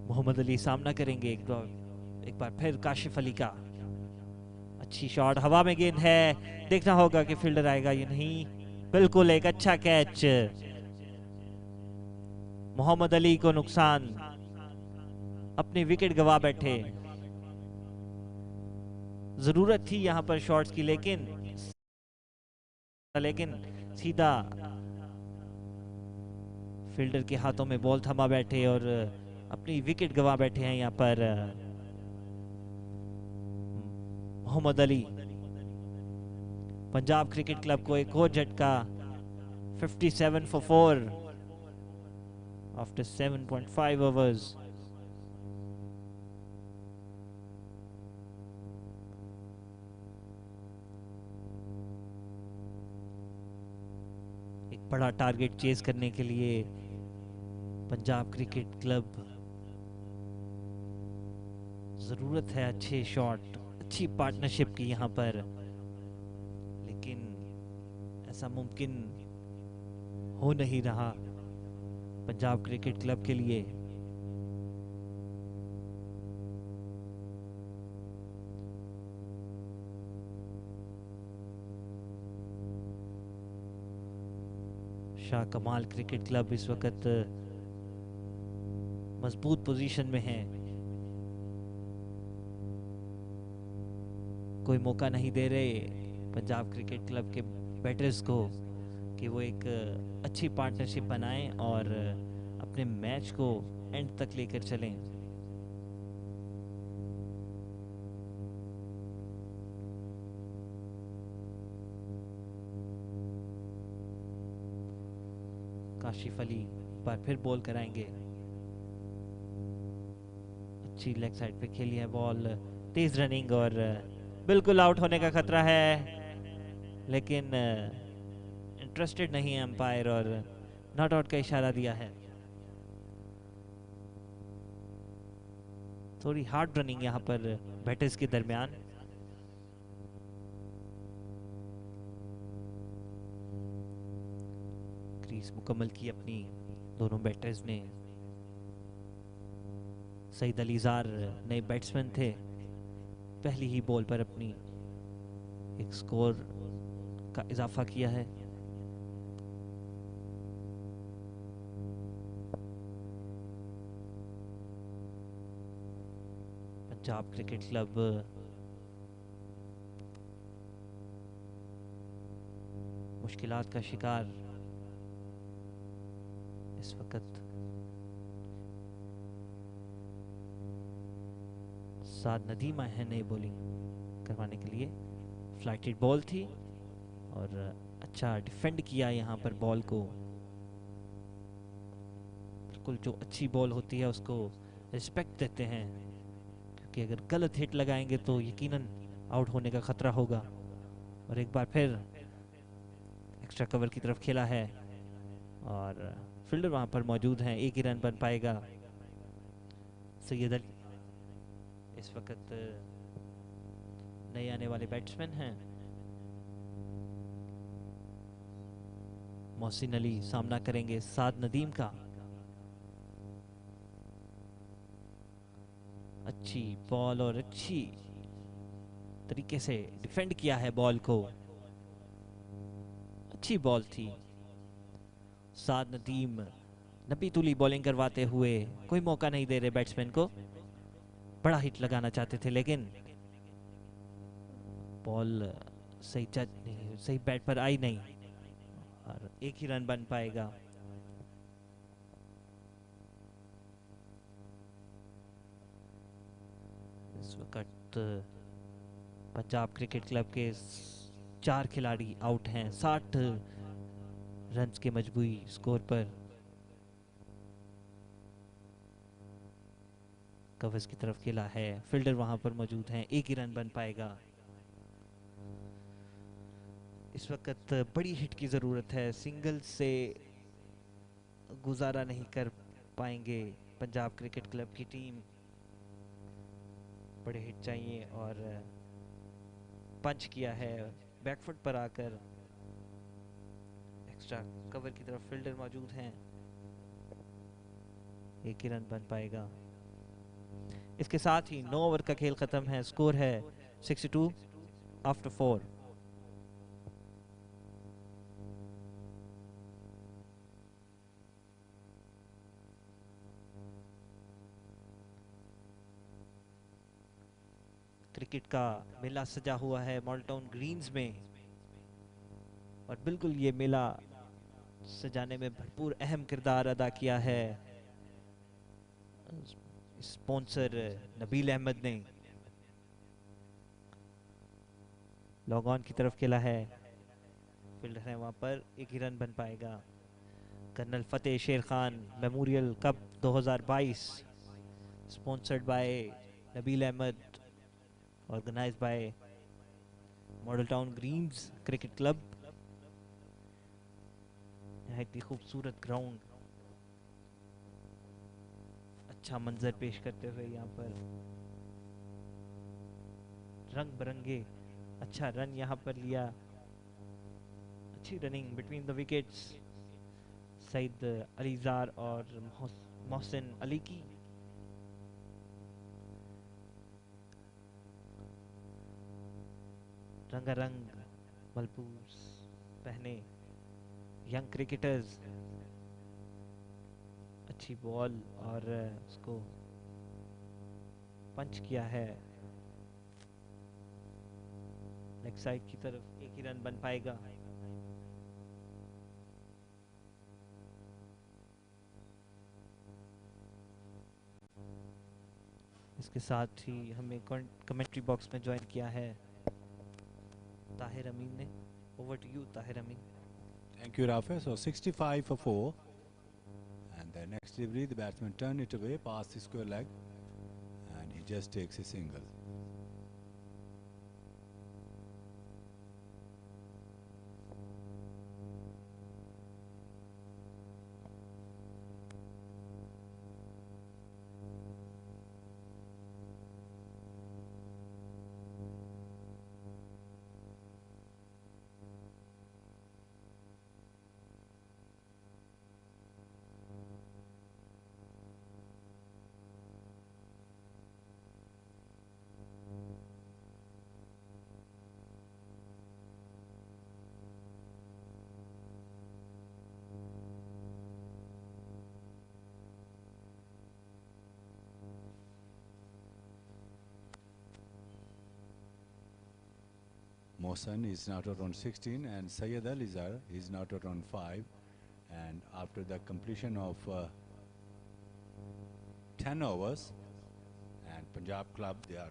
मोहम्मद अली सामना करेंगे एक बार फिर काशिफ अली का। अच्छी शॉट, हवा में गेंद है, देखना होगा कि फील्डर आएगा या नहीं। बिल्कुल एक अच्छा कैच, मोहम्मद अली को नुकसान, अपनी विकेट गवा बैठे। जरूरत थी यहां पर शॉट्स की लेकिन सीधा फील्डर के हाथों में बॉल थमा बैठे और अपनी विकेट गवा बैठे हैं यहां पर मोहम्मद अली। पंजाब क्रिकेट क्लब को एक और झटका, 57 for 4 after 7.5 overs। एक बड़ा टारगेट चेस करने के लिए पंजाब क्रिकेट क्लब जरूरत है अच्छे शॉट, अच्छी पार्टनरशिप की यहां पर, लेकिन ऐसा मुमकिन हो नहीं रहा पंजाब क्रिकेट क्लब के लिए। शाह कमाल क्रिकेट क्लब इस वक्त मजबूत पोजीशन में है, कोई मौका नहीं दे रहे पंजाब क्रिकेट क्लब के बैटर्स को कि वो एक अच्छी पार्टनरशिप बनाएं और अपने मैच को एंड तक लेकर चलें। काशिफ अली एक बार फिर बॉल कराएंगे, अच्छी लेग साइड पे खेली है बॉल, तेज रनिंग और बिल्कुल आउट होने का खतरा है, लेकिन इंटरेस्टेड नहीं है अंपायर और नॉट आउट का इशारा दिया है। थोड़ी हार्ड रनिंग यहाँ पर बैटर्स के दरमियान। क्रीज मुकम्मल की अपनी दोनों बैटर्स ने। सईद अलीजार नए बैट्समैन थे, पहली ही बॉल पर अपनी एक स्कोर का इजाफा किया है। पंजाब क्रिकेट क्लब मुश्किलात का शिकार इस वक्त। साद नदीम आए हैं नई बॉलिंग करवाने के लिए। फ्लाइटेड बॉल थी और अच्छा डिफेंड किया यहाँ पर बॉल को। बिल्कुल जो अच्छी बॉल होती है उसको रिस्पेक्ट देते हैं, क्योंकि अगर गलत हिट लगाएंगे तो यकीनन आउट होने का खतरा होगा। और एक बार फिर एक्स्ट्रा कवर की तरफ खेला है और फील्डर वहां पर मौजूद हैं, एक ही रन बन पाएगा। सैयद अली इस वक्त नए आने वाले बैट्समैन हैं। मोहसिन अली सामना करेंगे साद नदीम का। अच्छी बॉल और अच्छी तरीके से डिफेंड किया है बॉल को, अच्छी बॉल थी। साद नदीम नबी तुली बॉलिंग करवाते हुए कोई मौका नहीं दे रहे बैट्समैन को। बड़ा हिट लगाना चाहते थे लेकिन बॉल सही जज नहीं, सही बैट पर आई नहीं और एक ही रन बन पाएगा। इस वक्त पंजाब क्रिकेट क्लब के 4 खिलाड़ी आउट हैं 60 रन्स के मजबूरी स्कोर पर। कवर्स की तरफ खेला है, फील्डर वहां पर मौजूद हैं, एक ही रन बन पाएगा। इस वक्त बड़ी हिट की जरूरत है, सिंगल से गुजारा नहीं कर पाएंगे पंजाब क्रिकेट क्लब की टीम। बड़े हिट चाहिए और पंच किया है बैकफुट पर आकर। एक्स्ट्रा कवर की तरफ फील्डर मौजूद हैं, एक ही रन बन पाएगा। इसके साथ ही 9 ओवर का खेल खत्म है, स्कोर है 62 आफ्टर 4। क्रिकेट का मेला सजा हुआ है मॉडल ग्रीन्स में और बिल्कुल ये मेला सजाने में भरपूर अहम किरदार अदा किया है स्पॉन्सर नबील अहमद ने। लॉग ऑन की तरफ खेला है, फील्डर है वहां पर, एक ही रन बन पाएगा। Colonel Fateh Sher Khan Memorial Cup 2022 sponsored by Nabeel Ahmed, organised by Model Town Greens cricket Club. बहुत ही खूबसूरत ग्राउंड, अच्छा मंजर पेश करते हुए यहाँ पर रंग बिरंगे अच्छा रन यहाँ पर लिया। अच्छी running between the wickets Saeed Alizar और मोहसिन अली की। रंगारंग मलबूस पहने यंग क्रिकेटर्स। अच्छी बॉल और उसको पंच किया है लेग साइड की तरफ। एक ही रन बन पाएगा। इसके साथ ही हमें कमेंट्री बॉक्स में ज्वाइन किया है ताहिर अमीन ने। Over to you Tahir Amin. Thank you, Rafa. So 65 for 4. And the next delivery, the batsman turned it away past the square leg. And he just takes a single. Mohsen is now at around 16 and Syed Alizar is now at around 5. And after the completion of 10 overs, and Punjab club, they are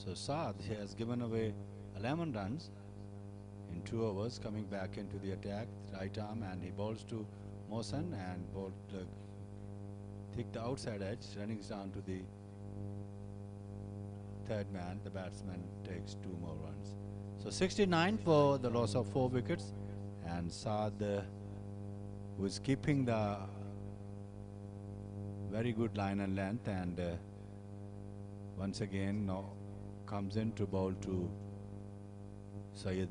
so Saad has given away 11 runs in 2 overs, coming back into the attack, right arm, and he bowls to Mohsen and bowled thick the outside edge, running down to the third man. The batsman takes 2 more runs. So 69 for the loss of 4 wickets, and Saad who is keeping the very good line and length, and once again now comes in to bowl to Syed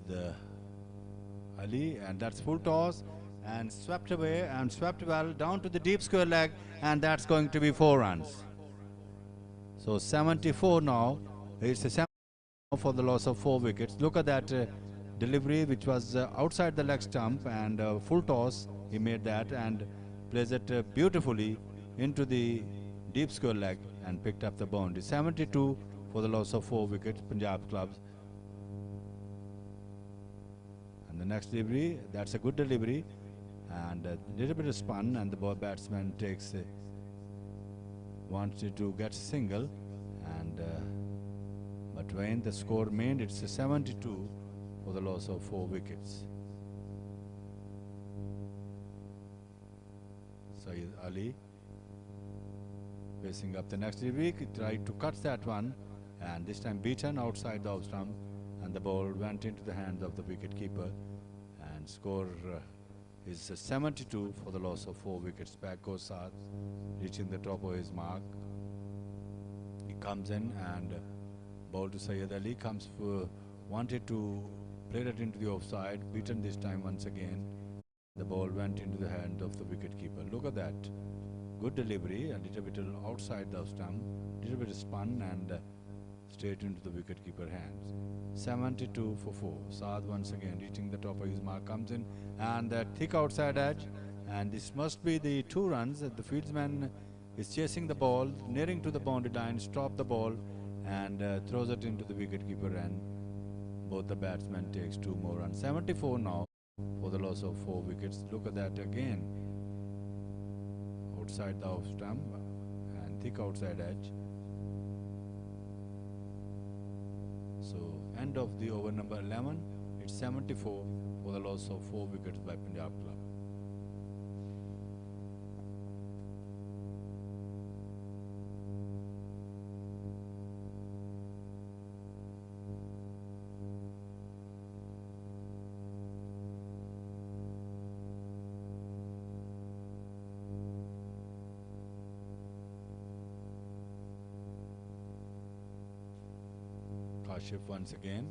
Ali, and that's full toss and swept away and swept well down to the deep square leg, and that's going to be 4 runs. So 74 now. It's a 7 for the loss of 4 wickets. Look at that delivery, which was outside the leg stump, and full toss. He made that and plays it beautifully into the deep square leg and picked up the boundary. 72 for the loss of 4 wickets, Punjab clubs. And the next delivery, that's a good delivery, and a little bit of spun, and the batsman takes wants to get a single, and but when the score remained, it's a 72 for the loss of 4 wickets. Syed Ali facing up the next delivery, tried to cut that one, and this time beaten outside the off stump, and the ball went into the hands of the wicket keeper, and score is 72 for the loss of 4 wickets. Back goes Saad, reaching the top of his mark. He comes in and ball to Syed Ali, comes for, wanted to play it into the offside, beaten this time once again. The ball went into the hand of the wicket keeper. Look at that. Good delivery, a little bit outside the stump, little bit spun, and straight into the wicketkeeper hands. 72 for 4. Saad once again reaching the top of his mark, comes in, and that thick outside edge, and this must be the 2 runs. The fieldsman is chasing the ball, nearing to the boundary line, stop the ball, and throws it into the wicketkeeper, and both the batsmen takes 2 more runs. 74 now for the loss of 4 wickets. Look at that again. Outside the off stump and thick outside edge. So end of the over number 11. It's 74 for the loss of 4 wickets by Punjab club. Kashif once again,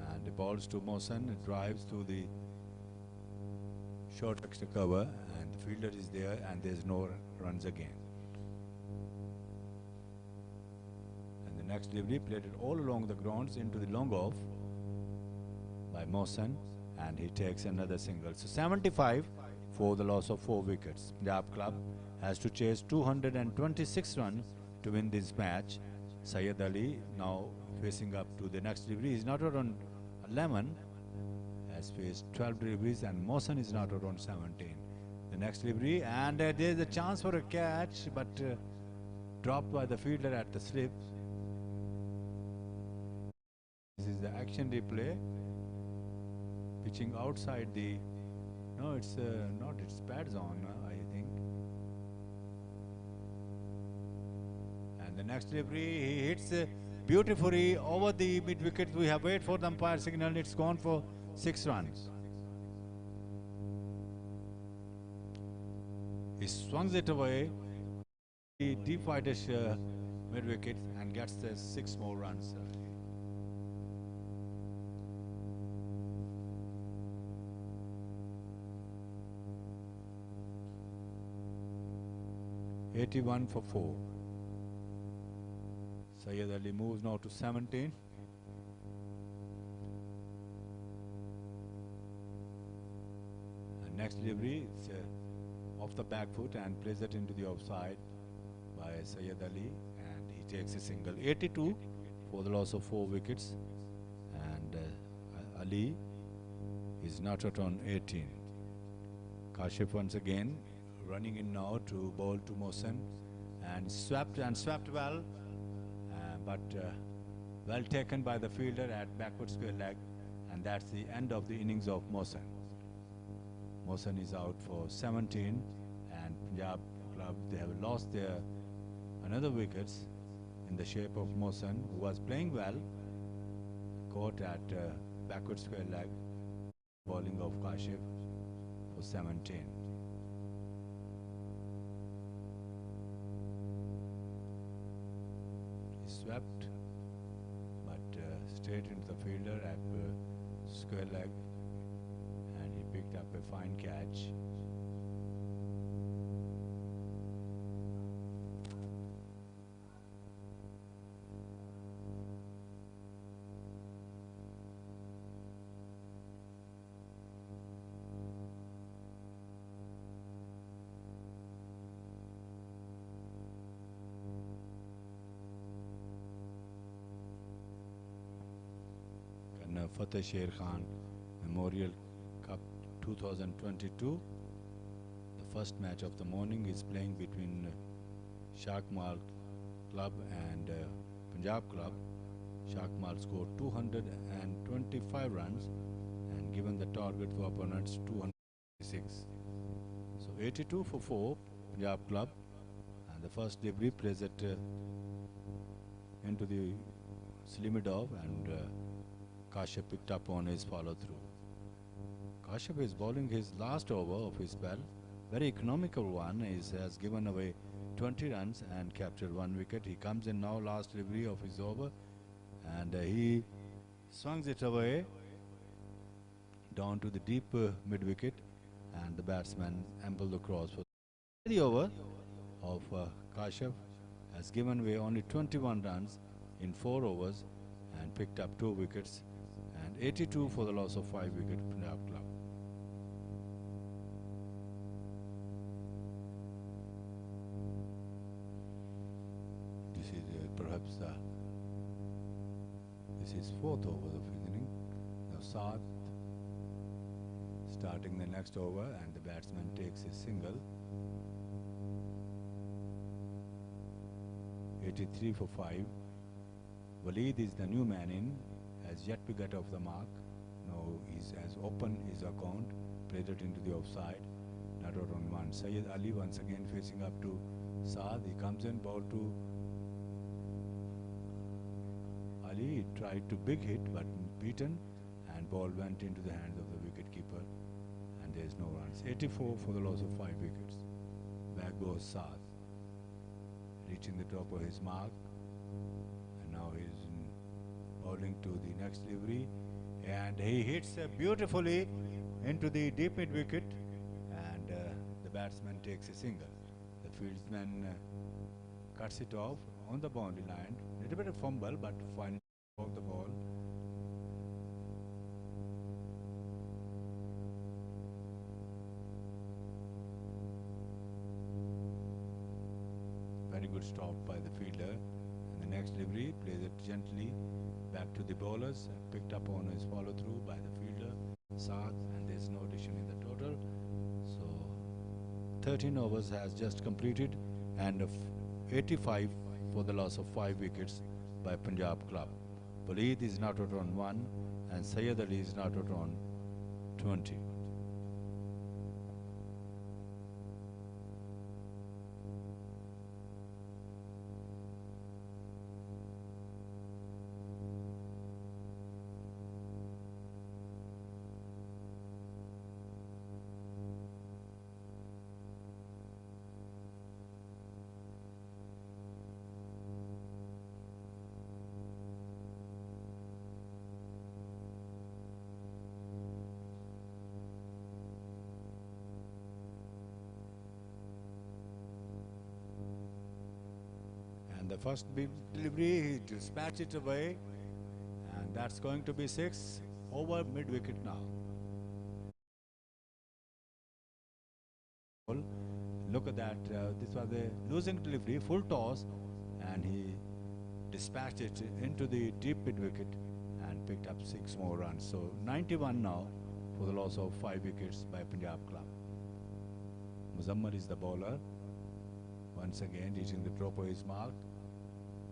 and balls to Mohsen, drives to the short extra cover, and the fielder is there, and there's no runs again. And the next delivery played it all along the grounds into the long off by Mohsen, and he takes another single. So 75 for the loss of 4 wickets. Punjab club has to chase 226 runs to win this match. Syed Ali now facing up to the next delivery. He's not out on 11, has faced 12 deliveries, and Mohsen is not out on 17. The next delivery, and there's a chance for a catch, but dropped by the fielder at the slip. This is the action replay. Pitching outside the, no, it's not, it's pads on, I think. And the next delivery, he hits beautifully over the mid wicket. We have waited for the umpire signal. It's gone for 6 runs. He swings it away. He deep wideish mid wicket and gets the 6 more runs. 81 for 4. Syed Ali moves now to 17. And next delivery is off the back foot and plays it into the offside by Syed Ali, and he takes a single. 82 for the loss of 4 wickets, and Ali is not out on 18. Kashif once again running in now to bowl to Mohsen, and swept well, but well taken by the fielder at backward square leg, and that's the end of the innings of Mohsen. Mohsen is out for 17, and Punjab club, they have lost their another wickets in the shape of Mohsen, who was playing well, caught at backward square leg, bowling of Kashif for 17. Swept, but straight into the fielder at square leg, and he picked up a fine catch. Fateh Sher Memorial Cup 2022. The first match of the morning is playing between Shah Kamal club and Punjab club. Shah Kamal scored 225 runs and given the target for opponents 206. So 82 for 4 Punjab club, and the first delivery plays it into the Slimidov, and Kashif picked up on his follow-through. Kashif is bowling his last over of his spell. Very economical one. He has given away 20 runs and captured 1 wicket. He comes in now, last delivery of his over, and he swings it away down to the deep mid-wicket, and the batsman ambled across. For the over of Kashif has given away only 21 runs in 4 overs and picked up 2 wickets, and 82 for the loss of 5 wickets Punjab club. This is perhaps this is 4th over of his inning. Now Saad starting the next over, and the batsman takes a single. 83 for 5. Waleed is the new man in, has yet to get off the mark. Now he's as open his account, played it into the offside, not out on 1. Syed Ali once again facing up to Saad. He comes in, ball to Ali. He tried to big hit but beaten, and ball went into the hands of the wicket keeper, and there is no runs. 84 for the loss of 5 wickets. Back goes Saad, reaching the top of his mark, and now he's bowling to the next delivery. and he hits beautifully into the deep mid wicket, and the batsman takes a single. The fieldsman cuts it off on the boundary line. Little bit of fumble, but finally off the ball. Very good stop by the fielder. And the next delivery plays it gently back to the bowlers. Picked up on his follow through by the fielder, Saad, and there's no addition in the total. So 13 overs has just completed, and 85 for the loss of 5 wickets by Punjab club. Waleed is not out on 1 and Syed Ali is not out on 20. And the first big delivery, he dispatched it away, and that's going to be 6 over mid wicket now. Look at that, this was a losing delivery, full toss, and he dispatched it into the deep mid wicket and picked up 6 more runs. So 91 now for the loss of 5 wickets by Punjab club. Muzammar is the bowler. Once again reaching the drop of his mark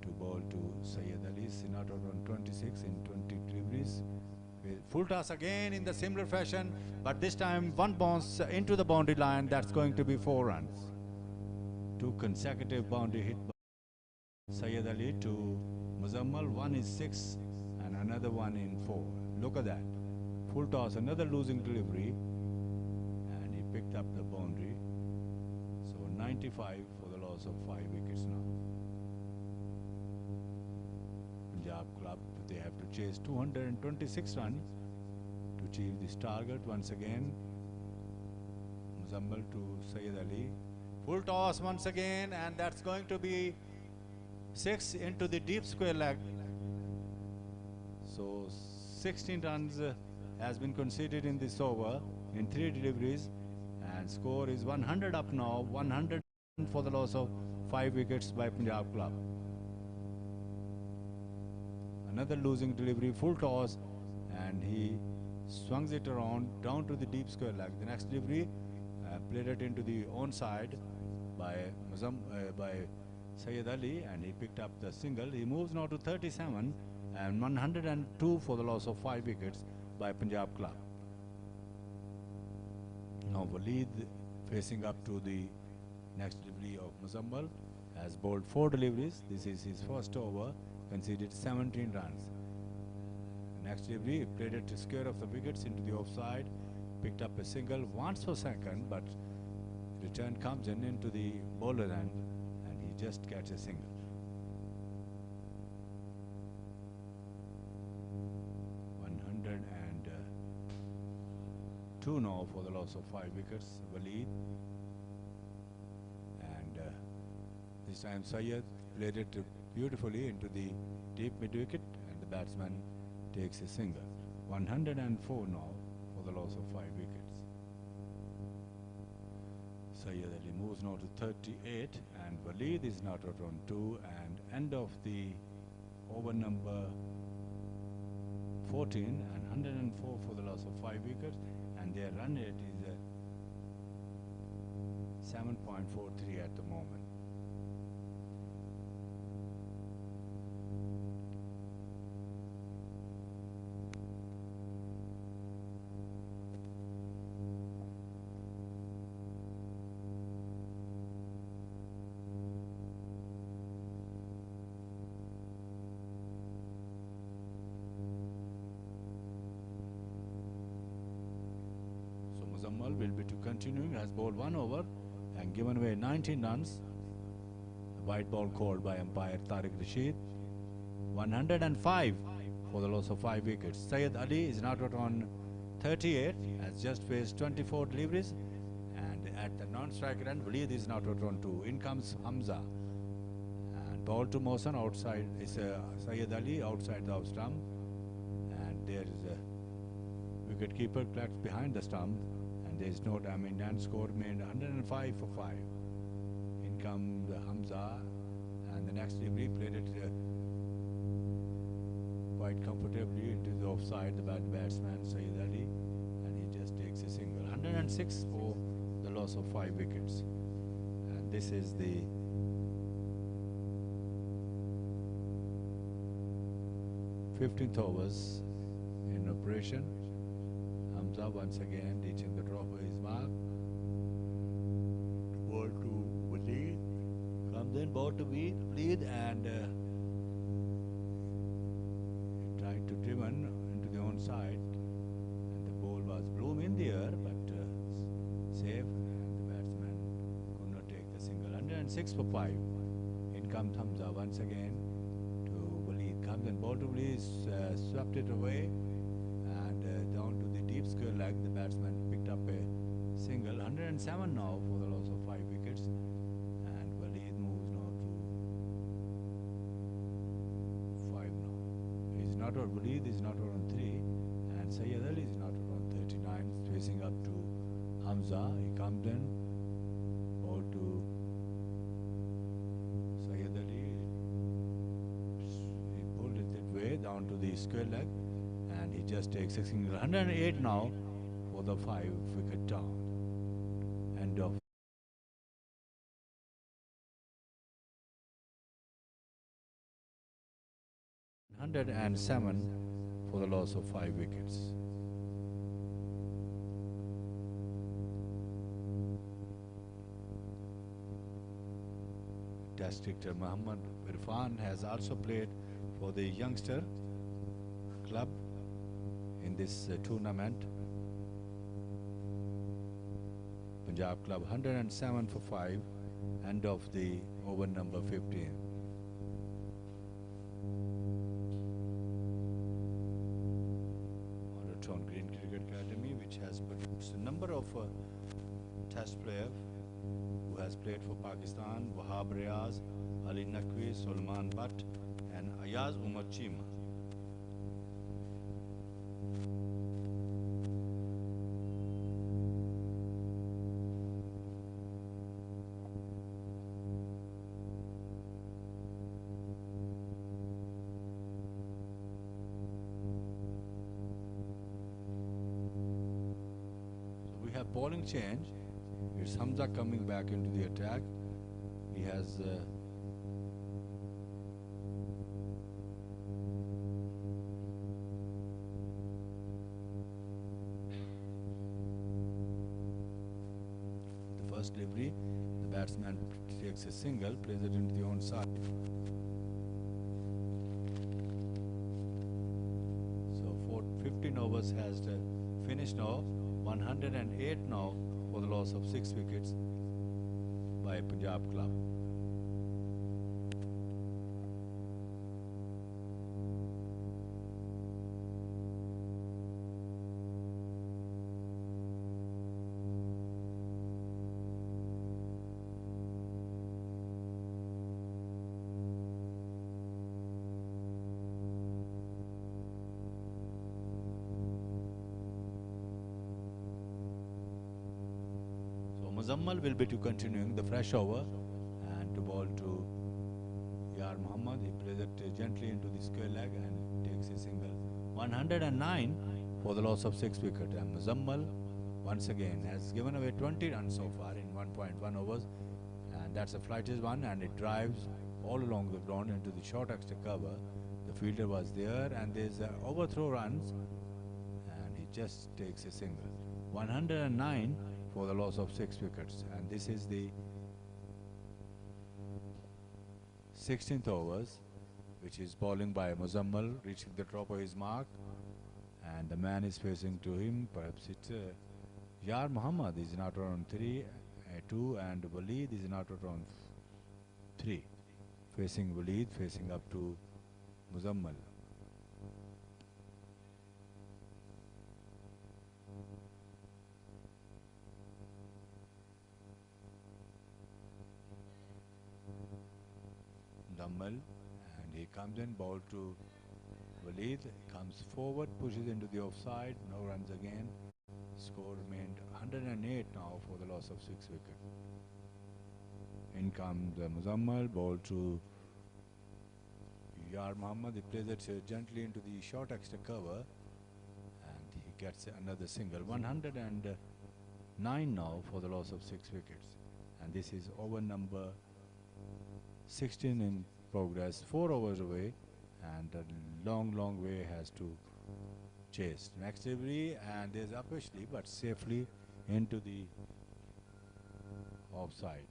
to bowl to Syed Ali. Sinatra on 26 in 20 deliveries. Full toss again in the similar fashion, but this time one bounce into the boundary line. That's going to be 4 runs. 2 consecutive boundary hit by Syed Ali to Muzammal. One is 6 and another one in 4. Look at that. Full toss, another losing delivery, and he picked up the boundary. So 95 for the loss of 5 wickets now. Punjab club, they have to chase 226 runs to achieve this target. Once again, Muzammal to Syed Ali. Full toss once again, and that's going to be 6 into the deep square leg. So 16 runs has been conceded in this over in 3 deliveries, and score is 100 up now. 100 for the loss of 5 wickets by Punjab club. Another losing delivery, full toss, and he swings it around down to the deep square leg. The next delivery played it into the onside by Syed Ali, and he picked up the single. He moves now to 37 and 102 for the loss of 5 wickets by Punjab club. Now Waleed facing up to the next delivery of Muzammal has bowled 4 deliveries. This is his first over, conceded 17 runs. Next delivery, he played it to square of the wickets into the offside, picked up a single once for second, but return comes in into the bowler end, and he just gets a single. Two now for the loss of 5 wickets, Waleed. And this time Syed played it beautifully into the deep mid wicket, and the batsman takes a single. 104 now for the loss of 5 wickets. Syed Ali moves now to 38, and Waleed is not out on 2, and end of the over number 14, and 104 for the loss of 5 wickets, and their run rate is 7.43 at the moment. Muzammal will be to continuing, has bowled 1 over and given away 19 runs. The white ball called by umpire Tariq Rashid. 105 for the loss of 5 wickets. Syed Ali is not out on 38, has just faced 24 deliveries, and at the non-striker end, Waleed is not out on 2. In comes Hamza, and ball to Mohsen outside is Syed Ali outside the off stump, and there is a wicket keeper collects behind the stump, and there is no damage, and score remained 105 for 5. In comes Hamza, and the next delivery played it quite comfortably into the offside, the batsman Syed Ali, and he just takes a single. 106 for the loss of 5 wickets. And this is the #15th overs in operation. Hamza once again reaching the drop of his mark. Ball to Waleed. Comes in, ball to Waleed, and tried to driven into the onside, and the ball was blown in the air, but safe, and the batsman could not take the single. 106 for 5. In comes Hamza once again to Waleed. Comes in, ball to Waleed, swept it away, and down to the deep square leg. The batsman picked up a single. 107 now for the loss of 5 wickets, and Waleed moves now to 5 now. He's not out. Waleed is not out on 3, and Syed Ali is not out on 39, facing up to Hamza. He comes in, ball to Syed Ali. He pulled it that way down to the square leg, and he just takes a single. 108 now for the 5 wicket down. End of 107 for the loss of 5 wickets. Test cricketer Muhammad Irfan has also played for the youngster club in this tournament. Punjab club 107 for 5, end of the over number 15. Monotone Green Cricket Academy, which has produced a number of test players who has played for Pakistan: Wahab Riaz, Ali Naqvi, Sulman Butt, and Ayaz Umar Chima. So we have bowling change. It's Hamza coming back into the attack. He has the first delivery. The batsman takes a single, plays it into the onside. So 15 overs has finished now. 108 now for the loss of 6 wickets by Punjab club. Muzammal will be to continuing the fresh over, and to ball to Yar Muhammad. He plays it gently into the square leg and takes a single. 109 for the loss of 6 wickets. And Muzammal once again has given away 20 runs so far in 1.1 overs, and that's a flightless one, and it drives all along the ground into the short extra cover. The fielder was there, and there's overthrow runs, and he just takes a single. 109 for the loss of 6 wickets, and this is the 16th overs, which is bowling by Muzammal, reaching the top of his mark, and the man is facing to him. Perhaps it's Yar Muhammad is not around 2, and Waleed is not around 3, facing Waleed, facing up to Muzammal. Kamal, and he comes in, ball to Waleed, comes forward, pushes into the offside, no runs again. Score remained 108 now for the loss of 6 wickets. In comes Muzammal, ball to Yar Muhammad. He plays it gently into the short extra cover, and he gets another single. 109 now for the loss of 6 wickets. And this is over number 16 in progress, 4 overs away, and a long way has to chase. Next delivery, and there's upishly but safely into the offside.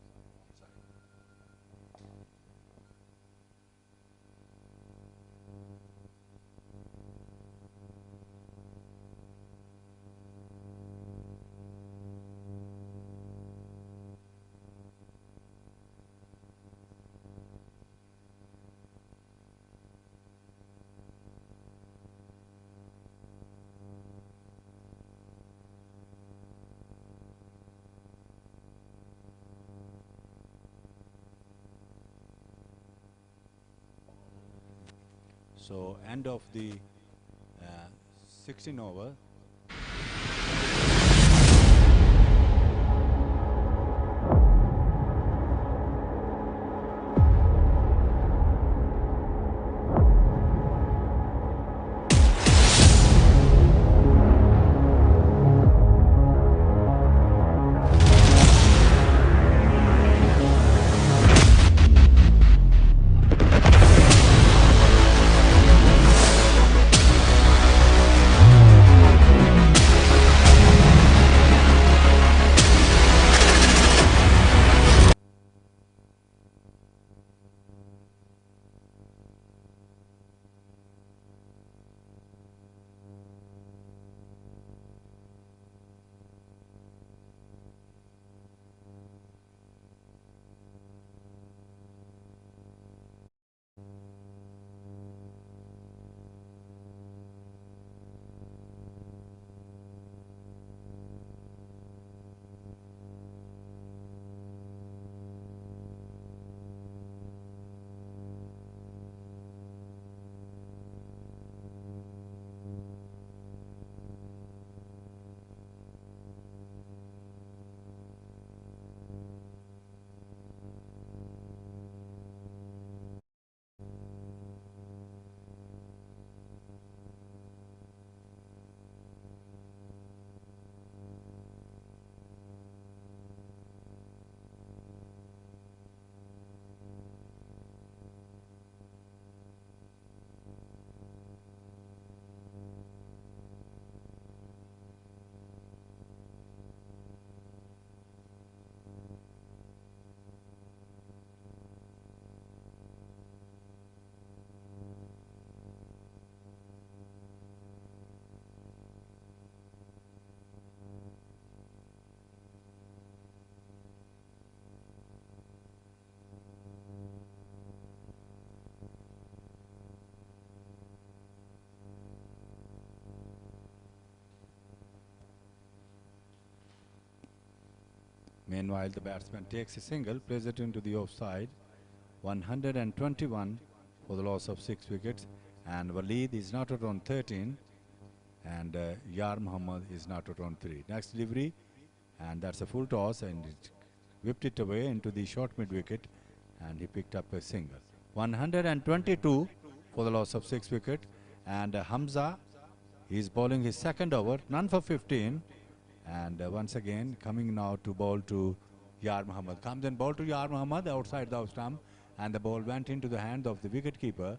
So end of the 16 over. Meanwhile, the batsman takes a single, plays it into the offside. 121 for the loss of 6 wickets, and Waleed is not out on 13, and Yar Muhammad is not out on 3. Next delivery, and that's a full toss, and it whipped it away into the short mid wicket, and he picked up a single. 122 for the loss of 6 wicket, and Hamza is bowling his second over, none for 15. And once again coming now to bowl to Yar Muhammad. Comes and ball to Yar Muhammad outside the off stump, and the ball went into the hand of the wicket keeper,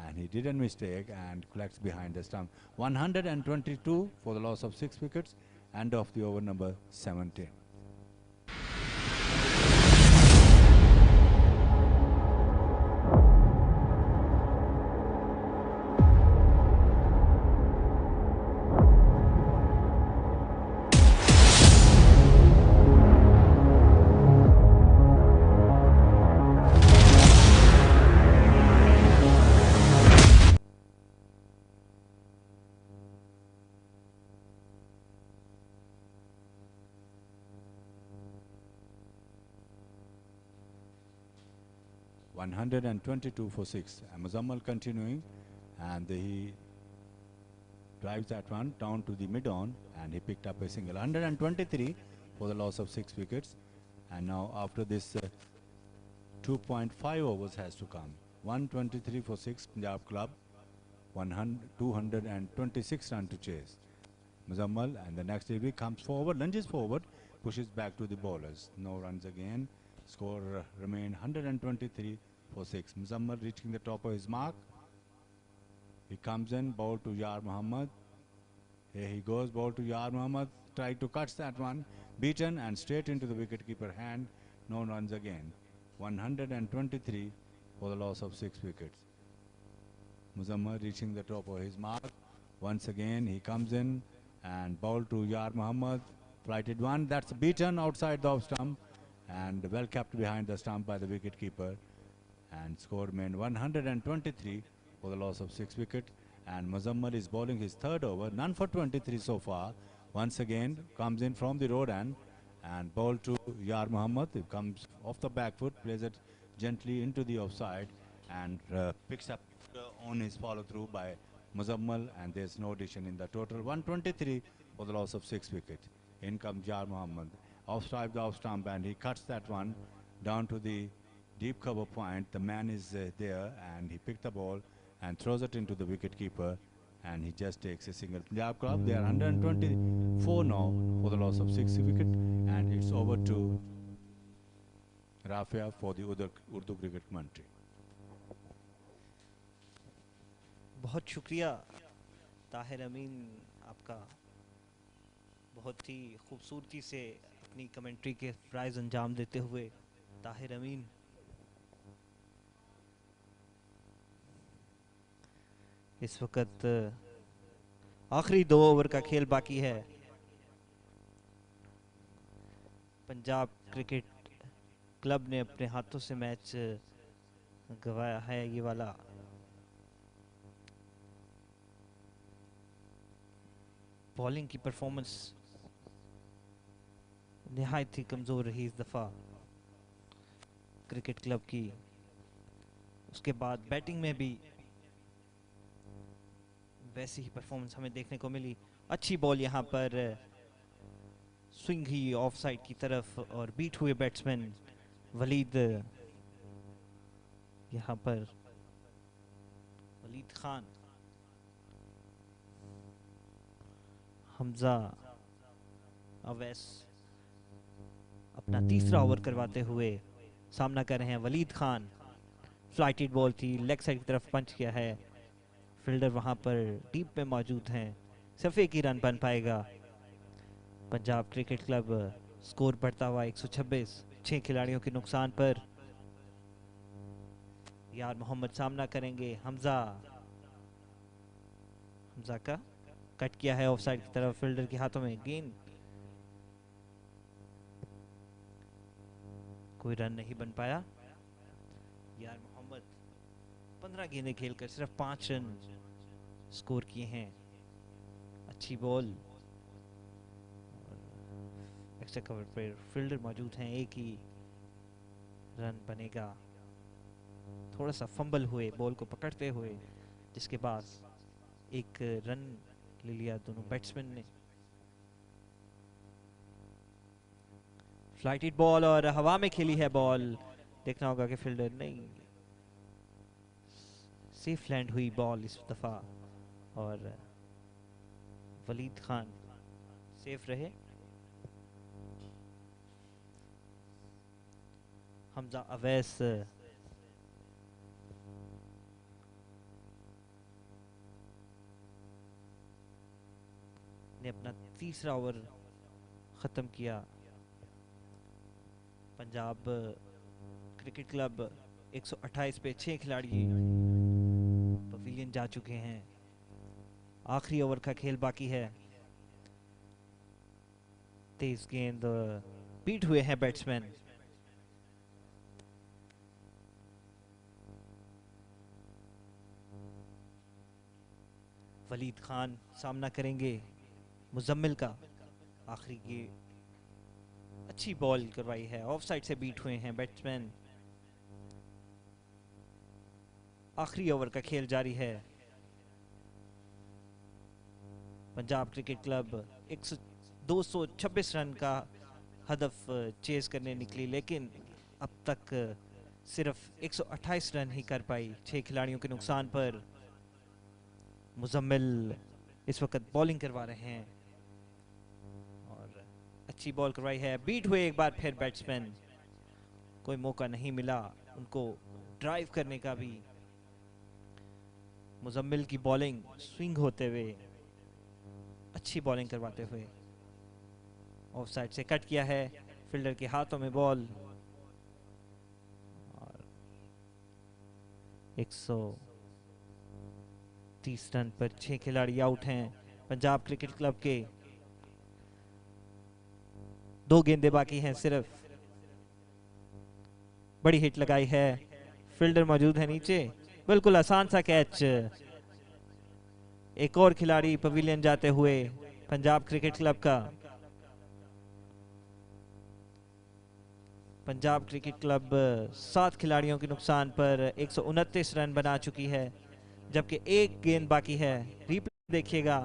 and he didn't mistake and collects behind the stump. 122 for the loss of 6 wickets. End of the over number 17. 122 for 6. And Muzammal continuing, and he drives that one down to the mid-on, and he picked up a single. 123 for the loss of 6 wickets. And now after this 2.5 overs has to come. 123 for 6, Punjab club. 226 run to chase. Muzammal, and the next delivery comes forward, lunges forward, pushes back to the bowlers. No runs again. Score remain 123 for 6. Muzammal reaching the top of his mark. He comes in, ball to Yar Muhammad. Here he goes, ball to Yar Muhammad. Tried to catch that one. Beaten and straight into the wicketkeeper hand. No runs again. 123 for the loss of 6 wickets. Muzammal reaching the top of his mark. Once again he comes in and ball to Yar Muhammad. Flighted one. That's beaten outside the off stump and well kept behind the stump by the wicketkeeper. And score remained 123 for the loss of 6 wickets. And Muzammal is bowling his third over. None for 23 so far. Once again comes in from the road and ball to Yar Muhammad. It comes off the back foot, plays it gently into the offside and picks up on his follow through by Muzammal, and there's no addition in the total. 123 for the loss of 6 wickets. In comes Yar Muhammad. Off-strike the off-stump, and he cuts that one down to the deep cover point. The man is there, and he picked the ball and throws it into the wicketkeeper, and he just takes a single. Punjab club, they are 124 now for the loss of 6 wickets, and it's over to Rafia for the Urdu cricket commentary. बहुत शुक्रिया ताहिर अमीन आपका, बहुत ही खूबसूरती से अपनी commentary के prize अंजाम देते हुए ताहिर अमीन। इस वक्त आखिरी 2 ओवर का खेल बाकी है। पंजाब क्रिकेट क्लब ने अपने हाथों से मैच गंवाया है। ये वाला बॉलिंग की परफॉर्मेंस निहायत ही कमज़ोर रही इस दफ़ा क्रिकेट क्लब की। उसके बाद बैटिंग में भी वैसी ही परफॉर्मेंस हमें देखने को मिली। अच्छी बॉल यहाँ पर स्विंग ही ऑफ साइड की तरफ और बीट हुए बैट्समैन वलीद, यहाँ पर वलीद खान, हमजा अवैस अपना तीसरा ओवर करवाते हुए सामना कर रहे हैं। वलीद खान, फ्लाइटेड बॉल थी, लेग साइड की तरफ पंच किया है। फील्डर वहां पर डीप में मौजूद हैं। सिर्फ एक ही रन बन पाएगा। पंजाब क्रिकेट क्लब स्कोर बढ़ता हुआ 126, 6 खिलाड़ियों के नुकसान पर। यार मोहम्मद सामना करेंगे। हमजा का कट किया है ऑफ साइड की तरफ, फील्डर के हाथों में गेंद, कोई रन नहीं बन पाया। यार मोहम्मद 15 गेंदें खेलकर सिर्फ 5 रन स्कोर किए हैं। अच्छी बॉल, एक्स्ट्रा कवर पर फील्डर मौजूद हैं। एक ही रन बनेगा। थोड़ा सा फंबल हुए बॉल को पकड़ते हुए, जिसके बाद एक रन ले लिया दोनों बैट्समैन ने। फ्लाइटेड बॉल और हवा में खेली है बॉल। देखना होगा कि फील्डर नहीं, सेफ लैंड हुई बॉल इस दफा और वलीद खान सेफ रहे। हमजा अवैस ने अपना तीसरा ओवर खत्म किया। पंजाब क्रिकेट क्लब 128 पे 6 खिलाड़ी पवेलियन जा चुके हैं। आखिरी ओवर का खेल बाकी है। तेज गेंद, बीट हुए हैं बैट्समैन। वलीद खान सामना करेंगे मुजम्मिल का। आखिरी की अच्छी बॉल करवाई है, ऑफ साइड से बीट हुए हैं बैट्समैन। आखिरी ओवर का खेल जारी है। पंजाब क्रिकेट क्लब 226 रन का हदफ चेज करने निकली, लेकिन अब तक सिर्फ 128 रन ही कर पाई। 6 खिलाड़ियों के नुकसान पर मुजम्मिल इस वक्त बॉलिंग करवा रहे हैं और अच्छी बॉल करवाई है। बीट हुए एक बार फिर बैट्समैन, कोई मौका नहीं मिला उनको ड्राइव करने का भी। मुजम्मिल की बॉलिंग स्विंग होते हुए, अच्छी बॉलिंग करवाते हुए ऑफ साइड से कट किया है। फील्डर के हाथों में बॉल और 130 रन पर 6 खिलाड़ी आउट हैं पंजाब क्रिकेट क्लब के। 2 गेंदें बाकी हैं सिर्फ। बड़ी हिट लगाई है, फील्डर मौजूद है नीचे, बिल्कुल आसान सा कैच। एक और खिलाड़ी पवेलियन जाते हुए पंजाब क्रिकेट क्लब का। पंजाब क्रिकेट क्लब 7 खिलाड़ियों के नुकसान पर 129 रन बना चुकी है, जबकि एक गेंद बाकी है। रिप्ले देखिएगा,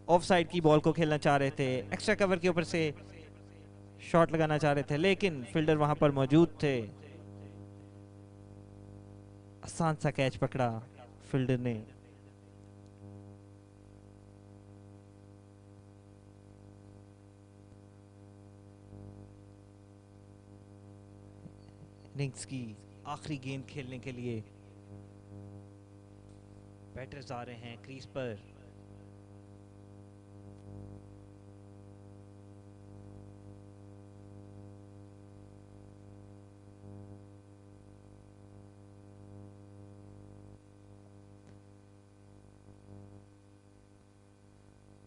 ऑफ साइड की बॉल को खेलना चाह रहे थे, एक्स्ट्रा कवर के ऊपर से शॉट लगाना चाह रहे थे, लेकिन फील्डर वहां पर मौजूद थे। आसान सा कैच पकड़ा फील्डर ने। इनिंग्स की आखिरी गेंद खेलने के लिए बैटर्स आ रहे हैं क्रीज पर।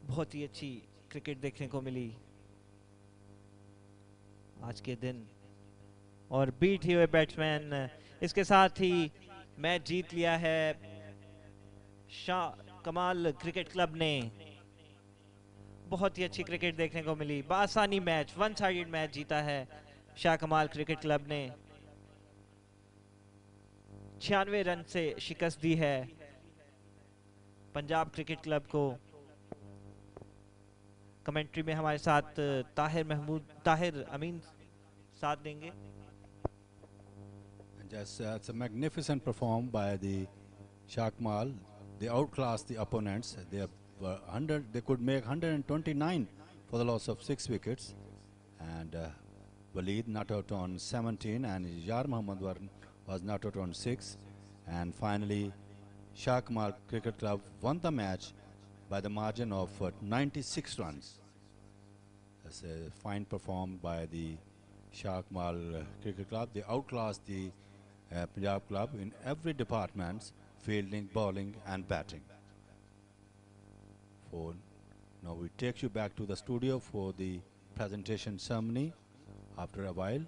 बहुत ही अच्छी क्रिकेट देखने को मिली आज के दिन और बीट हुए बैट्समैन। इसके साथ ही मैच जीत लिया है शाह कमाल क्रिकेट क्लब ने। बहुत ही अच्छी क्रिकेट देखने को मिली, बासानी मैच, वन साइडेड मैच जीता है शाह कमाल क्रिकेट क्लब ने। 96 रन से शिकस्त दी है पंजाब क्रिकेट क्लब को। कमेंट्री में हमारे साथ ताहिर अमीन साथ देंगे। Just it's a magnificent perform by the Shah kamal. They outclassed the opponents. They were 100. They could make 129 for the loss of 6 wickets, and Waleed not out on 17, and Yar Muhammad was not out on 6, and finally Shah Kamal Cricket Club won the match by the margin of 96 runs. That's a fine performed by the Shah Kamal Cricket Club. They outclassed the Punjab Club in every department, fielding, bowling and batting. Now we take you back to the studio for the presentation ceremony after a while.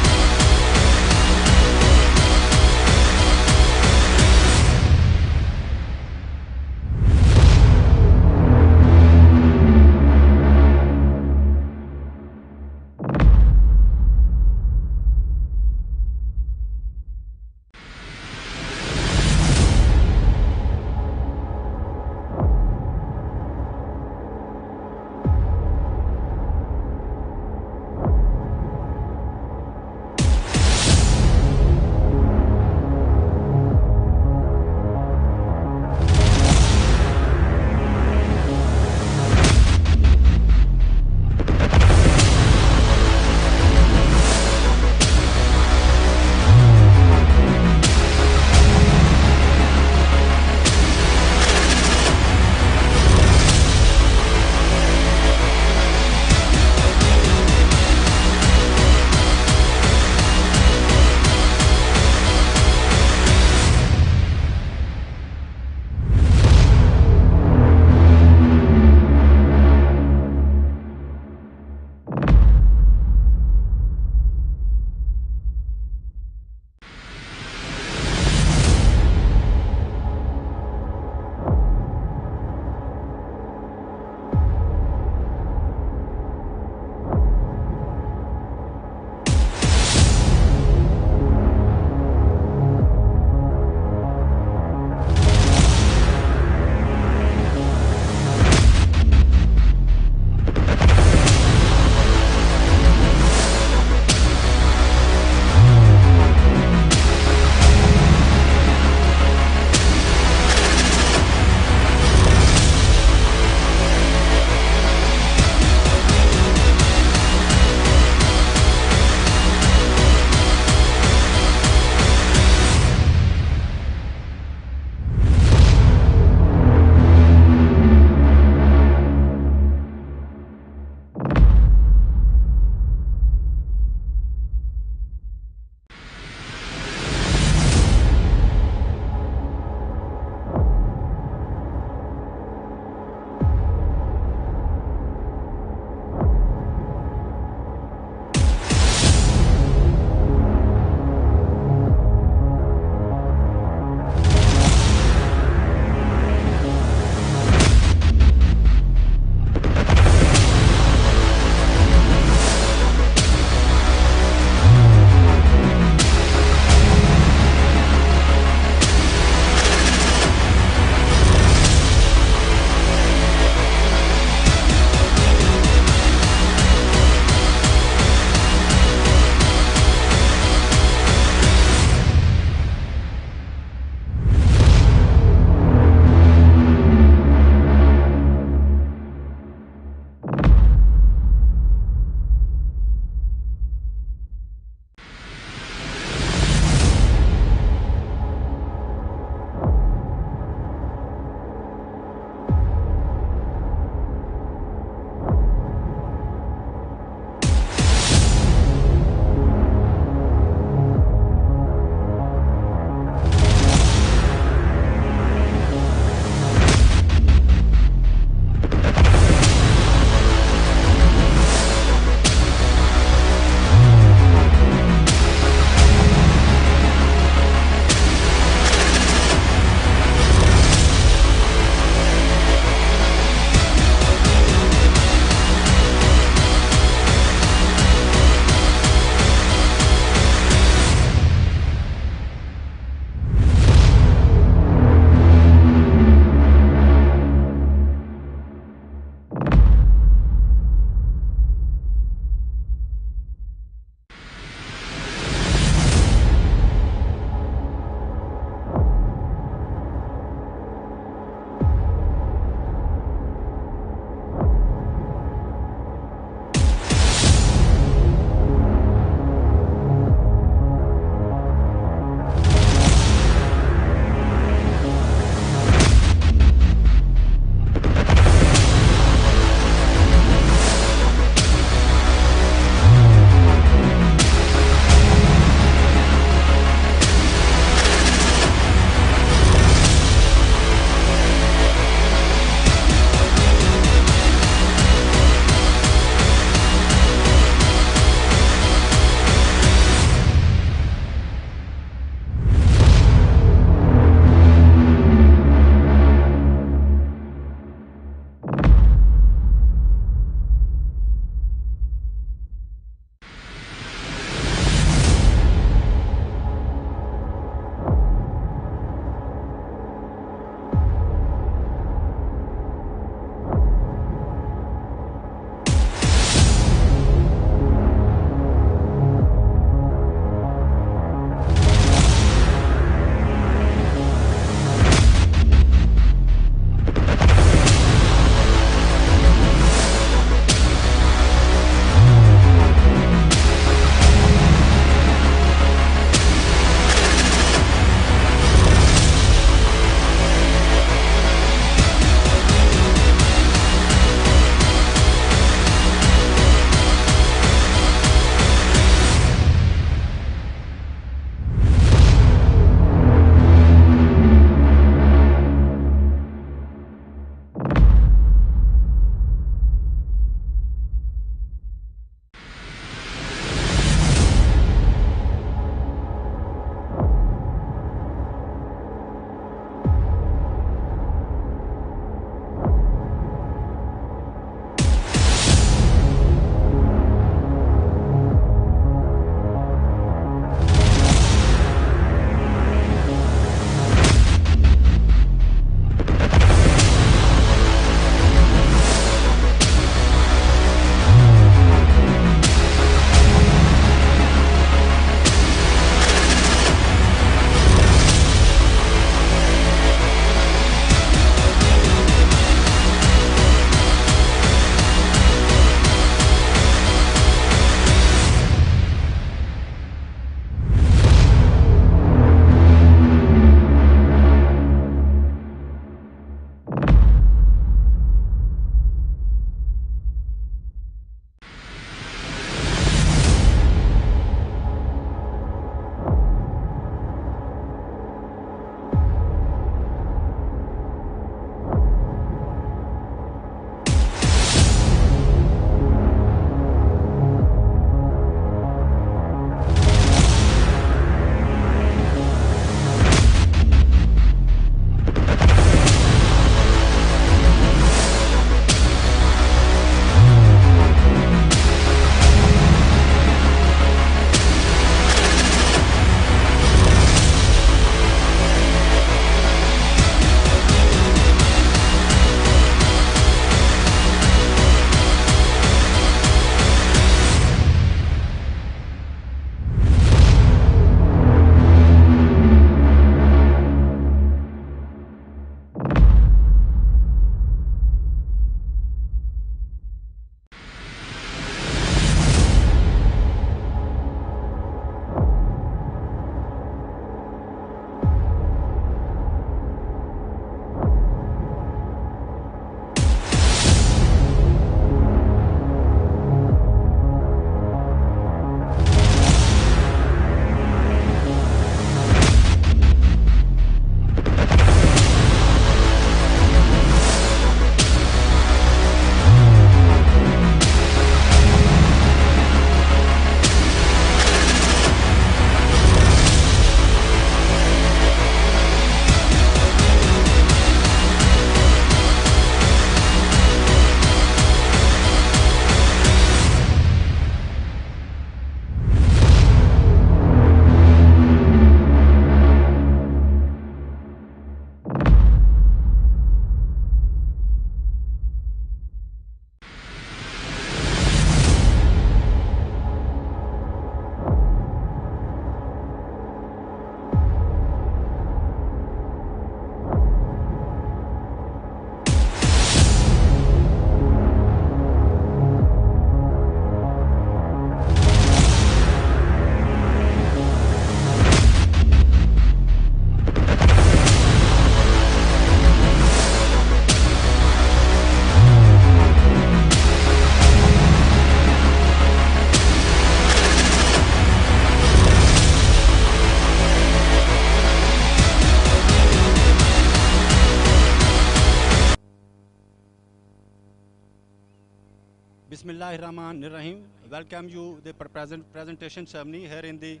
Bismillahirrahmanirrahim. Welcome you the presentation ceremony here in the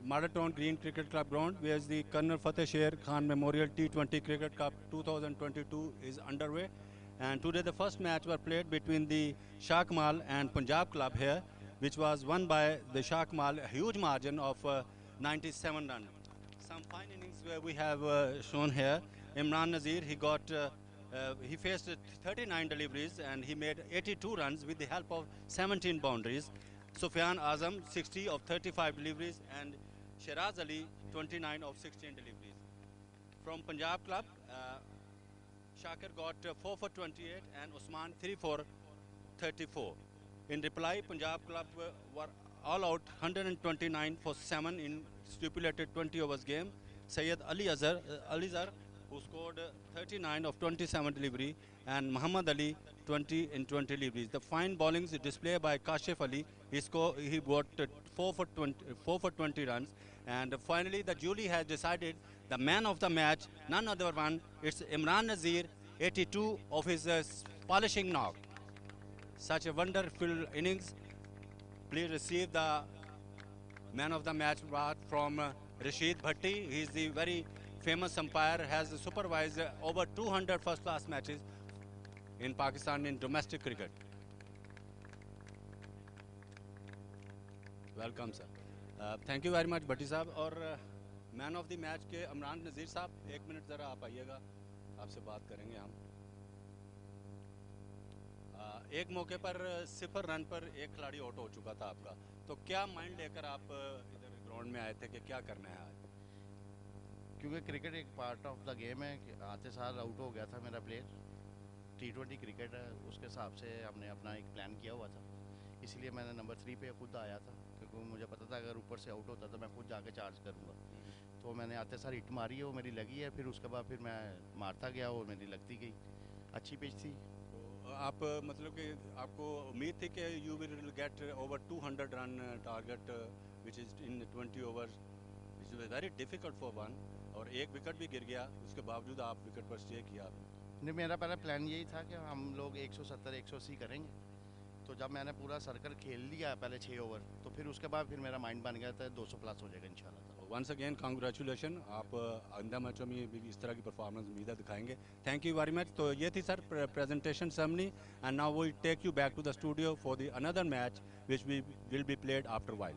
Marathon Green Cricket Club ground, where the Colonel Fateh Sher Khan Memorial T20 Cricket Cup 2022 is underway. And today the first match were played between the Shah Kamal and Punjab club here, which was won by the Shah Kamal, a huge margin of 97 runs. Some fine innings where we have shown here. Imran Nazir, he faced 39 deliveries and he made 82 runs with the help of 17 boundaries. Sufyan Azam 60 of 35 deliveries and Shiraz Ali 29 of 16 deliveries. From Punjab club, Shakir got 4 for 28 and Usman 3 for 34. In reply, Punjab club were all out 129 for 7 in stipulated 20 overs game. Sayyid Alizar, who scored 39 of 27 delivery, and Muhammad Ali 20 in 20 deliveries. The fine bowlings displayed by Kashif Ali, he got 4 for 20 runs. And finally, the jury has decided the man of the match, none other one, it's Imran Nazir, 82 of his polishing knock. Such a wonderful innings. Please receive the man of the match award from Rashid Bhatti. He is the very famous umpire, has supervised over 200 first-class matches in Pakistan in domestic cricket. Welcome, sir. Thank you very much, Bhatti साहब. और man of the match के इमरान नज़ीर साहब, एक minute ज़रा आप आइएगा, आपसे बात करेंगे हम. एक मौके पर 0 रन पर एक खिलाड़ी आउट हो चुका था आपका, तो क्या माइंड लेकर आप इधर ग्राउंड में आए थे कि क्या करना है आज? क्योंकि क्रिकेट एक पार्ट ऑफ द गेम है कि आते साल आउट हो गया था मेरा प्लेयर. T20 क्रिकेट है, उसके हिसाब से हमने अपना एक प्लान किया हुआ था, इसलिए मैंने नंबर 3 पे खुद आया था, क्योंकि मुझे पता था अगर ऊपर से आउट होता तो मैं खुद जाके चार्ज करूँगा. तो मैंने आते साल हिट मारी है, वो मेरी लगी है, फिर उसके बाद फिर मैं मारता गया और मेरी लगती गई. अच्छी पिच थी. तो आप मतलब कि आपको उम्मीद थी कि you will get over 200 run target which is in 20 overs, which is very difficult for one, और एक विकेट भी गिर गया, उसके बावजूद आप विकेट पर स्टे किया. नहीं, मेरा पहला प्लान यही था कि हम लोग 170-180 करेंगे. तो जब मैंने पूरा सर्कल खेल लिया पहले 6 ओवर, तो फिर उसके बाद फिर मेरा माइंड बन गया था 200 प्लस हो जाएगा इंशाल्लाह. वंस अगेन कांग्रेचुलेशन, आप आइंदा मैचों में भी इस तरह की परफॉर्मेंस उम्मीद दिखाएंगे. Thank you very much. तो ये थी sir presentation ceremony, and now we take you back to the studio for the another match which we will be played after while.